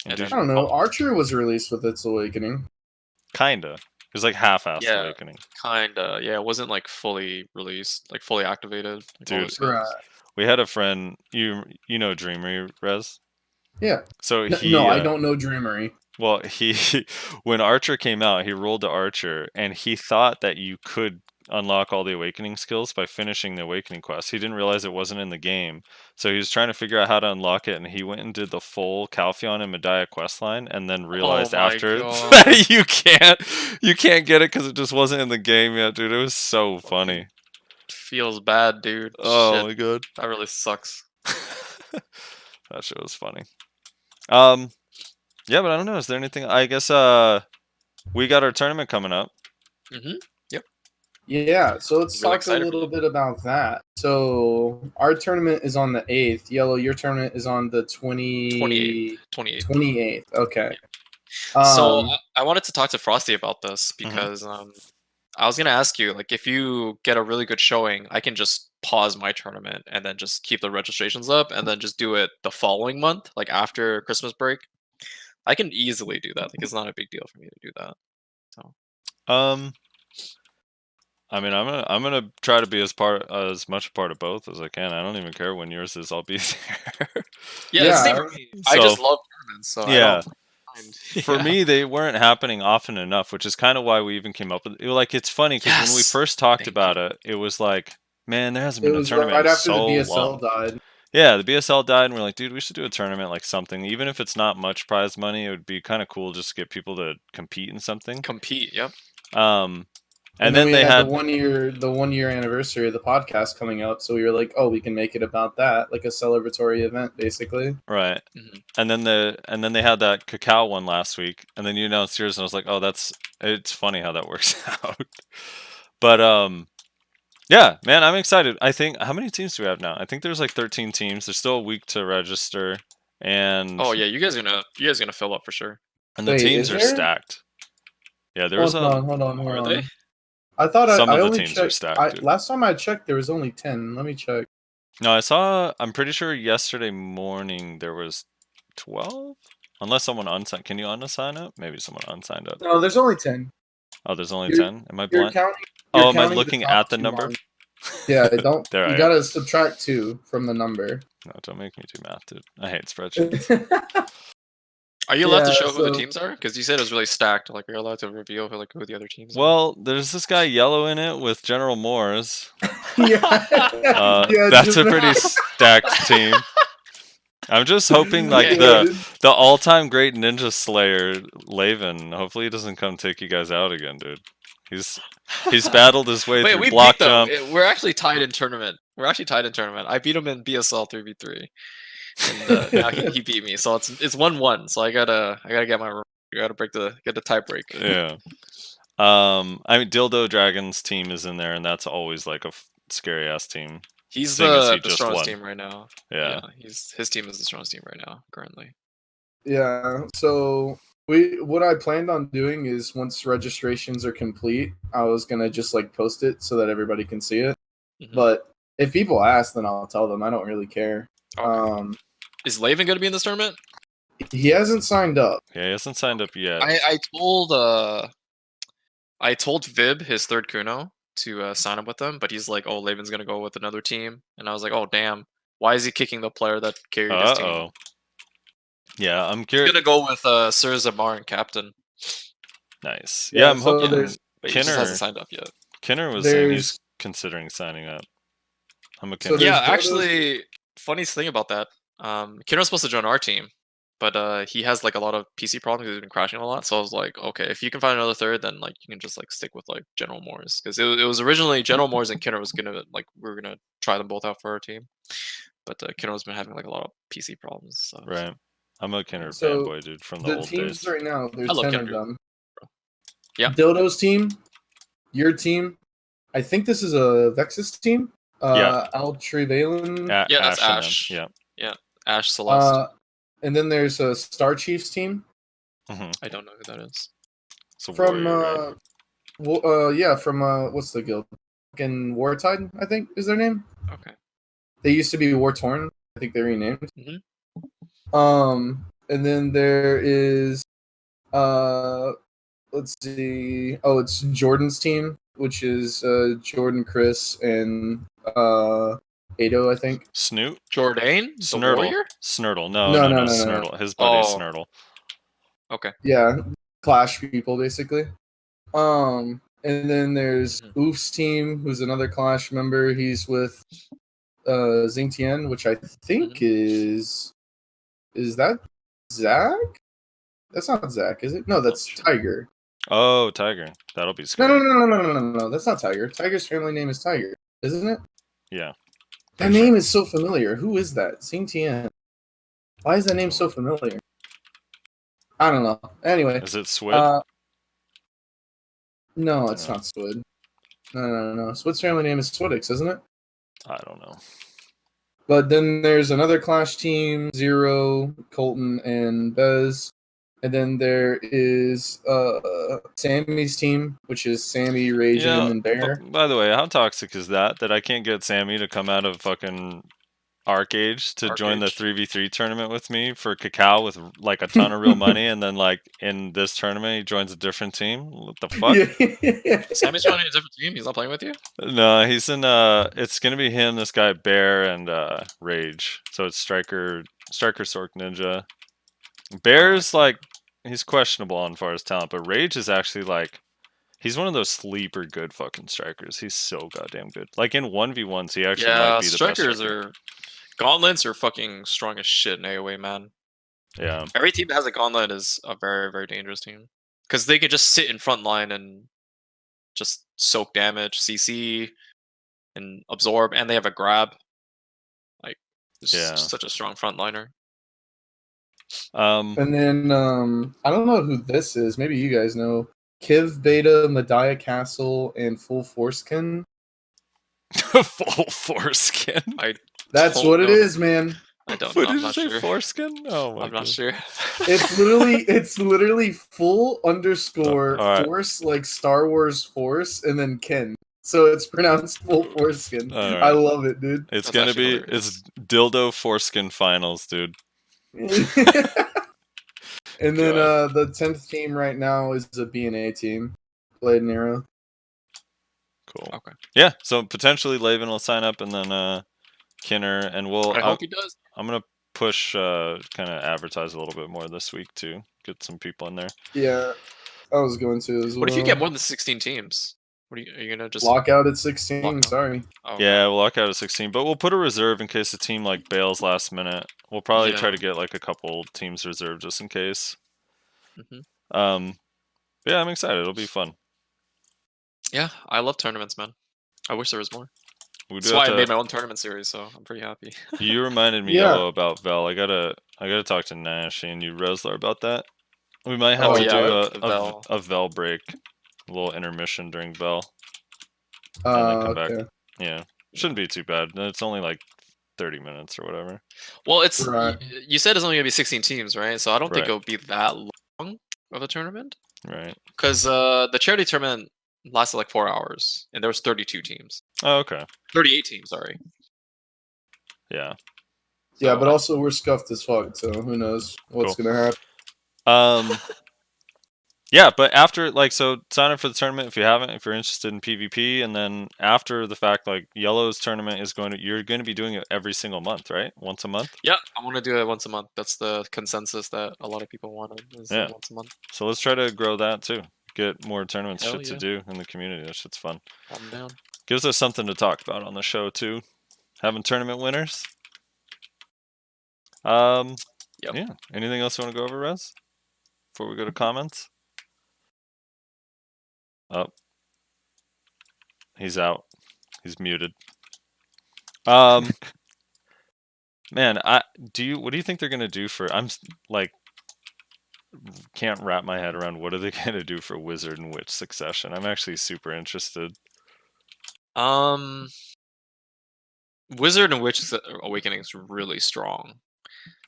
And And dude, I then don't know. Archer was released with its awakening. kinda. It was like half-assed Yeah. awakening. kinda, yeah, it wasn't like fully released, like fully activated. Like all Dude. the skills. Right. We had a friend. You know Dreamery, Rez. Yeah. So he. No, I don't know Dreamery. Well, when Archer came out, he rolled to Archer, and he thought that you could unlock all the awakening skills by finishing the awakening quest. He didn't realize it wasn't in the game, so he was trying to figure out how to unlock it, and he went and did the full Calpheon and Medaya quest line, and then realized my after God. that you can't get it because it just wasn't in the game yet, dude. It was so funny. Feels bad, dude. Oh Shit, my god, that really sucks. that shit was funny. Yeah, but I don't know. Is there anything? I guess we got our tournament coming up. Mm-hmm. Yep. Yeah, so let's Really talk a excited for little bit about that. So our tournament is on the 8th. yELo, your tournament is on the 28th. 28th. Okay. So I wanted to talk to Frosty about this Mm-hmm. because I was gonna ask you, like, if you get a really good showing, I can just pause my tournament and then just keep the registrations up and then just do it the following month, like after Christmas break. I can easily do that. Like, it's not a big deal for me to do that. So I mean, I'm gonna try to be as much a part of both as I can. I don't even care when yours is. I'll be there. yeah, Yeah, it's the same for me. I just love tournaments, so I Yeah. don't mind. For Yeah. me, they weren't happening often enough, which is kind of why we even came up with it. Like, it's funny because when we Yes! first talked Thank about it, it was like, man, there hasn't it been a was tournament right in after the so BSL long. died. Yeah, the BSL died, and we're like, dude, we should do a tournament, like something. Even if it's not much prize money, it would be kind of cool just to get people to compete in something. Compete, yep. And then we they had the 1 year anniversary of the podcast coming up, so we were like, oh, we can make it about that, like a celebratory event, basically. right, Mhm. and then they had that cacao one last week, and then you announced yours, and I was like, oh, it's funny how that works out. But yeah, man, I'm excited. I think, how many teams do we have now? I think there's like 13 teams. There's still a week to register, and Oh yeah, you guys are gonna fill up for sure. and the Wait, teams is are there? stacked. Yeah, there's Hold on. Are they? I thought Some I of the only teams are checked. stacked, dude. Last time I checked, there was only 10. Let me check. No, I'm pretty sure yesterday morning there was 12? Unless someone unsigned. Can you unsign up? Maybe someone unsigned up. No, there's only 10. Oh, there's only You're- 10? Am I You're blind? counting. Oh, am I counting looking top at the 2 number? on- Yeah, don't. There I You am. gotta subtract 2 from the number. No, don't make me do math, dude. I hate spreadsheets. Are you allowed to Yeah, show who the so- teams are? Because you said it was really stacked. Like, are you allowed to reveal who the other teams are? Well, there's this guy yellow in it with General Moores. yeah. Yeah, That's just a pretty that. stacked team. I'm just hoping, like, Yeah, the all-time great ninja slayer, Laven, hopefully he doesn't come take you guys out again, dude. He's battled his way Wait, through we block beat them. jump. We're actually tied in tournament. I beat him in BSL 3v3, and now he beat me. So it's 1-1. So I gotta get my. I gotta get the tie break. Yeah. I mean, Dildo Dragon's team is in there, and that's always like a scary ass team. He's Seeing as he the just strongest won. team right now. Yeah. His team is the strongest team right now currently. Yeah. So what I planned on doing is once registrations are complete, I was gonna just like post it so that everybody can see it. Mhm. But if people ask, then I'll tell them. I don't really care. Okay. Is Laven gonna be in this tournament? He hasn't signed up. Yeah, he hasn't signed up yet. I told Vib, his third Kuno, to sign up with them, but he's like, "Oh, Laven's gonna go with another team," and I was like, "Oh, damn! Why is he kicking the player that carried his team?" Yeah, I'm He's curious. gonna go with Sir Zamar and captain. Nice. Yeah, Yeah, I'm so hoping there's- But he just hasn't Kinner. signed up yet. Kinner was saying There's- he's considering signing up. I'm a So Kinner. there's Yeah, Dodo's- actually, funniest thing about that, Kinner's supposed to join our team, but he has like a lot of PC problems because he's been crashing a lot. So I was like, okay, if you can find another third, then like you can just like stick with like General Moores, because it was originally General Moores and Kinner was gonna like we were gonna try them both out for our team, but Kinner's been having like a lot of PC problems. So Right. I'm a Kinner So, fanboy, dude, from the The old teams days. right now, there's I love 10 of Kendrick. them. Yeah. Dodo's team, your team. I think this is a Vexus team. Yeah. Altrivalen. Yeah, that's Ash and them. Ash. Yeah. Ash Celeste. And then there's a Star Chiefs team Mm-hmm. I don't know who that is. It's a from warrior, right? yeah, from what's the guild? Fucking Wartide, I think is their name. Okay. They used to be War Torn. I think they renamed. Mhm. And then there is let's see. Oh, it's Jordan's team, which is Jordan, Chris, and Ado, I think. Snoot? Jordan, the Snurtle. warrior. Snurtle. No, No, no, no, no, no, Snurtle. His buddy Oh. Snurtle. Okay. Yeah, Clash people basically. And then there's Oof's team, who's another Clash member. He's with Xingtian, which I think is that Zach? That's not Zach, is it? No, that's Tiger. Oh, Tiger. That'll be No, scary. no. That's not Tiger. Tiger's family name is Tiger, isn't it? Yeah. That name is so familiar. Who is that? Xingtian. Why is that name so familiar? I don't know. Anyway. Is it Swid? No, it's not Swid. No. Swid's family name is Swidix, isn't it? I don't know. But then there's another Clash team, Zero, Colton, and Bez. And then there is Sammy's team, which is Sammy, Rajin, and Bear. By the way, how toxic is that I can't get Sammy to come out of fucking Arcage to join the 3v3 tournament with me for Cacao with like a ton of real money, and then like in this tournament he joins a different team? What the fuck? Yeah. Sammy's joining a different team. He's not playing with you. No, he's in it's gonna be him, this guy Bear, and Rage. So it's Striker, Sork Ninja. Bear's like, he's questionable on far as talent, but Rage is actually like, he's one of those sleeper good fucking strikers. He's so goddamn good. Like in 1v1s, he actually might be the best strikers striker. are gauntlets are fucking strong as shit in AoE, man. Yeah. Every team that has a gauntlet is a very, very dangerous team because they could just sit in front line and just soak damage, CC, and absorb, and they have a grab. Like, it's just such a strong frontliner. And then I don't know who this is. Maybe you guys know. Kiv, Beta, Medaya Castle, and Full Foreskin. Full Foreskin? That's what it is, man. I don't What know. did I'm not you say, sure. foreskin? Oh my I'm not God. sure. It's literally full underscore right. force, like Star Wars Force, and then Ken. So it's pronounced Full Foreskin. All right. I love it, dude. It's That's gonna actually be, it's Dildo Foreskin Finals, dude. And then the 10th team right now is a BNA team. Blade and Arrow. Cool. Okay. Yeah, so potentially Laven will sign up, and then Kinner, and we'll. I hope he does. I'm gonna push, kind of advertise a little bit more this week too. Get some people in there. Yeah, I was going to as well. What if you get more than 16 teams? What are you gonna just lock out at 16? Lock out. Sorry. Oh, Yeah, we'll lock out at 16, but we'll put a reserve in case the team like bails last minute. We'll probably try to get like a couple teams reserved just in case. Yeah, I'm excited. It'll be fun. Yeah, I love tournaments, man. I wish there was more. That's That's why I made my own tournament series, so I'm pretty happy. You reminded me Yeah. yELo, about Vel. I gotta talk to Nash and you Resler about that. We might have to do a Vel break, a little intermission during Vel, and then come back. Okay. Yeah, shouldn't be too bad. It's only like 30 minutes or whatever. Well, it's Right. you said it's only gonna be 16 teams, right? So I don't think Right. it'll be that long of a tournament. Right. Because the charity tournament lasted like 4 hours, and there was 32 teams. Oh, okay. 38 teams, sorry. Yeah. Yeah, but also we're scuffed as fuck, so who knows what's gonna happen. Yeah, but after like so sign up for the tournament if you haven't, if you're interested in PvP, and then after the fact, like yELo's tournament is you're going to be doing it every single month, right? Once a month. Yeah, I want to do it once a month. That's the consensus that a lot of people want is Yeah. once a month. So let's try to grow that too. Get more tournaments, Hell shit to yeah. do in the community. That shit's fun. I'm down. Gives us something to talk about on the show too. Having tournament winners. Yep. Yeah. Anything else you want to go over, Rez? Before we go to comments? Oh. He's out. He's muted. Man, what do you think they're gonna do for? Like, can't wrap my head around what are they gonna do for Wizard and Witch Succession. I'm actually super interested. Wizard and Witch Awakening is really strong.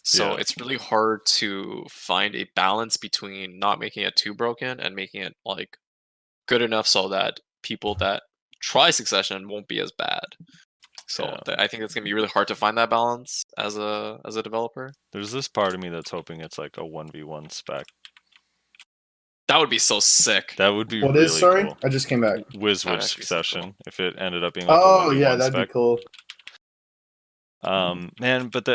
So Yeah. it's really hard to find a balance between not making it too broken and making it like good enough so that people that try Succession won't be as bad. So Yeah. I think it's gonna be really hard to find that balance as a developer. There's this part of me that's hoping it's like a 1v1 spec. That would be so sick. That would be What really is, sorry? cool. I just came back. Wizard That'd actually be so Succession, cool. if it ended up being like Oh, a 1v1 yeah, that'd spec. be cool. Man, but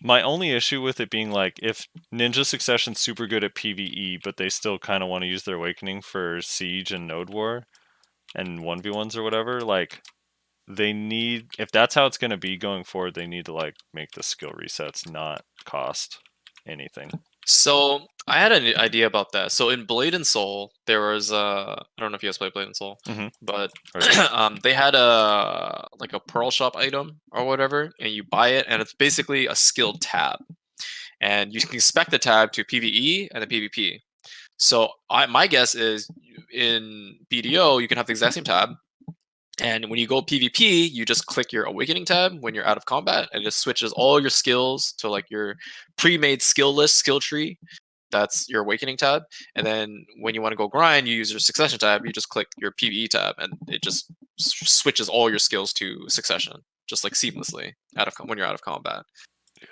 my only issue with it being like if Ninja Succession's super good at PvE, but they still kind of want to use their Awakening for Siege and Node War and 1v1s or whatever, like they need, if that's how it's going to be going forward, they need to like make the skill resets not cost anything. So I had an idea about that. So in Blade and Soul, there was I don't know if you guys play Blade and Soul, but they had a like a Pearl Shop item or whatever, and you buy it, and it's basically a skill tab, and you can spec the tab to PVE and the PvP. So my guess is in BDO you can have the exact same tab, and when you go PvP, you just click your Awakening tab when you're out of combat, and it just switches all your skills to like your pre-made skill list, skill tree. That's your Awakening tab. And then when you want to go grind, you use your Succession tab. You just click your PvE tab, and it just switches all your skills to Succession, just like seamlessly when you're out of combat.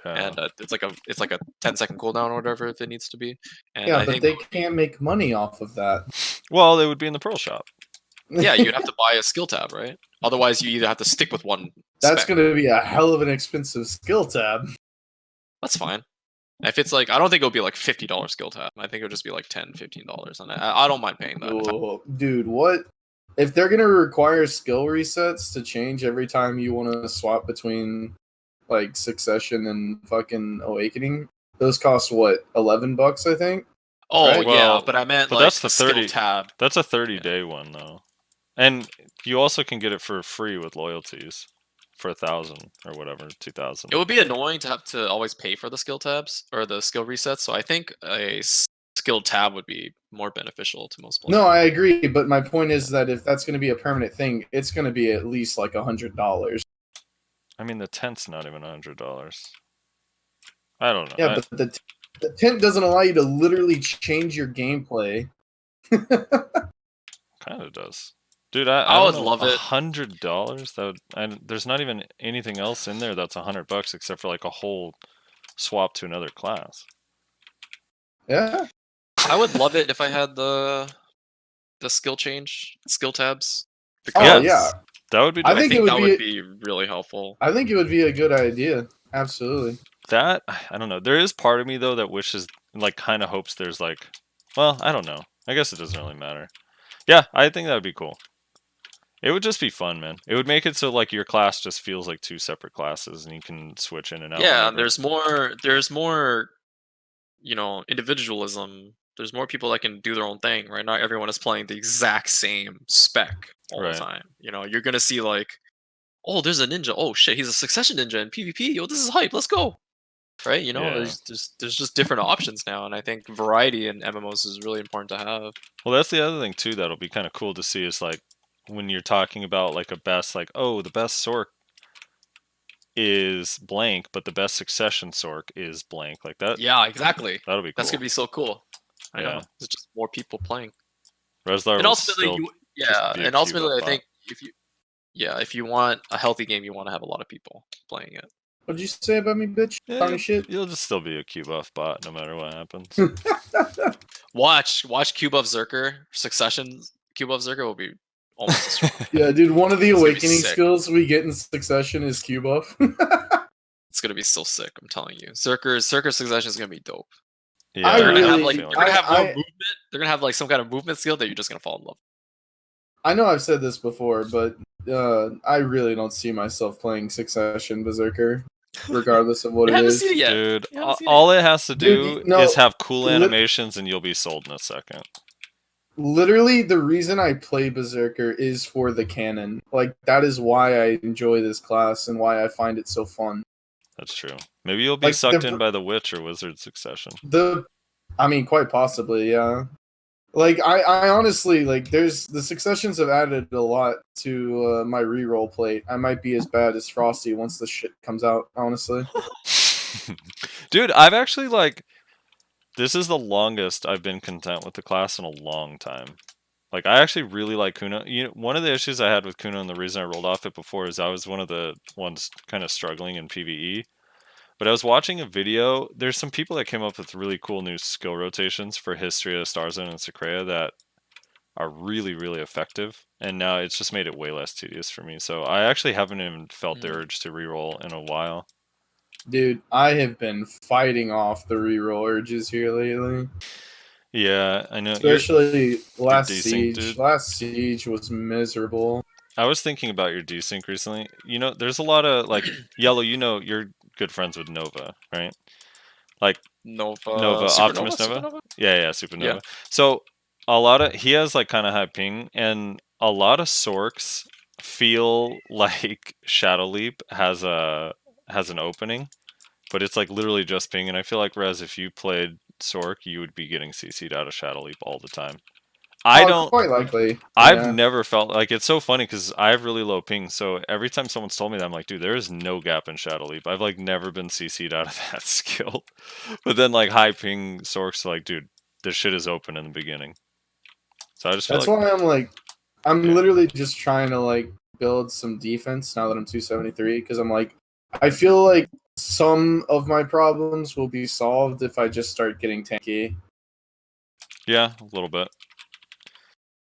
Yeah. And it's like a 10-second cooldown or whatever if it needs to be. And Yeah, I but think they can't make money off of that. Well, they would be in the Pearl Shop. yeah, you'd have to buy a skill tab, right? Otherwise, you either have to stick with one. That's spec. going to be a hell of an expensive skill tab. That's fine. If it's like, I don't think it'll be like $50 skill tab. I think it'll just be like $10, $15, and I don't mind paying that. Oh, dude, what? If they're going to require skill resets to change every time you want to swap between like Succession and fucking Awakening, those cost what, $11, I think? Oh Right? yeah, Well, but I meant but like that's the skill 30 tab. That's a 30-day one though. And you also can get it for free with loyalties for 1,000 or whatever, 2,000. It would be annoying to have to always pay for the skill tabs or the skill resets. So I think a skill tab would be more beneficial to most players. No, I agree, but my point is that if that's going to be a permanent thing, it's going to be at least like $100. I mean, the tent's not even $100. I don't know. Yeah, but the tent doesn't allow you to literally change your gameplay. Kind of does. Dude, I would don't know, love it. $100? There's not even anything else in there that's $100 except for like a whole swap to another class. Yeah. I would love it if I had the skill tabs. Oh, yeah. That would be I dope. think I it think would that be- would be really helpful. I think it would be a good idea. Absolutely. That, I don't know. There is part of me though that wishes, like, kind of hopes there's like, well, I don't know. I guess it doesn't really matter. Yeah, I think that would be cool. It would just be fun, man. It would make it so like your class just feels like two separate classes, and you can switch in and out. Yeah, whenever. there's more, individualism. There's more people that can do their own thing, right? Not everyone is playing the exact same spec all Right. the time. You're gonna see like, oh, there's a ninja. Oh shit, he's a Succession ninja in PvP. Yo, this is hype. Let's go. Right? Yeah. There's just different options now, and I think variety in MMOs is really important to have. Well, that's the other thing too that'll be kind of cool to see is like when you're talking about like a best, like, oh, the best Sork is blank, but the best Succession Sork is blank. Like that. Yeah, exactly. That'll be cool. That's gonna be so cool. I know. Yeah. There's just more people playing. Reslar And will ultimately, still yeah, be a and ultimately, cube I up think if you want a healthy game, you want to have a lot of people playing it. What'd you say about me, bitch? Yeah, Talking shit? You'll just still be a Q buff bot no matter what happens. Watch Cube of Zerker Succession. Cube of Zerker will be almost as strong. Yeah, dude, one of the It's gonna be awakening sick. skills we get in Succession is Q buff. It's gonna be so sick. I'm telling you, Zerker Succession is gonna be dope. Yeah, I They're gonna have really- like feeling they're gonna it. have more I- movement. They're gonna have like some kind of movement skill that you're just gonna fall in love. I know I've said this before, but I really don't see myself playing Succession Berserker, regardless of what You it haven't is. seen it yet. Dude, You haven't seen it all it has to Dude, do no, is have cool lit- animations and you'll be sold in a second. Literally, the reason I play Berserker is for the canon. Like, that is why I enjoy this class and why I find it so fun. That's true. Maybe you'll be Like, sucked the- in by the Witch or Wizard Succession. I mean, quite possibly, yeah. Like, I honestly, like, the Successions have added a lot to my reroll plate. I might be as bad as Frosty once the shit comes out, honestly. Dude, I've actually like this is the longest I've been content with the class in a long time. Like I actually really like Kuno. You know, one of the issues I had with Kuno and the reason I rolled off it before is I was one of the ones kind of struggling in PvE. But I was watching a video. There's some people that came up with really cool new skill rotations for Histria, Starzone, and Secrea that are really, really effective. And now it's just made it way less tedious for me. So I actually haven't even felt the urge to reroll in a while. Dude, I have been fighting off the reroll urges here lately. Yeah, I know. Especially last desync, siege. dude. Last siege was miserable. I was thinking about your desync recently. You know, there's a lot of like yELo. You know, you're good friends with Nova, right? Like Nova, Optimus Nova. Supernova? Yeah, Supernova. Yeah. So a lot of he has like kind of high ping, and a lot of Sorks feel like Shadow Leap has an opening, but it's like literally just ping. And I feel like Rez, if you played Sork, you would be getting CC'd out of Shadow Leap all the time. I don't. Quite likely. I've yeah. never felt like it's so funny because I have really low ping. So every time someone's told me that, I'm like, dude, there is no gap in Shadow Leap. I've like never been CC'd out of that skill. But then like high ping Sorks, like, dude, this shit is open in the beginning. So I just feel That's like why I'm like, I'm Yeah. literally just trying to like build some defense now that I'm 273 because I'm like, I feel like some of my problems will be solved if I just start getting tanky. yeah, a little bit.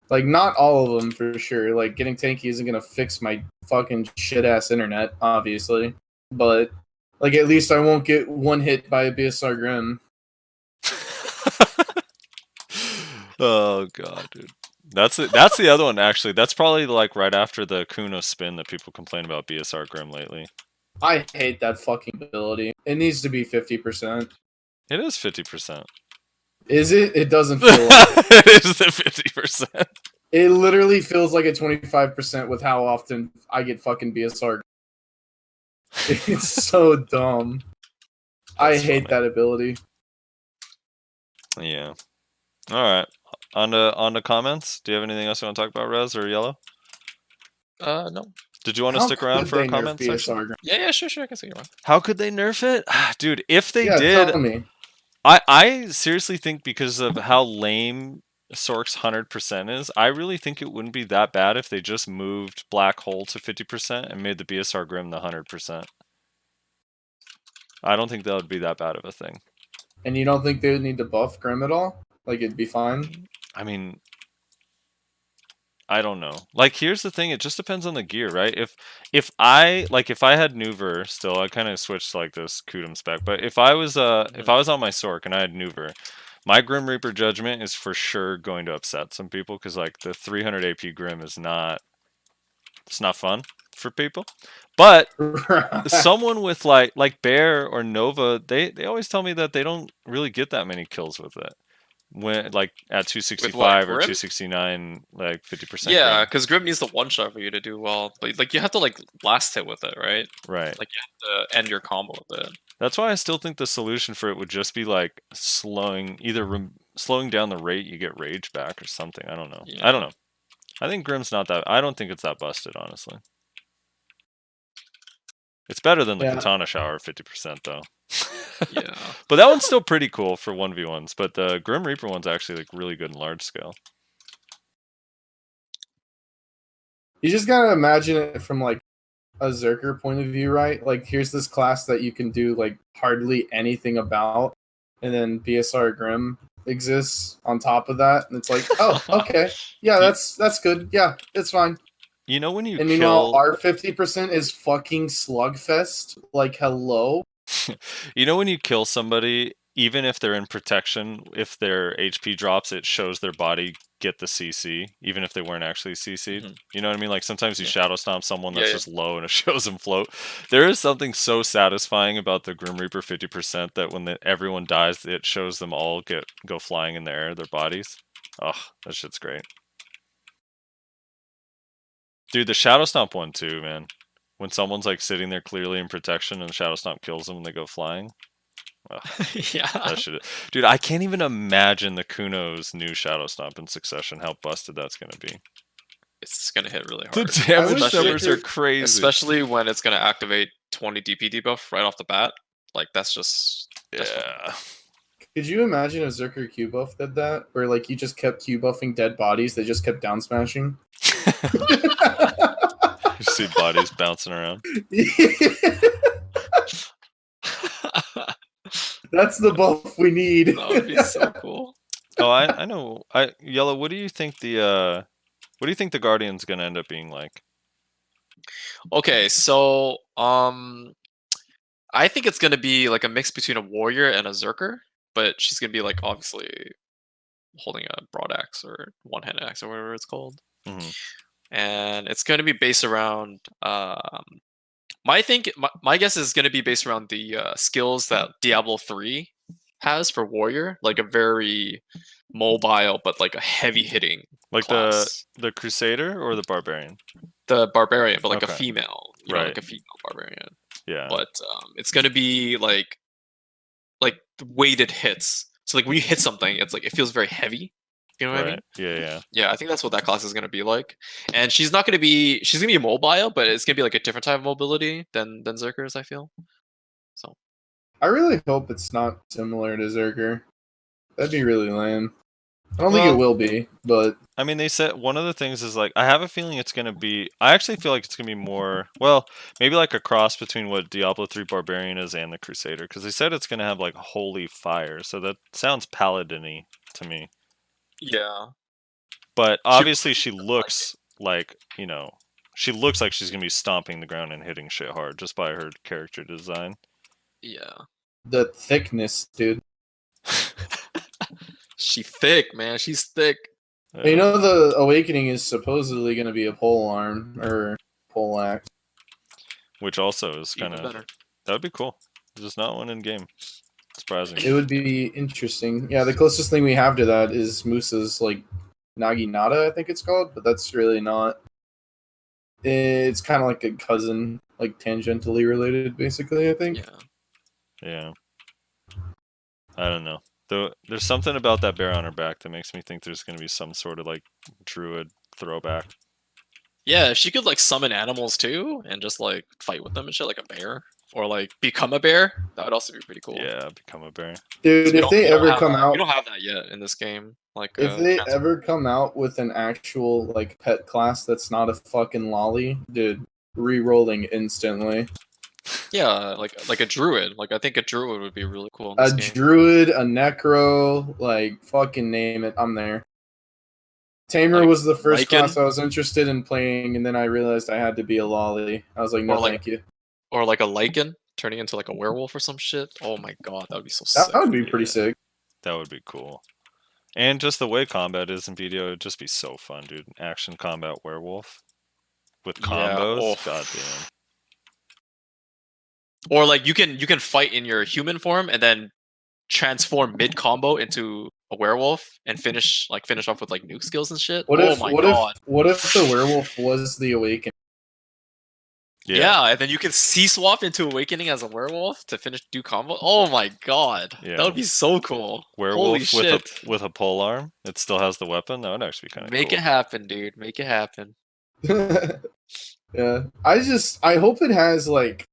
Like, not all of them for sure. Like, getting tanky isn't gonna fix my fucking shit ass internet, obviously. But like, at least I won't get one hit by a BSR Grim. Oh god, dude. That's the other one actually. That's probably like right after the Kuno spin that people complain about BSR Grim lately. I hate that fucking ability. It needs to be 50%. It is 50%. Is it? It doesn't feel like it. It is the 50%. It literally feels like a 25% with how often I get fucking BSR. It's so dumb. I That's hate funny. that ability. Yeah. All right. On to comments. Do you have anything else you want to talk about, Rez or yELo? No. Did you want to How stick around could for a they nerf comment section? BSR? Yeah, sure. I can see you. How could they nerf it? Dude, if they Yeah, did, tell me. I seriously think because of how lame Sork's 100% is, I really think it wouldn't be that bad if they just moved Black Hole to 50% and made the BSR Grim the 100%. I don't think that would be that bad of a thing. And you don't think they would need to buff Grim at all? Like, it'd be fine? I mean, I don't know. Like, here's the thing: it just depends on the gear, right? If I had Nuver still, I kind of switched to like this Kudum spec. But if I was on my Sork and I had Nuver, my Grim Reaper Judgment is for sure going to upset some people because like the 300 AP Grim is not fun for people. But someone with like Bear or Nova, they always tell me that they don't really get that many kills with it. When like at 265 or Grim? 269, like 50%. Yeah, because Grim needs the one shot for you to do well, but like you have to like last hit with it, right? Right. Like you have to end your combo with it. That's why I still think the solution for it would just be like slowing down the rate you get rage back or something. I don't know. Yeah. I don't know. I think Grim's not that. I don't think it's that busted, honestly. It's better than the Yeah. Katana Shower 50% though. Yeah. But that one's still pretty cool for 1v1s. But the Grim Reaper one's actually like really good in large scale. You just gotta imagine it from like a Zerker point of view, right? Like, here's this class that you can do like hardly anything about, and then BSR Grim exists on top of that, and it's like, oh, okay, yeah, that's good. Yeah, it's fine. You know when you And meanwhile, kill, our 50% is fucking slugfest. Like, hello. you know when you kill somebody, even if they're in protection, if their HP drops, it shows their body get the CC, even if they weren't actually CC'd. Mhm. You know what I mean? Like sometimes you Yeah. shadow stomp someone that's Yeah, yeah. just low and it shows them float. There is something so satisfying about the Grim Reaper 50% that when everyone dies, it shows them all go flying in the air, their bodies. Oh, that shit's great. Dude, the shadow stomp one too, man. When someone's like sitting there clearly in protection and the shadow stomp kills them and they go flying. Ugh, Yeah. that shit. Dude, I can't even imagine the Kuno's new shadow stomp in Succession, how busted that's gonna be. It's gonna hit really The hard. damage Especially- numbers are crazy. Especially when it's gonna activate 20 DP debuff right off the bat. Like that's just Yeah. Could you imagine if Zerker Q buff did that? Where like you just kept Q buffing dead bodies, they just kept down smashing? You see bodies bouncing around. That's the buff we need. That would be so cool. Oh, I know. yELo, what do you think the Guardian's gonna end up being like? Okay, so I think it's gonna be like a mix between a warrior and a Zerker, but she's gonna be like obviously holding a broad axe or one-handed axe or whatever it's called. Mhm. And it's going to be based around my guess is going to be based around the skills that Diablo 3 has for warrior, like a very mobile but like a heavy hitting Like class. the Crusader or the Barbarian? The barbarian, but like a Okay. female, Right. like a female barbarian. Yeah. But it's going to be like weighted hits. So like when you hit something, it's like it feels very heavy. You know what I mean? Right. Yeah. Yeah, I think that's what that class is going to be like. And she's going to be mobile, but it's going to be like a different type of mobility than Zerkers, I feel. So I really hope it's not similar to Zerker. That'd be really lame. I don't think it will be, but I mean, they said one of the things is like I have a feeling it's gonna be. I actually feel like it's gonna be more. Well, maybe like a cross between what Diablo 3 Barbarian is and the Crusader, because they said it's gonna have like holy fire. So that sounds paladin-y to me. yeah, But obviously, she looks like she looks like she's gonna be stomping the ground and hitting shit hard just by her character design. yeah. the thickness, dude. She thick, man. She's thick. You know, the Awakening is supposedly going to be a pole arm or pole axe. Which also is Even kind of better. that would be cool. There's not one in game. Surprising. It would be interesting. Yeah, the closest thing we have to that is Musa's like Naginata, I think it's called, but that's really not. It's kind of like a cousin, like tangentially related, basically. I think. Yeah. Yeah. I don't know. Though there's something about that bear on her back that makes me think there's going to be some sort of like druid throwback. Yeah, if she could like summon animals too and just like fight with them and shit like a bear. Or like become a bear, that would also be pretty cool. Yeah, become a bear. Dude, if they ever come out, we don't have that yet in this game. Like, if they ever come out with an actual like pet class that's not a fucking lolly, dude, re-rolling instantly. Yeah, like a druid. Like I think a druid would be really cool. In A this game. druid, a necro, like fucking name it, I'm there. Tamer Like, was the first Lycan? class I was interested in playing, and then I realized I had to be a lolly. I was like, no, Or like- thank you. Or like a lichen turning into like a werewolf or some shit. Oh my god, that would be so That, sick. that would be pretty Yeah. sick. That would be cool. And just the way combat is in video, it'd just be so fun, dude. Action combat werewolf with Yeah, combos. oh. God damn. Or like you can fight in your human form and then transform mid combo into a werewolf and finish off with like nuke skills and shit. What oh if my what god. if the werewolf was the awakening? Yeah, and then you can C-swap into Awakening as a werewolf to do combo. Oh my god. Yeah. That would be so cool. Holy Werewolf shit. with a pole arm. It still has the weapon. That would actually be kind of cool. Make it happen, dude. Make it happen. Yeah. I hope it has like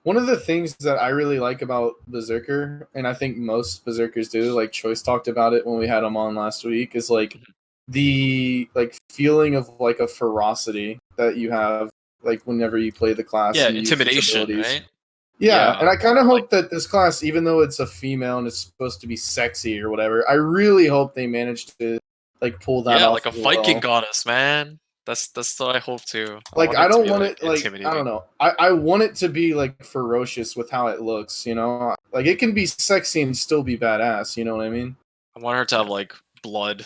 one of the things that I really like about Berserker, and I think most Berserkers do, like Choice talked about it when we had him on last week, is like the like feeling of like a ferocity that you have like whenever you play the class. Yeah, and use its intimidation, abilities. right? Yeah, Yeah, and I kind of like- hope that this class, even though it's a female and it's supposed to be sexy or whatever, I really hope they manage to like pull that Yeah, off. like a as Viking well. goddess, man. That's what I hope too. Like want I it to don't be, want like, it like I don't intimidating. know. I want it to be like ferocious with how it looks, you know? Like it can be sexy and still be badass, you know what I mean? I want her to have like blood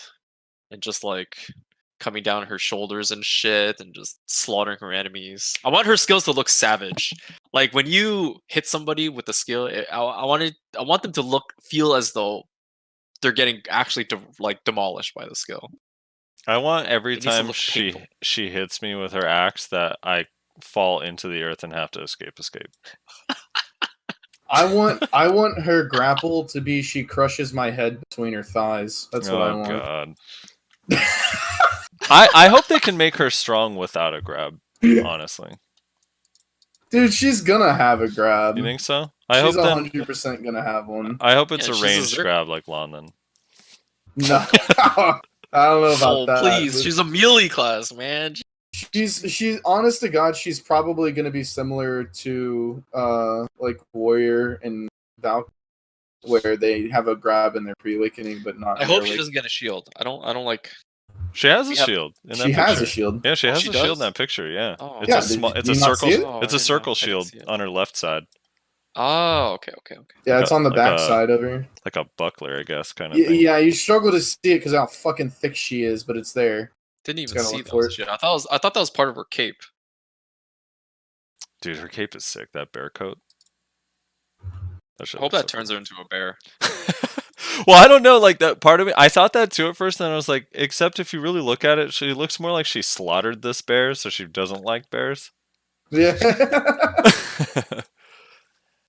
and just like coming down her shoulders and shit and just slaughtering her enemies. I want her skills to look savage. Like when you hit somebody with the skill, I want them to feel as though they're getting actually like demolished by the skill. I want every It needs to time look she painful. she hits me with her axe that I fall into the earth and have to escape. I want her grapple to be she crushes my head between her thighs. That's what I Oh want. god. I hope they can make her strong without a grab, honestly. Dude, she's gonna have a grab. You think so? I She's hope then 100% gonna have one. I hope it's Yeah, a she's a ranged Zerg. grab like Lon then. No, I don't know about Oh that. please, but she's a melee class, man. she's honest to God, she's probably gonna be similar to like Warrior and Valk, where they have a grab in their pre-awakening, but not. I in hope their she awake- doesn't get a shield. I don't like. She has a We have- shield in that She picture. has a shield. Yeah, she Oh, has she a shield does? in that picture, yeah. Oh, It's Yeah, a small did it's you a not see circle it? it's a I circle didn't shield see it. on her left side. Oh, okay. Yeah, Like it's a- on the like back a- side of her. Like a buckler, I guess, kind of thing. Yeah, you struggle to see it because how fucking thick she is, but it's there. Didn't Just even gotta see look that for was it. shit. I thought that was part of her cape. Dude, her cape is sick, that bear coat. I hope that turns her into a bear. Well, I don't know, like that part of it. I thought that too at first, and then I was like, except if you really look at it, she looks more like she slaughtered this bear, so she doesn't like bears. Yeah.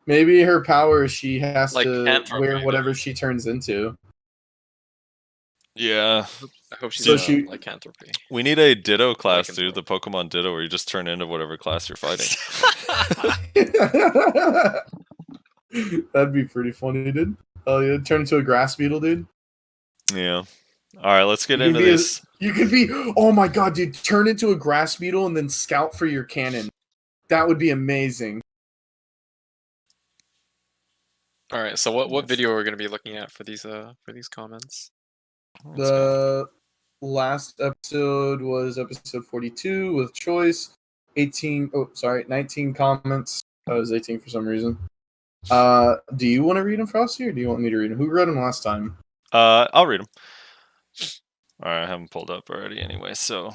Maybe her power is she has Like to anthropy, wear whatever she turns into. Yeah. I hope she's So a she- lycanthropy. We need a Ditto class, can dude. throw. The Pokemon Ditto, where you just turn into whatever class you're fighting. That'd be pretty funny, dude. Oh yeah, turn into a grass beetle, dude. Yeah. All right, let's get You can into be a- this. You could be, oh my god, dude, turn into a grass beetle and then scout for your cannon. That would be amazing. All right. So what video are we gonna be looking at for these comments? Let's go. The last episode was episode 42 with choice. 19 comments. That was 18 for some reason. Do you want to read them, Frosty, or do you want me to read them? Who read them last time? I'll read them. All right, I have them pulled up already anyway, so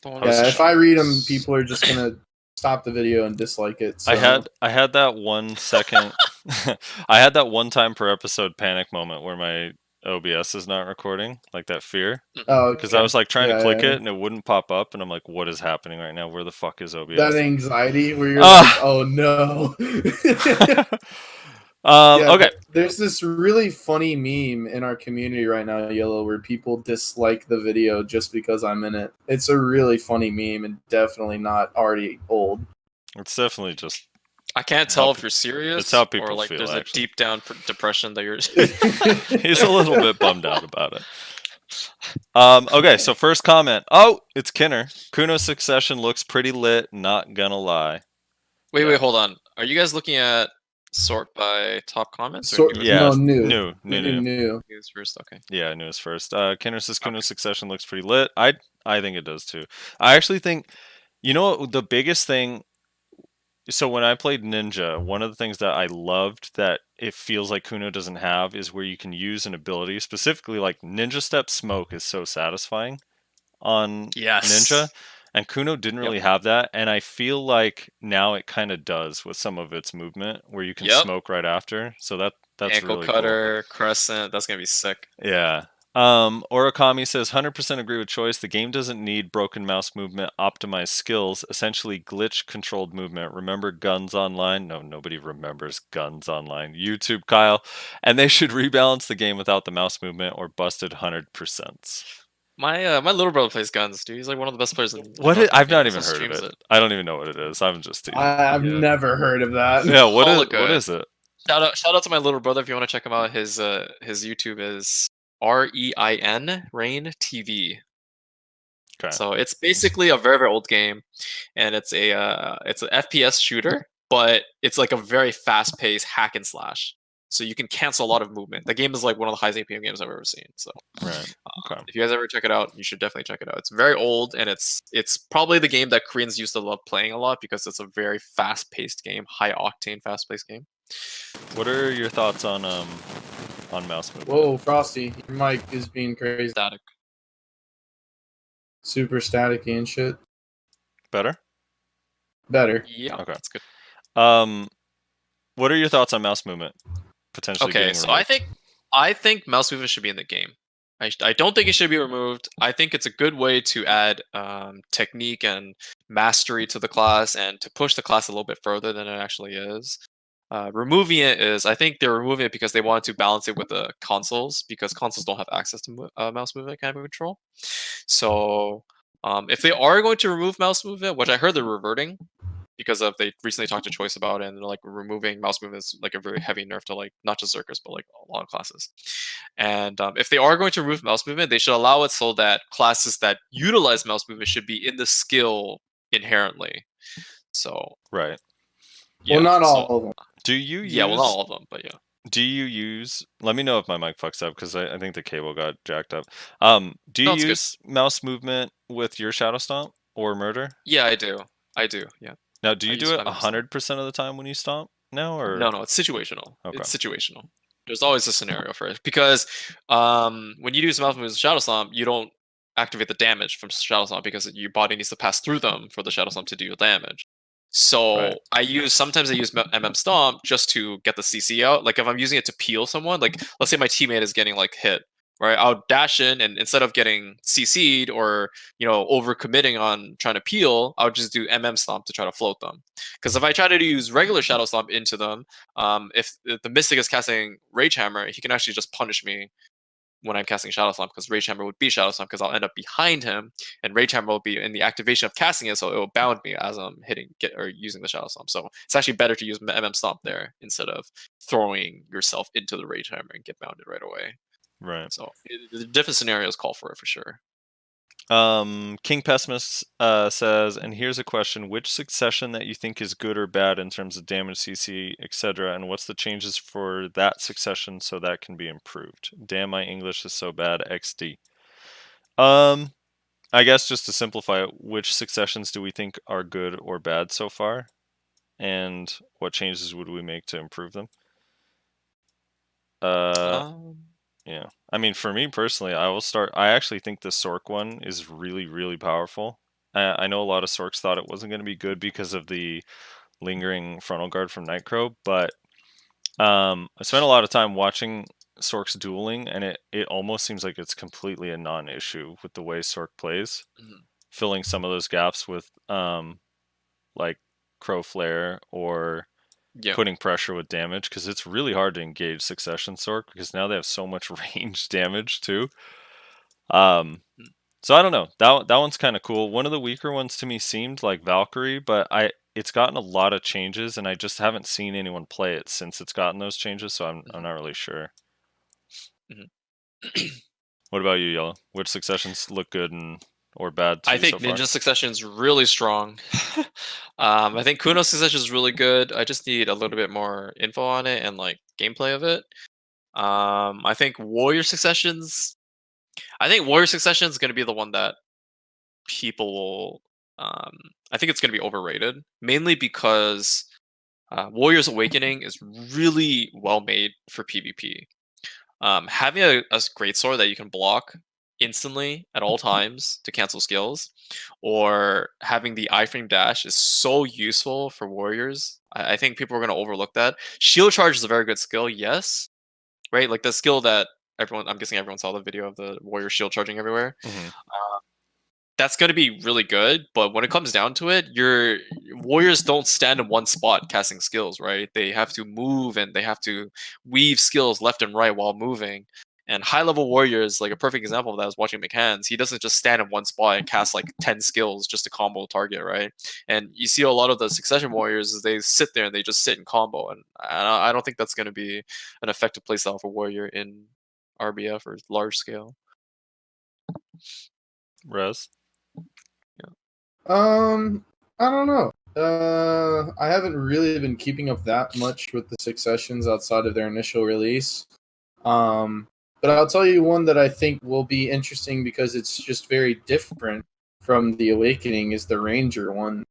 Yeah, if I read them, people are just gonna stop the video and dislike it. So. I had that 1 second I had that one time per episode panic moment where my OBS is not recording, like that fear. Oh, Because I was like trying to Yeah, click yeah. it and it wouldn't pop up, and I'm like, what is happening right now? Where the fuck is OBS? that anxiety where you're Ah. like, oh no. Okay. There's this really funny meme in our community right now, yELo, where people dislike the video just because I'm in it. It's a really funny meme and definitely not already old. It's definitely just I can't tell if you're serious. it's how people or like feel, there's actually. a deep down depression that you're. he's a little bit bummed out about it. Okay, so first comment. Oh, it's Kinner. Kuno Succession looks pretty lit, not gonna lie. Wait, hold on. Are you guys looking at sort by top comments? Or Sort- newest? Yeah, No, new. New. Newest first. Okay. Yeah, newest first. Kinner says Kuno Succession looks pretty lit. I think it does too. I actually think, you know what, the biggest thing. So when I played Ninja, one of the things that I loved that it feels like Kuno doesn't have is where you can use an ability, specifically like Ninja Step Smoke is so satisfying on Yes. Ninja, and Kuno didn't really have that, and I feel like now it kind of does with some of its movement, where you can smoke right after. So that's Ankle really cutter, crescent. That's gonna be sick. cool. Yeah. Orakami says 100% agree with choice. The game doesn't need broken mouse movement, optimized skills, essentially glitch controlled movement. Remember Guns Online? No, nobody remembers Guns Online. YouTube, Kyle. And they should rebalance the game without the mouse movement or busted 100%. My little brother plays guns, dude. He's like one of the best players in. I've not even Also heard of streams it. I don't even know what it is. I'm just teasing. I've never heard of that. Yeah, what Holocaust. is it? Shout out to my little brother if you want to check him out. His YouTube is REIN TV. Okay. So it's basically a very old game, and it's an FPS shooter, but it's like a very fast-paced hack and slash. So you can cancel a lot of movement. The game is like one of the highest APM games I've ever seen. So Right. Okay. if you guys ever check it out, you should definitely check it out. It's very old, and it's probably the game that Koreans used to love playing a lot because it's a very fast-paced game, high-octane, fast-paced game. What are your thoughts on mouse movement? Whoa, Frosty, your mic is being crazy. Static. Super staticky and shit. Better? Better. Yeah. Okay. That's good. What are your thoughts on mouse movement? Potentially Okay, getting so removed? I think mouse movement should be in the game. I don't think it should be removed. I think it's a good way to add technique and mastery to the class and to push the class a little bit further than it actually is. Removing it is, I think they're removing it because they wanted to balance it with the consoles, because consoles don't have access to mouse movement kind of control. So if they are going to remove mouse movement, which I heard they're reverting, because they recently talked to Choice about it, and they're like removing mouse movement is like a very heavy nerf to like not just Zerkers but like a lot of classes. And if they are going to remove mouse movement, they should allow it so that classes that utilize mouse movement should be in the skill inherently. So right. Well, not all of them. Do you use? Yeah, well, not all of them, but yeah. Do you use? Let me know if my mic fucks up because I think the cable got jacked up. Do you use mouse movement with your Shadow Stomp or Murder? Yeah, I do. I do. Yeah. Now, do you do it 100% of the time when you stomp now, or no? It's situational. Okay. It's situational. There's always a scenario for it because when you do mouse movement with Shadow Stomp, you don't activate the damage from Shadow Stomp because your body needs to pass through them for the Shadow Stomp to do your damage. So sometimes I use MM Stomp just to get the CC out. Like if I'm using it to peel someone, like let's say my teammate is getting like hit, right? I'll dash in, and instead of getting CC'd or over committing on trying to peel, I'll just do MM Stomp to try to float them. Because if I try to use regular Shadow Stomp into them, if the Mystic is casting Rage Hammer, he can actually just punish me when I'm casting Shadow Stomp, because Rage Hammer would be Shadow Stomp because I'll end up behind him, and Rage Hammer will be in the activation of casting it, so it will bound me as I'm using the Shadow Stomp. So it's actually better to use MM Stomp there instead of throwing yourself into the Rage Hammer and get bounded right away. Right. So the different scenarios call for it for sure. King Pessimist says, and here's a question: which succession that you think is good or bad in terms of damage, CC, etc., and what's the changes for that succession so that can be improved? Damn, my English is so bad. XD. I guess just to simplify it, which successions do we think are good or bad so far, and what changes would we make to improve them? Yeah. I mean, for me personally, I actually think the Sork one is really, really powerful. I know a lot of Sorks thought it wasn't going to be good because of the lingering frontal guard from Nightcrow, but I spent a lot of time watching Sork's dueling, and it almost seems like it's completely a non-issue with the way Sork plays, filling some of those gaps with like Crow Flare or putting pressure with damage, because it's really hard to engage Succession Sork because now they have so much range damage too. So I don't know. That one's kind of cool. One of the weaker ones to me seemed like Valkyrie, but it's gotten a lot of changes, and I just haven't seen anyone play it since it's gotten those changes, so I'm not really sure. What about you, yELo? Which successions look good or bad to I you think so far? Ninja Succession is really strong. I think Kuno Succession is really good. I just need a little bit more info on it and like gameplay of it. I think Warrior Successions. I think Warrior Succession is going to be the one that people will. I think it's going to be overrated, mainly because Warrior's Awakening is really well made for PvP. Having a great sword that you can block instantly at all times to cancel skills, or having the iframe dash is so useful for warriors. I think people are going to overlook that. Shield charge is a very good skill, yes, right? Like the skill that I'm guessing everyone saw the video of the warrior shield charging everywhere. That's going to be really good, but when it comes down to it, your warriors don't stand in one spot casting skills, right? They have to move, and they have to weave skills left and right while moving. And high-level warriors, like a perfect example of that is watching McCann's. He doesn't just stand in one spot and cast like 10 skills just to combo a target, right? And you see a lot of the Succession warriors, they sit there and they just sit in combo, and I don't think that's going to be an effective playstyle for warrior in RBF or large scale. Rez? I don't know. I haven't really been keeping up that much with the Successions outside of their initial release. But I'll tell you one that I think will be interesting because it's just very different from the Awakening is the Ranger one.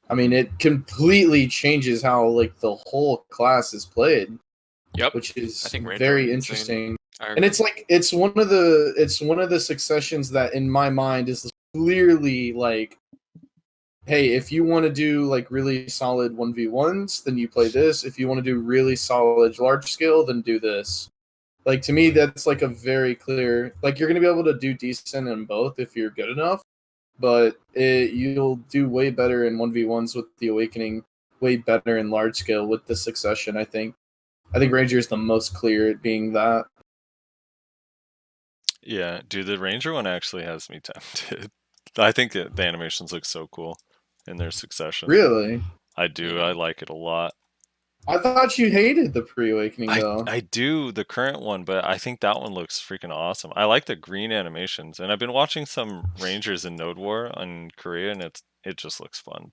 I mean, it completely changes how like the whole class is played. Yep. Which is I think Ranger very is interesting. insane. And it's like it's one of the Successions that in my mind is clearly like, hey, if you want to do like really solid 1v1s, then you play this. If you want to do really solid large scale, then do this. Like to me, that's like a very clear. Like you're gonna be able to do decent in both if you're good enough, but you'll do way better in 1v1s with the Awakening, way better in large scale with the Succession. I think Ranger is the most clear at being that. Yeah, dude, the Ranger one actually has me tempted. I think the animations look so cool in their Succession. Really? I do. Yeah. I like it a lot. I thought you hated the pre-Awakening though. I do the current one, but I think that one looks freaking awesome. I like the green animations, and I've been watching some Rangers in Node War on Korea, and it just looks fun.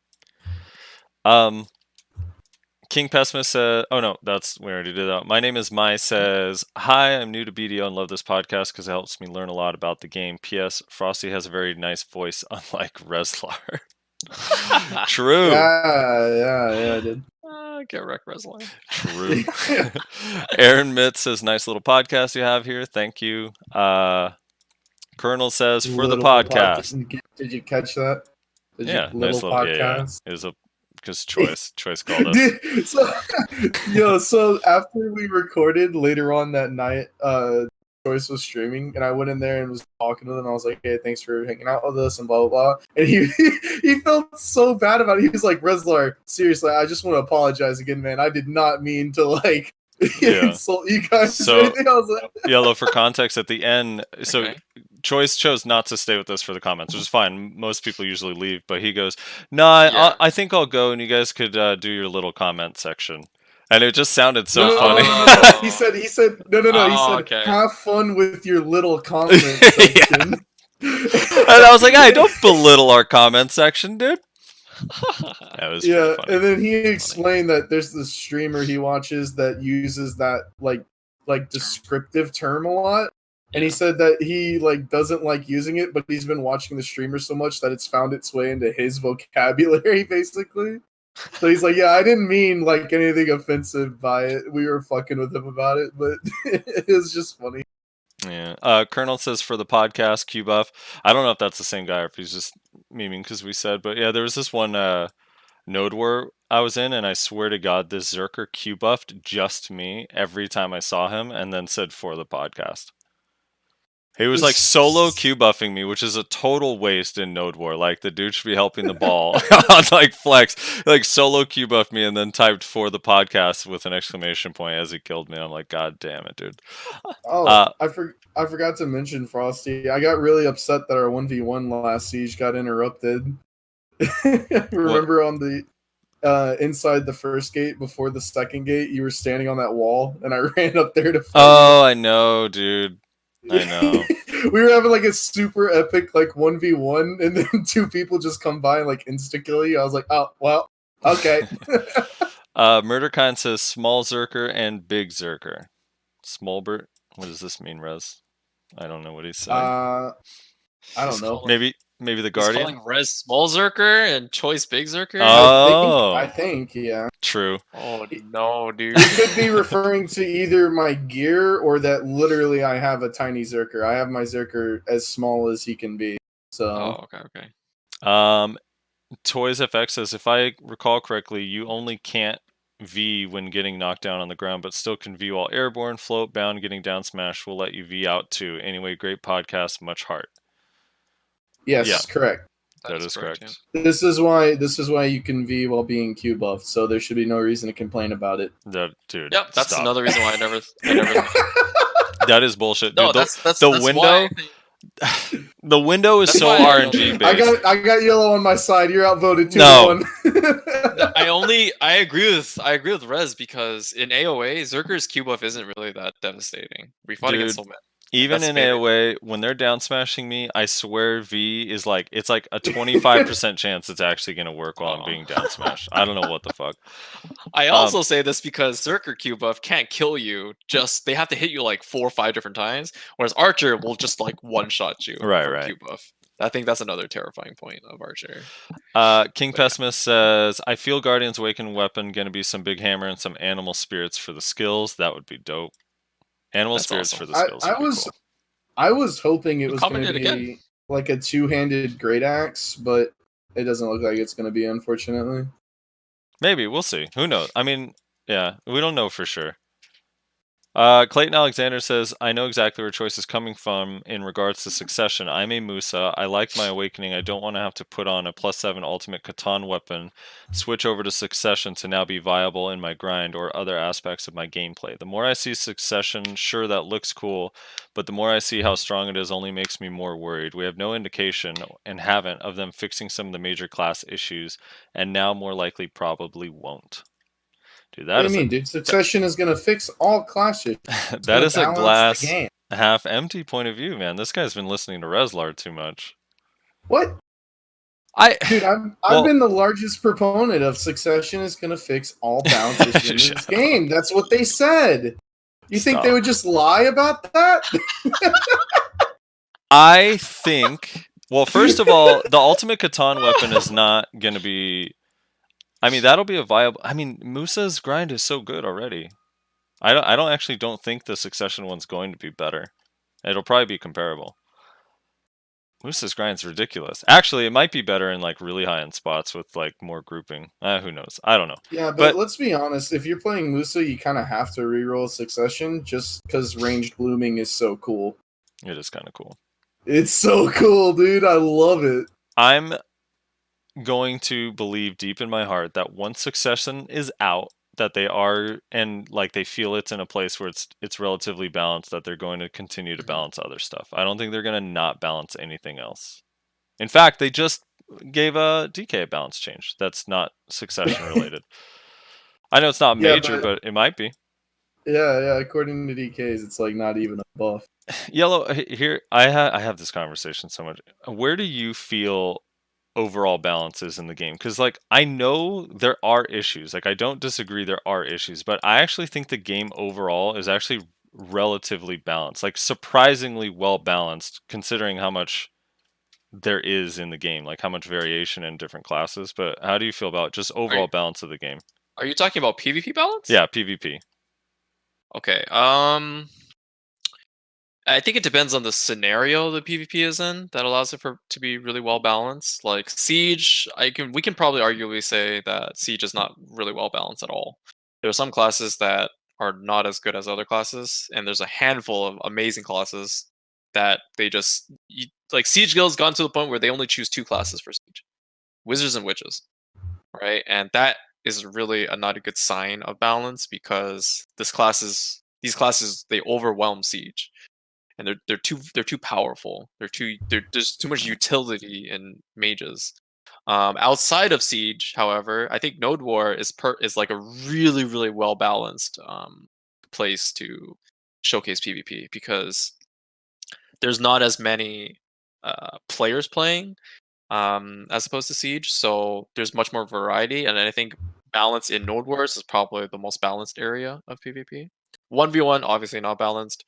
King Pessimist says, oh no, we already did that. My name is Mai says, hi, I'm new to BDO and love this podcast because it helps me learn a lot about the game. P.S. Frosty has a very nice voice, unlike Reslar. True. Yeah, dude. Get wrecked, Resline. True. Aaron Mitt says, nice little podcast you have here. Thank you. Colonel says, for the podcast. Did you catch that? Yeah, nice little podcast. Yeah. It was because Choice called us. Dude, so after we recorded later on that night, Choice was streaming, and I went in there and was talking to them. I was like, "Hey, thanks for hanging out with us," and blah blah blah. And he felt so bad about it. He was like, "Reslar, seriously, I just want to apologize again, man. I did not mean to like insult you guys." So, or anything." I was like, yELo, for context, at the end, so Okay. Choice chose not to stay with us for the comments, which is fine. Most people usually leave, but he goes, "No, I think I'll go, and you guys could do your little comment section." And it just sounded so funny. No. He said, no. He said, okay. have fun with your little comment section. And I was like, hey, don't belittle our comment section, dude. That was yeah, funny. and then he explained that there's this streamer he watches that uses that like descriptive term a lot. And he said that he like doesn't like using it, but he's been watching the streamer so much that it's found its way into his vocabulary, basically. So he's like, yeah, I didn't mean like anything offensive by it. We were fucking with him about it, but it was just funny. Yeah. Colonel says for the podcast, QBuff. I don't know if that's the same guy or if he's just memeing because we said, but yeah, there was this one Node War I was in, and I swear to God, this Zerker QBuffed just me every time I saw him, and then said for the podcast. He was like solo Q buffing me, which is a total waste in Node War. Like the dude should be helping the ball on like flex, like solo Q buffed me and then typed for the podcast with an exclamation point as he killed me. I'm like, God damn it, dude. Oh, I forgot to mention Frosty. I got really upset that our 1v1 last siege got interrupted. Remember on the inside the first gate before the second gate, you were standing on that wall, and I ran up there to fight you. I know, dude. I know. We were having like a super epic like 1v1, and then two people just come by and like insta kill you. I was like, oh well, okay. Murderkind says small Zerker and big Zerker. Smallbert. What does this mean, Rez? I don't know what he's saying. I don't know. Maybe the Guardian. He's calling Rez small Zerker and Choice big Zerker. I think, yeah. True. Oh no, dude. He could be referring to either my gear or that literally I have a tiny Zerker. I have my Zerker as small as he can be. So. Oh, okay. Toys FX says, if I recall correctly, you only can't V when getting knocked down on the ground, but still can V while airborne, float, bound, getting down smash will let you V out too. Anyway, great podcast, much heart. Yes, correct. That is correct. Yeah. This is why you can V while being Q buffed, so there should be no reason to complain about it. Dude. Yep, that's stop. another reason why I never That is bullshit. Dude, no, that's the window. The window is so RNG based. I got yELo on my side. You're outvoted 2-1. I agree with Rez because in AOA, Zerker's Q buff isn't really that devastating. We fought against so many. Even That's in fair. AoE, when they're down smashing me, I swear V is like it's like a 25% chance it's actually gonna work while I'm being down smashed. I don't know what the fuck. I also say this because Zerker Q buff can't kill you. Just they have to hit you like 4 or 5 different times, whereas Archer will just like one shot you from Q buff. I think that's another terrifying point of Archer. King But yeah. Pessimist says, I feel Guardian's Awakened weapon gonna be some big hammer and some animal spirits for the skills. That would be dope. Animal That's spirits awesome. for the skills would be cool. I was hoping it You was going to commented be again. like a two-handed great axe, but it doesn't look like it's going to be, unfortunately. Maybe, we'll see. Who knows? I mean, yeah, we don't know for sure. Clayton Alexander says, I know exactly where choice is coming from in regards to Succession. I'm a Musa. I like my Awakening. I don't want to have to put on a +7 ultimate Catan weapon, switch over to Succession to now be viable in my grind or other aspects of my gameplay. The more I see Succession, sure, that looks cool, but the more I see how strong it is only makes me more worried. We have no indication, and haven't, of them fixing some of the major class issues, and now more likely probably won't. Dude, What do you mean, dude? Succession is going to fix all clashes. That is a glass half empty point of view, man. This guy's been listening to Reslard too much. What? Dude, I've been the largest proponent of Succession is going to fix all balance issues in this game. That's what they said. You think they would just lie about that? I think. Well, first of all, the ultimate Catan weapon is not going to be. I mean, that'll be a viable. I mean, Musa's grind is so good already. I don't think the Succession one's going to be better. It'll probably be comparable. Musa's grind's ridiculous. Actually, it might be better in like really high end spots with like more grouping. Who knows? I don't know. Yeah, but let's be honest. If you're playing Musa, you kind of have to reroll Succession just because ranged blooming is so cool. It is kind of cool. It's so cool, dude. I love it. I'm going to believe deep in my heart that once Succession is out, that they are, and like they feel it's in a place where it's relatively balanced, that they're going to continue to balance other stuff. I don't think they're going to not balance anything else. In fact, they just gave a DK a balance change that's not Succession related. I know it's not major, but it might be. Yeah. According to DKs, it's like not even a buff. yELo, here I have this conversation so much. Where do you feel overall balance is in the game? Because like I know there are issues. Like I don't disagree there are issues, but I actually think the game overall is actually relatively balanced. Like surprisingly well balanced, considering how much there is in the game, like how much variation in different classes. But how do you feel about just overall balance of the game? Are you talking about PvP balance? Yeah, PvP. Okay. I think it depends on the scenario the PvP is in that allows it to be really well balanced. Like Siege, we can probably arguably say that Siege is not really well balanced at all. There are some classes that are not as good as other classes, and there's a handful of amazing classes that they just like Siege Guild's gone to the point where they only choose 2 classes for Siege. Wizards and Witches. Right? And that is really not a good sign of balance because these classes they overwhelm Siege. And they're too powerful. There's too much utility in mages. Outside of Siege, however, I think Node War is like a really really well balanced place to showcase PvP because there's not as many players playing as opposed to Siege, so there's much more variety, and I think balance in Node Wars is probably the most balanced area of PvP. 1v1 obviously not balanced.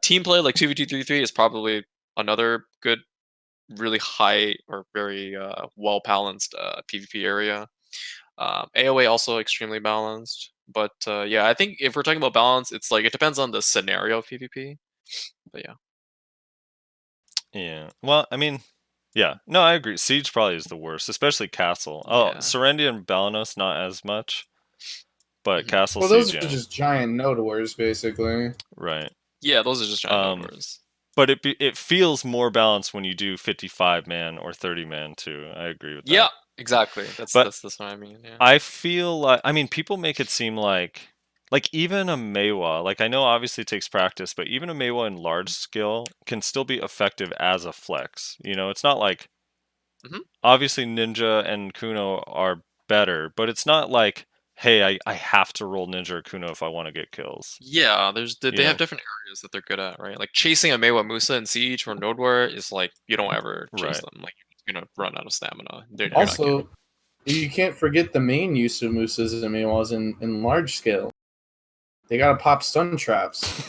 Team play like 2v2 3v3 is probably another good, really high or very well balanced PvP area. AoE also extremely balanced, but yeah, I think if we're talking about balance, it's like it depends on the scenario of PvP. But yeah. Yeah. Well, I mean, yeah. No, I agree. Siege probably is the worst, especially Castle. Oh, Yeah. Serendia and Balanos not as much, but Castle Well, Siege. those are just giant node wars, basically. Right. Yeah, those are just giant node wars. But it feels more balanced when you do 55 man or 30 man too. I agree with that. Yeah, exactly. That's what I mean. Yeah. I feel like people make it seem like even a Meiwa, like I know obviously it takes practice, but even a Meiwa in large skill can still be effective as a flex. You know, it's not like obviously Ninja and Kuno are better, but it's not like hey, I have to roll Ninja or Kuno if I want to get kills. Yeah, they Yeah. have different areas that they're good at, right? Like chasing a Meiwa Musa in Siege or Node War is like you don't ever chase Right. them. Like you're gonna run out of stamina. You're not Also, you can't forget the main use of Musas and Meiwas in large scale. They gotta pop stun traps.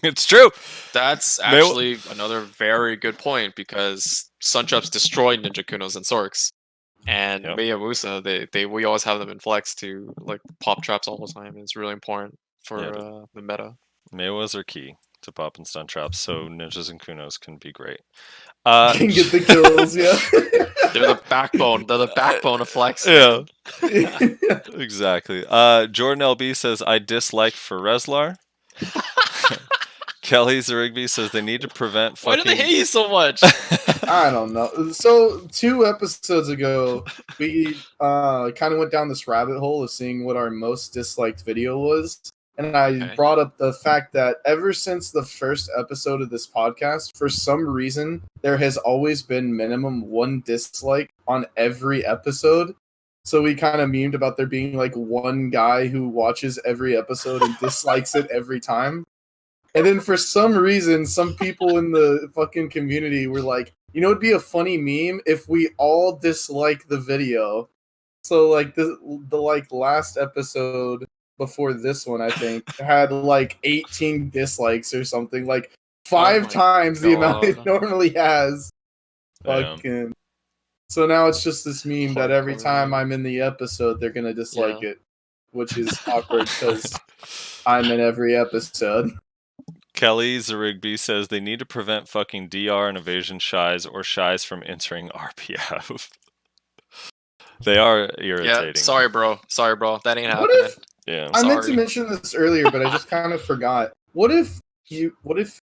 It's true. That's actually another very good point because stun traps destroy Ninja Kunos and Sorks. And Yep. Meiwa Musa, we always have them in flex to like pop traps all the time. It's really important for the meta. Meiwas are key to pop and stun traps, so ninjas and Kunos can be great. Can get the kills, yeah. They're the backbone. They're the backbone of flex. Yeah. Exactly. Jordan LB says, I dislike for Reslar. Kelly Zarigby says they need to prevent Why fucking... do they hate you so much? I don't know. So 2 episodes ago, we kind of went down this rabbit hole of seeing what our most disliked video was. And I brought up the fact that ever since the first episode of this podcast, for some reason, there has always been minimum 1 dislike on every episode. So we kind of memed about there being like 1 guy who watches every episode and dislikes it every time. And then for some reason, some people in the fucking community were like, you know, it'd be a funny meme if we all dislike the video. So like the like last episode before this one, I think, had like 18 dislikes or something, like 5 times the amount it normally has. Fucking. So now it's just this meme that every time I'm in the episode, they're gonna dislike it, which is awkward because I'm in every episode. Kelly Zarigby says they need to prevent fucking DR and evasion shies or shies from entering RPF. They are irritating. Yeah, sorry, bro. That ain't What happening. Yeah. I meant to mention this earlier, but I just kind of forgot. What if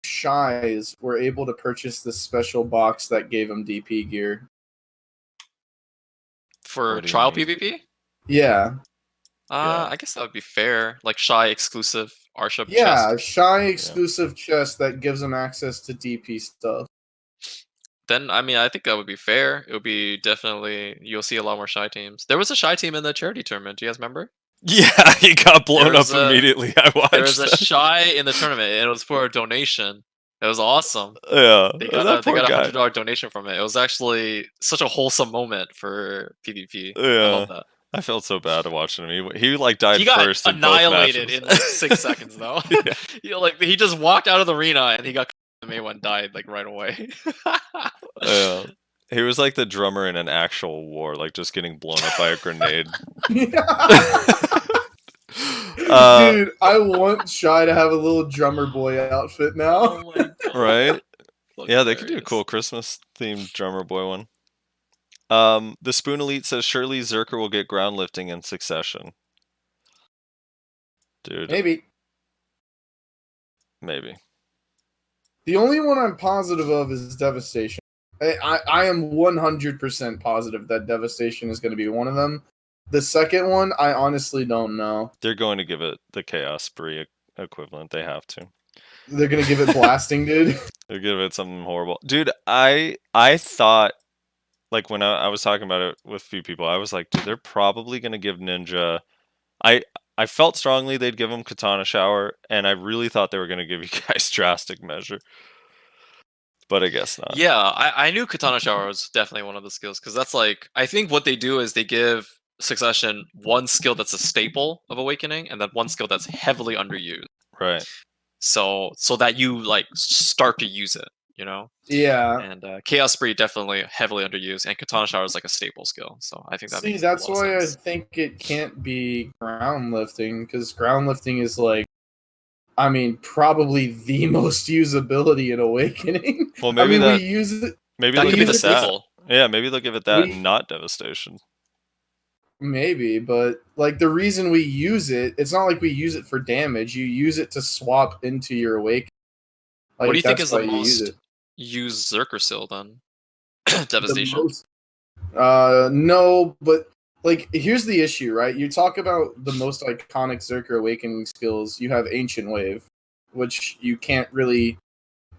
shies were able to purchase this special box that gave them DP gear? For trial PvP? Yeah. I guess that would be fair. Like shy exclusive Arsha Yeah, chest. shy exclusive chest that gives them access to DP stuff. Then I mean I think that would be fair. It would be definitely you'll see a lot more shy teams. There was a shy team in the charity tournament. Do you guys remember? Yeah, he got blown up immediately. I watched. There was a shy in the tournament, and it was for a donation. It was awesome. Yeah, they got a $100 donation from it. It was actually such a wholesome moment for PvP. Yeah, I love that. I felt so bad watching him. He like died he got first. Annihilated in like 6 seconds though. He just walked out of the arena and he got May one died like right away. Yeah. He was like the drummer in an actual war, like just getting blown up by a grenade. Dude, I want Shy to have a little drummer boy outfit now. Oh my God. Right? Yeah, they could do a cool Christmas themed drummer boy one. The Spoon Elite says surely Zerker will get ground lifting in Succession. Dude. Maybe. The only one I'm positive of is Devastation. I am 100% positive that Devastation is going to be one of them. The second one, I honestly don't know. They're going to give it the Chaos Spree equivalent. They have to. They're going to give it blasting, dude. They're give it something horrible. Dude, I thought, like when I was talking about it with a few people, I was like, dude, they're probably going to give Ninja... I felt strongly they'd give him Katana Shower, and I really thought they were going to give you guys Drastic Measure. But I guess not. Yeah, I knew Katana Shower was definitely one of the skills, because that's like, I think what they do is they give Succession one skill that's a staple of Awakening, and then one skill that's heavily underused. Right. So that you like start to use it, you know? Yeah. And Chaos Spree definitely heavily underused, and Katana Shower is like a staple skill. So I think that makes that's a lot why of sense. I think it can't be ground lifting, because ground lifting is like, I mean, probably the most usability in Awakening. Well, maybe we use it. Maybe That they'll could be give the it that. staple. Yeah, maybe they'll give it that and not Devastation. Maybe, but like the reason we use it, it's not like we use it for damage. You use it to swap into your Awakening. Like, What do you think is the why you use most it. used Zerker Seal then? Devastation. No, but like here's the issue, right? You talk about the most iconic Zerker Awakening skills. You have Ancient Wave, which you can't really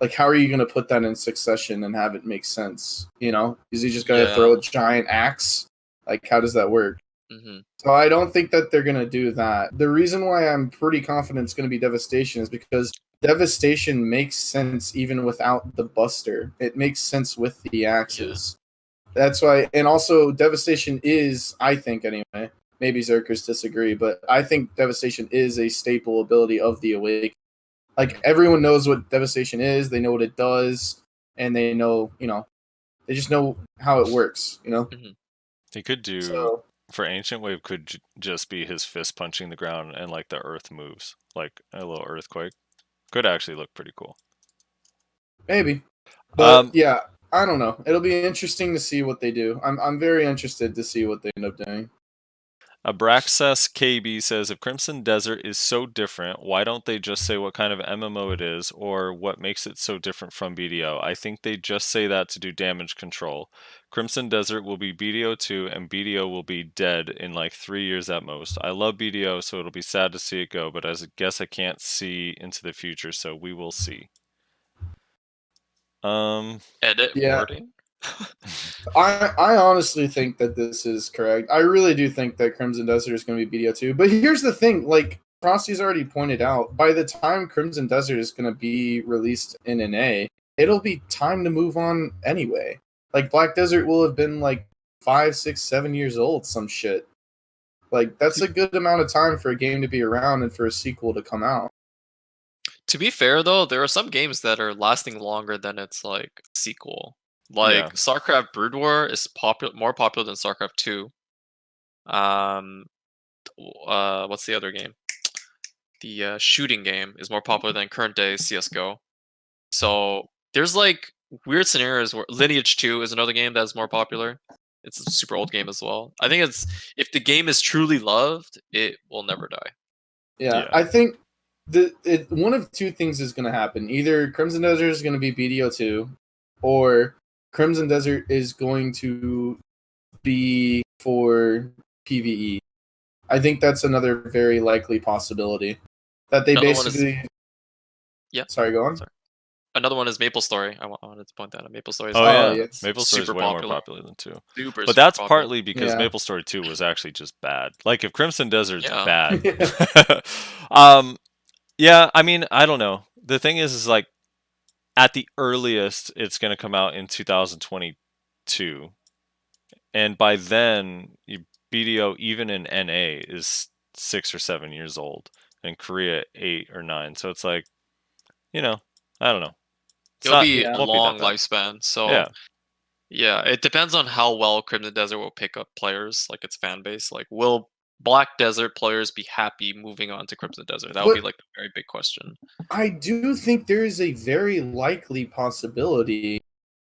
like. How are you going to put that in Succession and have it make sense? You know, is he just going to throw a giant axe? Like, how does that work? Mm-hmm. So I don't think that they're going to do that. The reason why I'm pretty confident it's going to be Devastation is because Devastation makes sense even without the Buster. It makes sense with the axes. That's why, and also Devastation is, I think anyway, maybe Zerkers disagree, but I think Devastation is a staple ability of the Awakening. Like, everyone knows what Devastation is, they know what it does, and they know, they just know how it works, Mm-hmm. He could do, So, for Ancient Wave, could just be his fist punching the ground and like the earth moves, like a little earthquake. Could actually look pretty cool. maybe. But, Um, yeah, I don't know. It'll be interesting to see what they do. I'm very interested to see what they end up doing. Abraxas KB says, if Crimson Desert is so different, why don't they just say what kind of MMO it is or what makes it so different from BDO? I think they just say that to do damage control. Crimson Desert will be BDO 2 and BDO will be dead in like 3 years at most. I love BDO, so it'll be sad to see it go, but I guess I can't see into the future, so we will see. Edit Yeah. wording. I honestly think that this is correct. I really do think that Crimson Desert is going to be BDO 2. But here's the thing, like Frosty's already pointed out, by the time Crimson Desert is going to be released in NA, it'll be time to move on anyway. Like Black Desert will have been like 5, 6, 7 years old, some shit. Like that's a good amount of time for a game to be around and for a sequel to come out. To be fair, though, there are some games that are lasting longer than its like sequel. Like Yeah. StarCraft Brood War is more popular than StarCraft 2. What's the other game? The shooting game is more popular than current day CS:GO. So there's like weird scenarios where Lineage 2 is another game that's more popular. It's a super old game as well. I think it's if the game is truly loved, it will never die. Yeah. I think one of two things is going to happen. Either Crimson Desert is going to be BDO 2, or Crimson Desert is going to be for PvE. I think that's another very likely possibility. That they Another one is- basically. Yeah. Sorry, go on. Sorry. Another one is Maple Story. I wanted to point that out. Maple Story is Maple Story is super way popular. more popular than 2. Super, but that's super partly because Yeah. Maple Story 2 was actually just bad. Like if Crimson Desert's Yeah. bad. Yeah, I mean, I don't know. The thing is like at the earliest it's going to come out in 2022. And by then, BDO even in NA is 6 or 7 years old and Korea 8 or 9. So it's like, I don't know. It'll be yeah. a won't be that long bad. lifespan. So yeah, it depends on how well Crimson Desert will pick up players, like its fan base. Like, will Black Desert players be happy moving on to Crimson Desert? That would be like a very big question. I do think there is a very likely possibility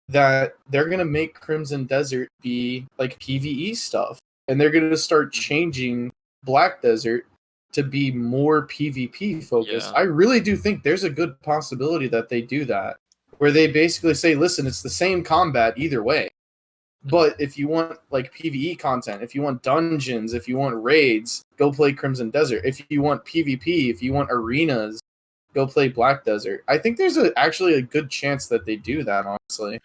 that they're going to make Crimson Desert be like PvE stuff. And they're going to start changing Black Desert to be more PvP focused. Yeah. I really do think there's a good possibility that they do that. Where they basically say, listen, it's the same combat either way. But if you want like PvE content, if you want dungeons, if you want raids, go play Crimson Desert. If you want PvP, if you want arenas, go play Black Desert. I think there's actually a good chance that they do that, honestly.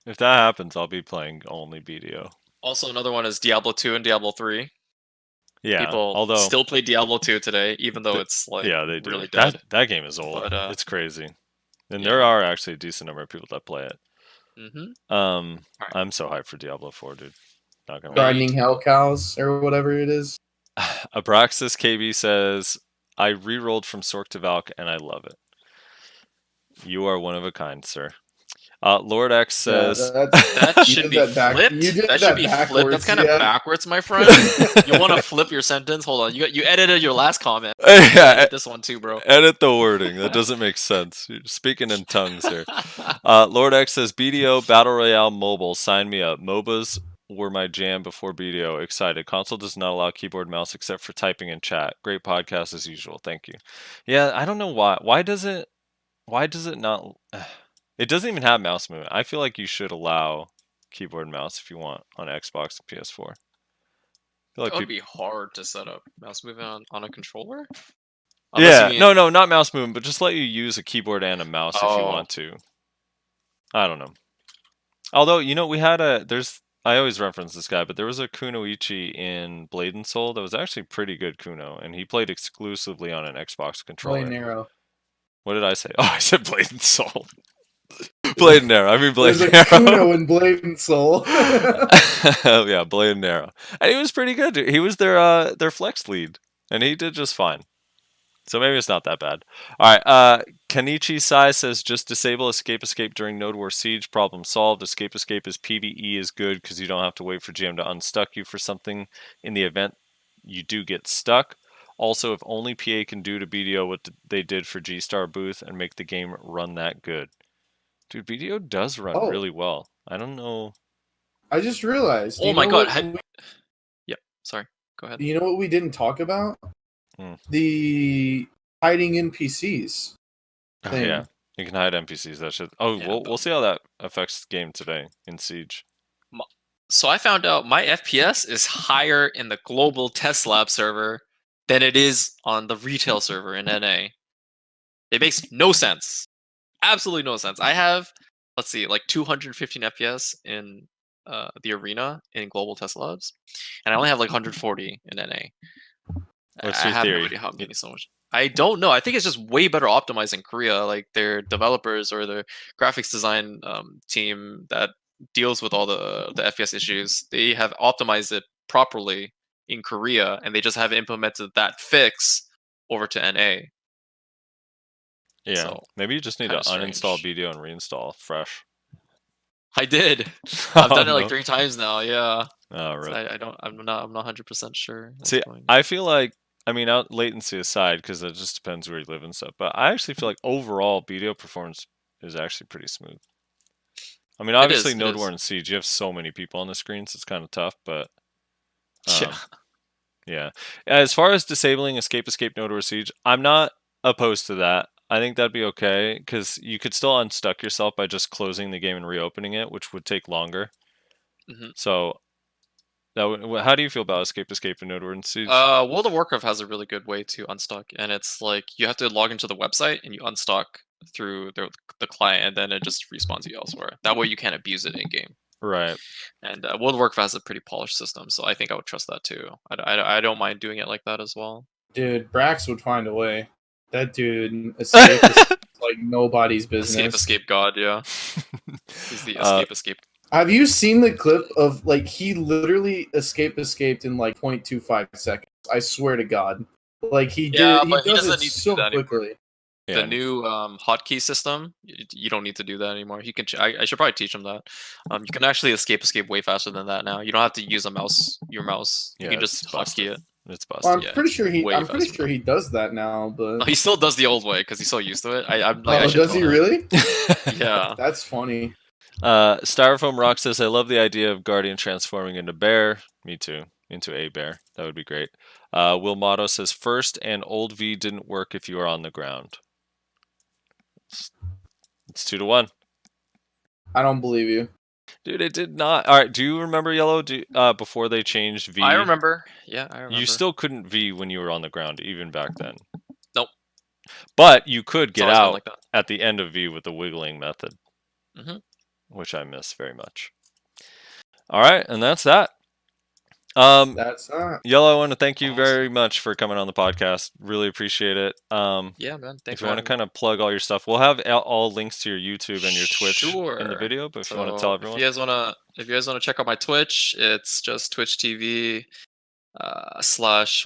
If that happens, I'll be playing only BDO. Also, another one is Diablo 2 and Diablo 3. Yeah, People still play Diablo 2 today, even though it's like they do. really dead. That game is old. But, it's crazy. And there are actually a decent number of people that play it. Right. I'm so hyped for Diablo 4, dude. Not gonna lie. Grinding Hell Cows or whatever it is. Abraxas KB says, I re-rolled from Sork to Valk and I love it. You are one of a kind, sir. Lord X says that should be flipped. That should be flipped. That's kind of backwards, my friend. You want to flip your sentence? Hold on. You edited your last comment. Yeah, this one too, bro. Edit the wording. That doesn't make sense. You're speaking in tongues here. Lord X says BDO Battle Royale Mobile. Sign me up. MOBAs were my jam before BDO. Excited. Console does not allow keyboard and mouse except for typing and chat. Great podcast as usual. Thank you. Yeah, I don't know why. Why does it not? It doesn't even have mouse movement. I feel like you should allow keyboard and mouse if you want on Xbox and PS4. I feel like it would be hard to set up mouse movement on a controller. No, not mouse movement, but just let you use a keyboard and a mouse if you want to. I don't know. Although we had there's I always reference this guy, but there was a Kunoichi in Blade and Soul that was actually pretty good Kuno, and he played exclusively on an Xbox controller. Blade and Arrow. What did I say? Oh, I said Blade and Soul. Blade and Arrow. I mean Blade There's and a Arrow. Kuno in Blade and Soul. Yeah, Blade and Arrow. And he was pretty good. He was their flex lead, and he did just fine. So maybe it's not that bad. All right. Kenichi Sai says just disable escape during Node War Siege. Problem solved. Escape is PvE is good because you don't have to wait for GM to unstuck you for something in the event you do get stuck. Also, if only PA can do to BDO what they did for G-Star Booth and make the game run that good. Dude, BDO does run really well. I don't know. I just realized. Oh my god. Yep. Sorry. Go ahead. You know what we didn't talk about? The hiding NPCs. Oh, yeah, you can hide NPCs. That should. Oh, yeah, we'll see how that affects the game today in Siege. So I found out my FPS is higher in the global test lab server than it is on the retail server in NA. It makes no sense. Absolutely no sense. I have, let's see, like 215 FPS in the arena in global test labs, and I only have like 140 in NA. What's your theory? No idea how I'm getting so much. I don't know. I think it's just way better optimized in Korea. Like their developers or their graphics design team that deals with all the FPS issues, they have optimized it properly in Korea, and they just haven't implemented that fix over to NA. Yeah, so, maybe you just need to uninstall BDO and reinstall fresh. I did. I've done it like 3 times now. Yeah. Oh, really? So I'm not 100% sure. See, I feel like, I mean, out latency aside, because it just depends where you live and stuff. But I actually feel like overall BDO performance is actually pretty smooth. I mean, obviously, Node War and Siege, you have so many people on the screen, so it's kind of tough. But yeah. As far as disabling escape Node War Siege, I'm not opposed to that. I think that'd be okay because you could still unstuck yourself by just closing the game and reopening it, which would take longer. So. How do you feel about escape in Node War and Siege? World of Warcraft has a really good way to unstuck, and it's like you have to log into the website and you unstuck through the client, and then it just respawns you elsewhere. That way you can't abuse it in game. Right. And World of Warcraft has a pretty polished system, so I think I would trust that too. I don't mind doing it like that as well. Dude, Brax would find a way. That dude escape is like nobody's business. Escape god, yeah. He's the escape. Have you seen the clip of, like, he literally escaped in, like, 0.25 seconds? I swear to God. Like, he does it so quickly. Yeah. The new hotkey system, you don't need to do that anymore. You can. I should probably teach him that. You can actually escape way faster than that now. You don't have to use your mouse. You can just hotkey it. It's busted. Well, I'm pretty sure he does that now, but no, he still does the old way because he's so used to it. Does he really? Yeah. That's funny. Styrofoam Rock says, I love the idea of Guardian transforming into bear. Me too. Into a bear. That would be great. Will Motto says, first and old V didn't work if you were on the ground. It's 2-1. I don't believe you. Dude, it did not. All right, do you remember yELo before they changed V? I remember. Yeah, I remember. You still couldn't V when you were on the ground, even back then. Nope. But you could get out like at the end of V with the wiggling method. Which I miss very much. All right, and that's that. That's that. yELo, I want to thank you very much for coming on the podcast. Really appreciate it. Yeah, man. Thanks. If you want to kind of plug all your stuff, we'll have all links to your YouTube and your Twitch in the video. But if you want to tell everyone, if you guys want to check out my Twitch, it's just Twitch TV /yELo_HQ,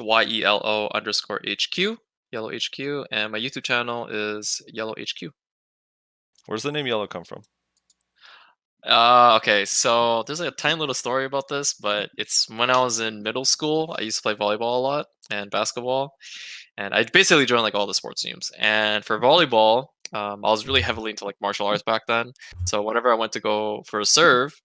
yELo HQ, and my YouTube channel is yELo HQ. Where's the name yELo come from? Okay, so there's like a tiny little story about this, but it's when I was in middle school, I used to play volleyball a lot and basketball, and I basically joined like all the sports teams. And for volleyball, I was really heavily into like martial arts back then. So whenever I went to go for a serve,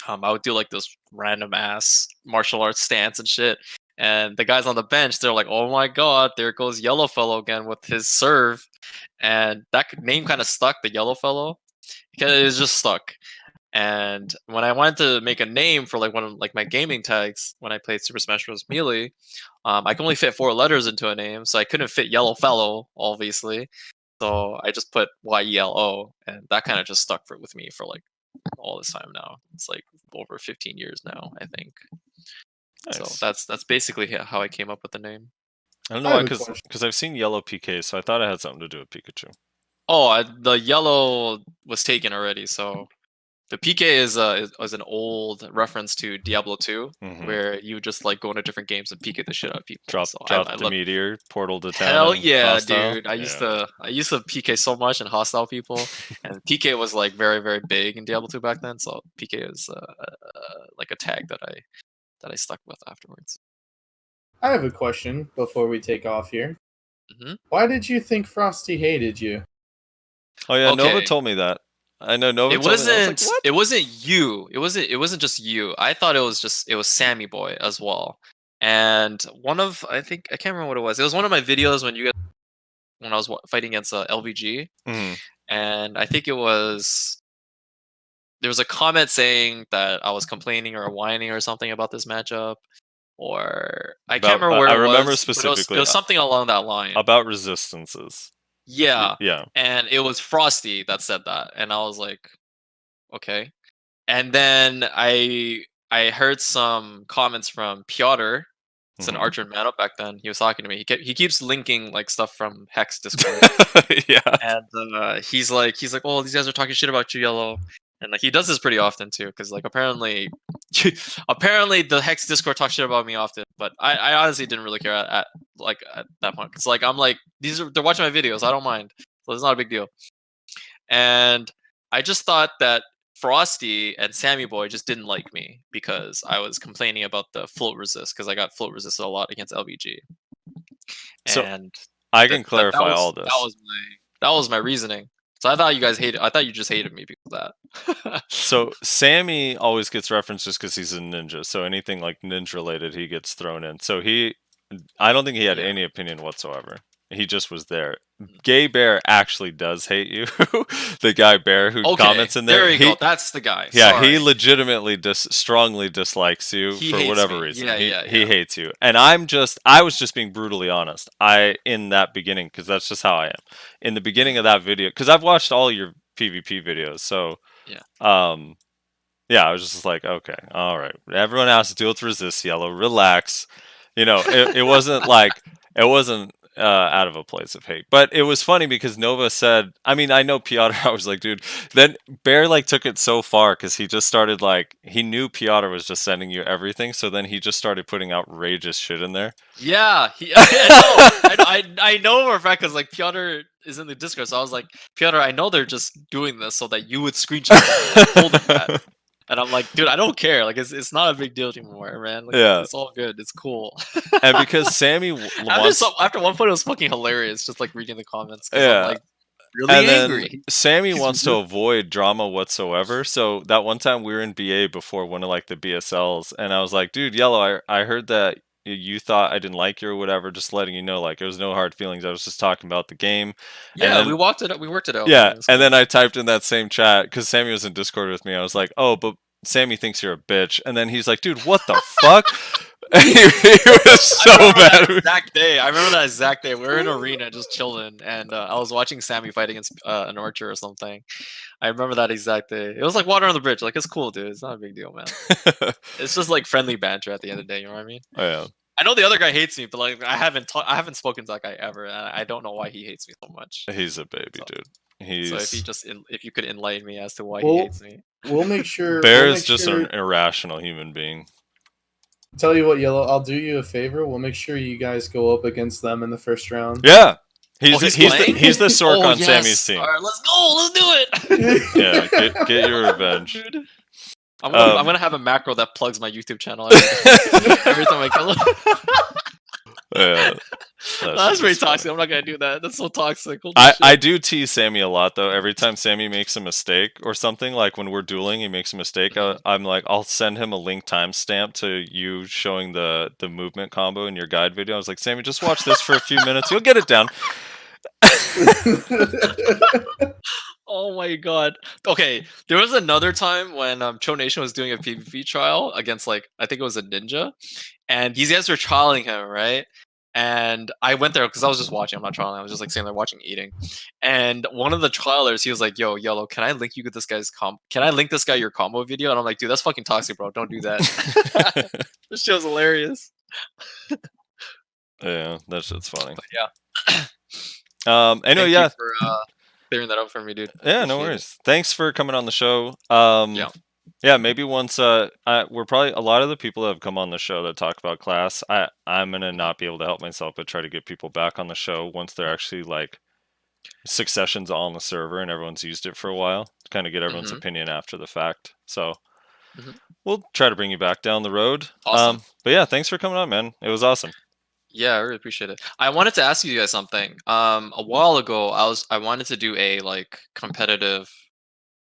I would do like this random ass martial arts stance and shit. And the guys on the bench, they're like, "Oh my god, there goes yELo fellow again with his serve," and that name kind of stuck, the yELo fellow. Because it was just stuck. And when I wanted to make a name for like one of like my gaming tags when I played Super Smash Bros. Melee, I can only fit 4 letters into a name, so I couldn't fit yELo fellow, obviously. So I just put yELo, and that kind of just stuck with me for like all this time now. It's like over 15 years now, I think. So Nice. that's basically how I came up with the name. I don't know I why, have a question. because I've seen yellow PK, so I thought it had something to do with Pikachu. Oh, the yellow was taken already. So the PK is an old reference to Diablo 2, Mhm. where you just like go into different games and PK the shit out of people. Drop So the I love meteor portal to town. Hell and yeah, hostile. dude! I used to PK so much and hostile people, and PK was like very very big in Diablo 2 back then. So PK is like a tag that I stuck with afterwards. I have a question before we take off here. Mhm. Why did you think Frosty hated you? Oh yeah, Nova Okay. told me that. I know Nova It told me that. I was like, wasn't. what? It wasn't you. It wasn't just you. I thought it was Sammy Boy as well. And I can't remember what it was. It was one of my videos when I was fighting against LVG, Mhm. and I think there was a comment saying that I was complaining or whining or something about this matchup, or I can't remember where I it remember was. But specifically it was something along that line. about resistances. Yeah, Yeah. and it was Frosty that said that, and I was like, okay. And then I heard some comments from Piotr. It's an Mhm. archer man up back then. He was talking to me. He keeps linking like stuff from Hex Discord, yeah. and he's like, oh, these guys are talking shit about you, yELo. And like he does this pretty often too, because like apparently the Hex Discord talks shit about me often, but I honestly didn't really care at that point. It's like I'm like they're watching my videos, I don't mind, so it's not a big deal. And I just thought that Frosty and Sammy Boy just didn't like me because I was complaining about the float resist, because I got float resisted a lot against LVG. So And I can clarify all this. that was my reasoning. So I thought you just hated me because of that. So Sammy always gets referenced just because he's a ninja. So anything like ninja related, he gets thrown in. So I don't think he had Yeah. any opinion whatsoever. He just was there. Gay Bear actually does hate you. The guy Bear who comments in there. There you go. That's the guy. Yeah, Sorry. he legitimately strongly dislikes you He for hates whatever me. reason. Yeah, He yeah. hates you. And I was just being brutally honest. In that beginning, because that's just how I am. In the beginning of that video, because I've watched all your PvP videos, so Yeah. yeah, I was just like, okay, all right. Everyone has to deal with resist yellow. Relax. You know, it wasn't like out of a place of hate. But it was funny because Nova said, I mean, I know Piotr, I was like, dude, then Bear like took it so far because he just started like he knew Piotr was just sending you everything, so then he just started putting outrageous shit in there. Yeah, I know for a fact because like Piotr is in the Discord, so I was like, Piotr, I know they're just doing this so that you would screenshot it. I told him that. And I'm like, dude, I don't care. Like, it's not a big deal anymore, man. Like, Yeah. it's all good. It's cool. And because Sammy after one point, it was fucking hilarious, just like reading the comments. Yeah. I'm like really and angry. then Sammy He's wants to avoid drama whatsoever. So that one time we were in BA before one of like the BSLs, and I was like, dude, yELo, I heard that you thought I didn't like you or whatever. Just letting you know, like, there was no hard feelings. I was just talking about the game. Yeah, and then, we worked it out. Yeah, man. and then I typed in that same chat because Sammy was in Discord with me. I was like, oh, but Sammy thinks you're a bitch. And then he's like, dude, what the fuck? he was so mad. I remember that exact day. We were in arena just chilling, and I was watching Sammy fight against an archer or something. I remember that exact day. It was like water on the bridge. Like, it's cool, dude. It's not a big deal, man. It's just like friendly banter at the end of the day. You know what I mean? Oh, yeah. I know the other guy hates me, but like I haven't spoken to that guy ever, and I don't know why he hates me so much. He's a baby, dude. So if you could enlighten me as to why he hates me. We'll make sure. Bear is just an irrational human being. Tell you what, yELo, I'll do you a favor. We'll make sure you guys go up against them in the first round. Yeah. He's the Sork on yes. Sammy's team. All right, let's go. Let's do it. Yeah, get your revenge. Dude. I'm gonna have a macro that plugs my YouTube channel every time I kill him. Yeah, that's pretty toxic. I'm not gonna do that. That's so toxic. I do tease Sammy a lot though. Every time Sammy makes a mistake or something, like when we're dueling, he makes a mistake. I'm like, I'll send him a link timestamp to you showing the movement combo in your guide video. I was like, Sammy, just watch this for a few minutes. You'll get it down. Oh my god. Okay, there was another time when Cho Nation was doing a PvP trial against like I think it was a ninja, and these guys were trialing him, right? And I went there because I was just watching. I'm not trolling. I was just like sitting there watching, eating. And one of the trialers, he was like, "Yo, yELo, can I link you with this guy's Can I link this guy your combo video?" And I'm like, "Dude, that's fucking toxic, bro. Don't do that." This show's hilarious. Yeah, that shit's funny. But yeah. Anyway, Thank yeah. you for clearing that up for me, dude. Yeah, no Appreciate it. worries. Thanks for coming on the show. Yeah, maybe once we're probably a lot of the people that have come on the show that talk about class. I'm gonna not be able to help myself, but try to get people back on the show once they're actually like Succession's on the server and everyone's used it for a while. To kind of get everyone's opinion after the fact. So we'll try to bring you back down the road. Awesome. But yeah, thanks for coming on, man. It was awesome. Yeah, I really appreciate it. I wanted to ask you guys something. A while ago, I wanted to do a like competitive,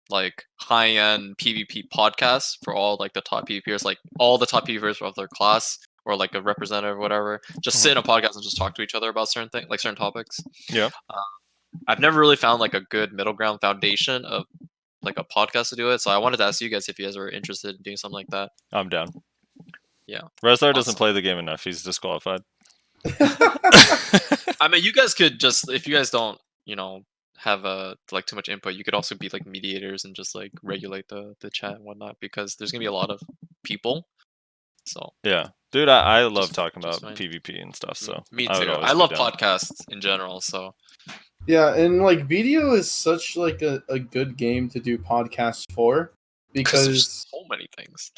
like high-end PvP podcast for all like the top PvPers, like all the top PvPers of their class, or like a representative or whatever. Just sit in a podcast and just talk to each other about certain things, like certain topics. Yeah. I've never really found like a good middle ground foundation of like a podcast to do it. So I wanted to ask you guys if you guys were interested in doing something like that. I'm down. Yeah. Rezlar doesn't play the game enough. He's disqualified. I mean, you guys could just, if you guys don't, have like too much input, you could also be like mediators and just like regulate the chat and whatnot, because there's gonna be a lot of people. So yeah, dude, I love talking just about fine. PvP and stuff. So Me I would too. always I be love down. podcasts in general. So Yeah, and like BDO is such like a good game to do podcasts for, because there's because so many things.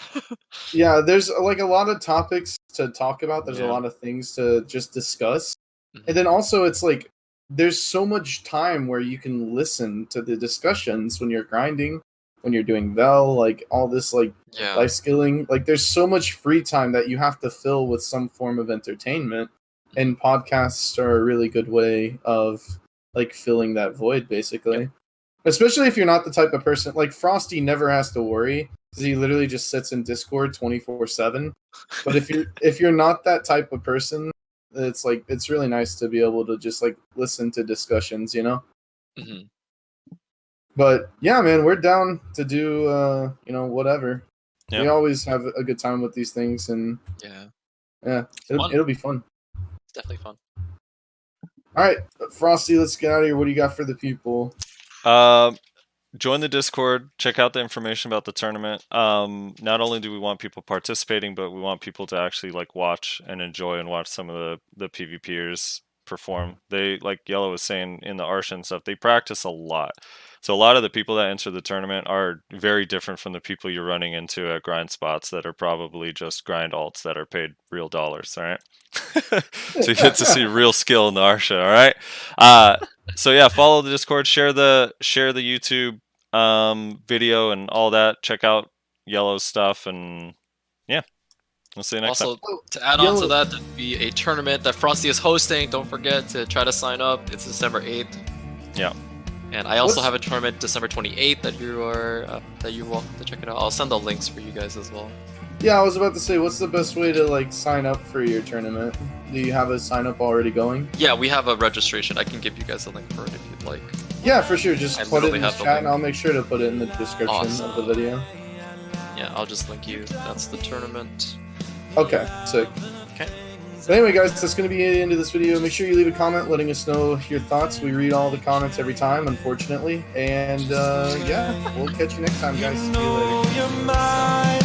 yeah, there's like a lot of topics to talk about. There's a Yeah. lot of things to just discuss. Mhm. And then also it's like there's so much time where you can listen to the discussions when you're grinding, when you're doing Vel, like all this like Yeah. life skilling. Like there's so much free time that you have to fill with some form of entertainment. And podcasts are a really good way of like filling that void, basically. Especially if you're not the type of person like Frosty never has to worry because he literally just sits in Discord 24/7. But if you're not that type of person, it's like it's really nice to be able to just like listen to discussions, Mhm. But yeah, man, we're down to do whatever. Yeah. We always have a good time with these things, and Yeah. Fun. it'll be fun. It's definitely fun. All right, Frosty, let's get out of here. What do you got for the people? Join the Discord. Check out the information about the tournament. Not only do we want people participating, but we want people to actually like watch and enjoy and watch some of the PvPers perform. They, like yELo was saying in the Arsha and stuff, they practice a lot. So a lot of the people that enter the tournament are very different from the people you're running into at grind spots that are probably just grind alts that are paid real dollars. All right. So you get to see real skill in the Arsha. All right. So yeah, follow the Discord, share the YouTube video and all that. Check out yELo's stuff, and yeah, we'll see you next time. Also, to add on to that, there'll be a tournament that Frosty is hosting. Don't forget to try to sign up. It's December 8th. Yeah. And I also have a tournament December 28th that you're welcome to check it out. I'll send the links for you guys as well. Yeah, I was about to say, what's the best way to like sign up for your tournament? Do you have a sign up already going? Yeah, we have a registration. I can give you guys a link for it if you'd like. Yeah, for sure. Just I put it literally in the have the chat, link. and I'll make sure to put it in the description Awesome. of the video. Yeah, I'll just link you. That's the tournament. Okay, sick. Okay. So anyway, guys, that's going to be the end of this video. Make sure you leave a comment letting us know your thoughts. We read all the comments every time, unfortunately. And yeah, we'll catch you next time, guys. See you later.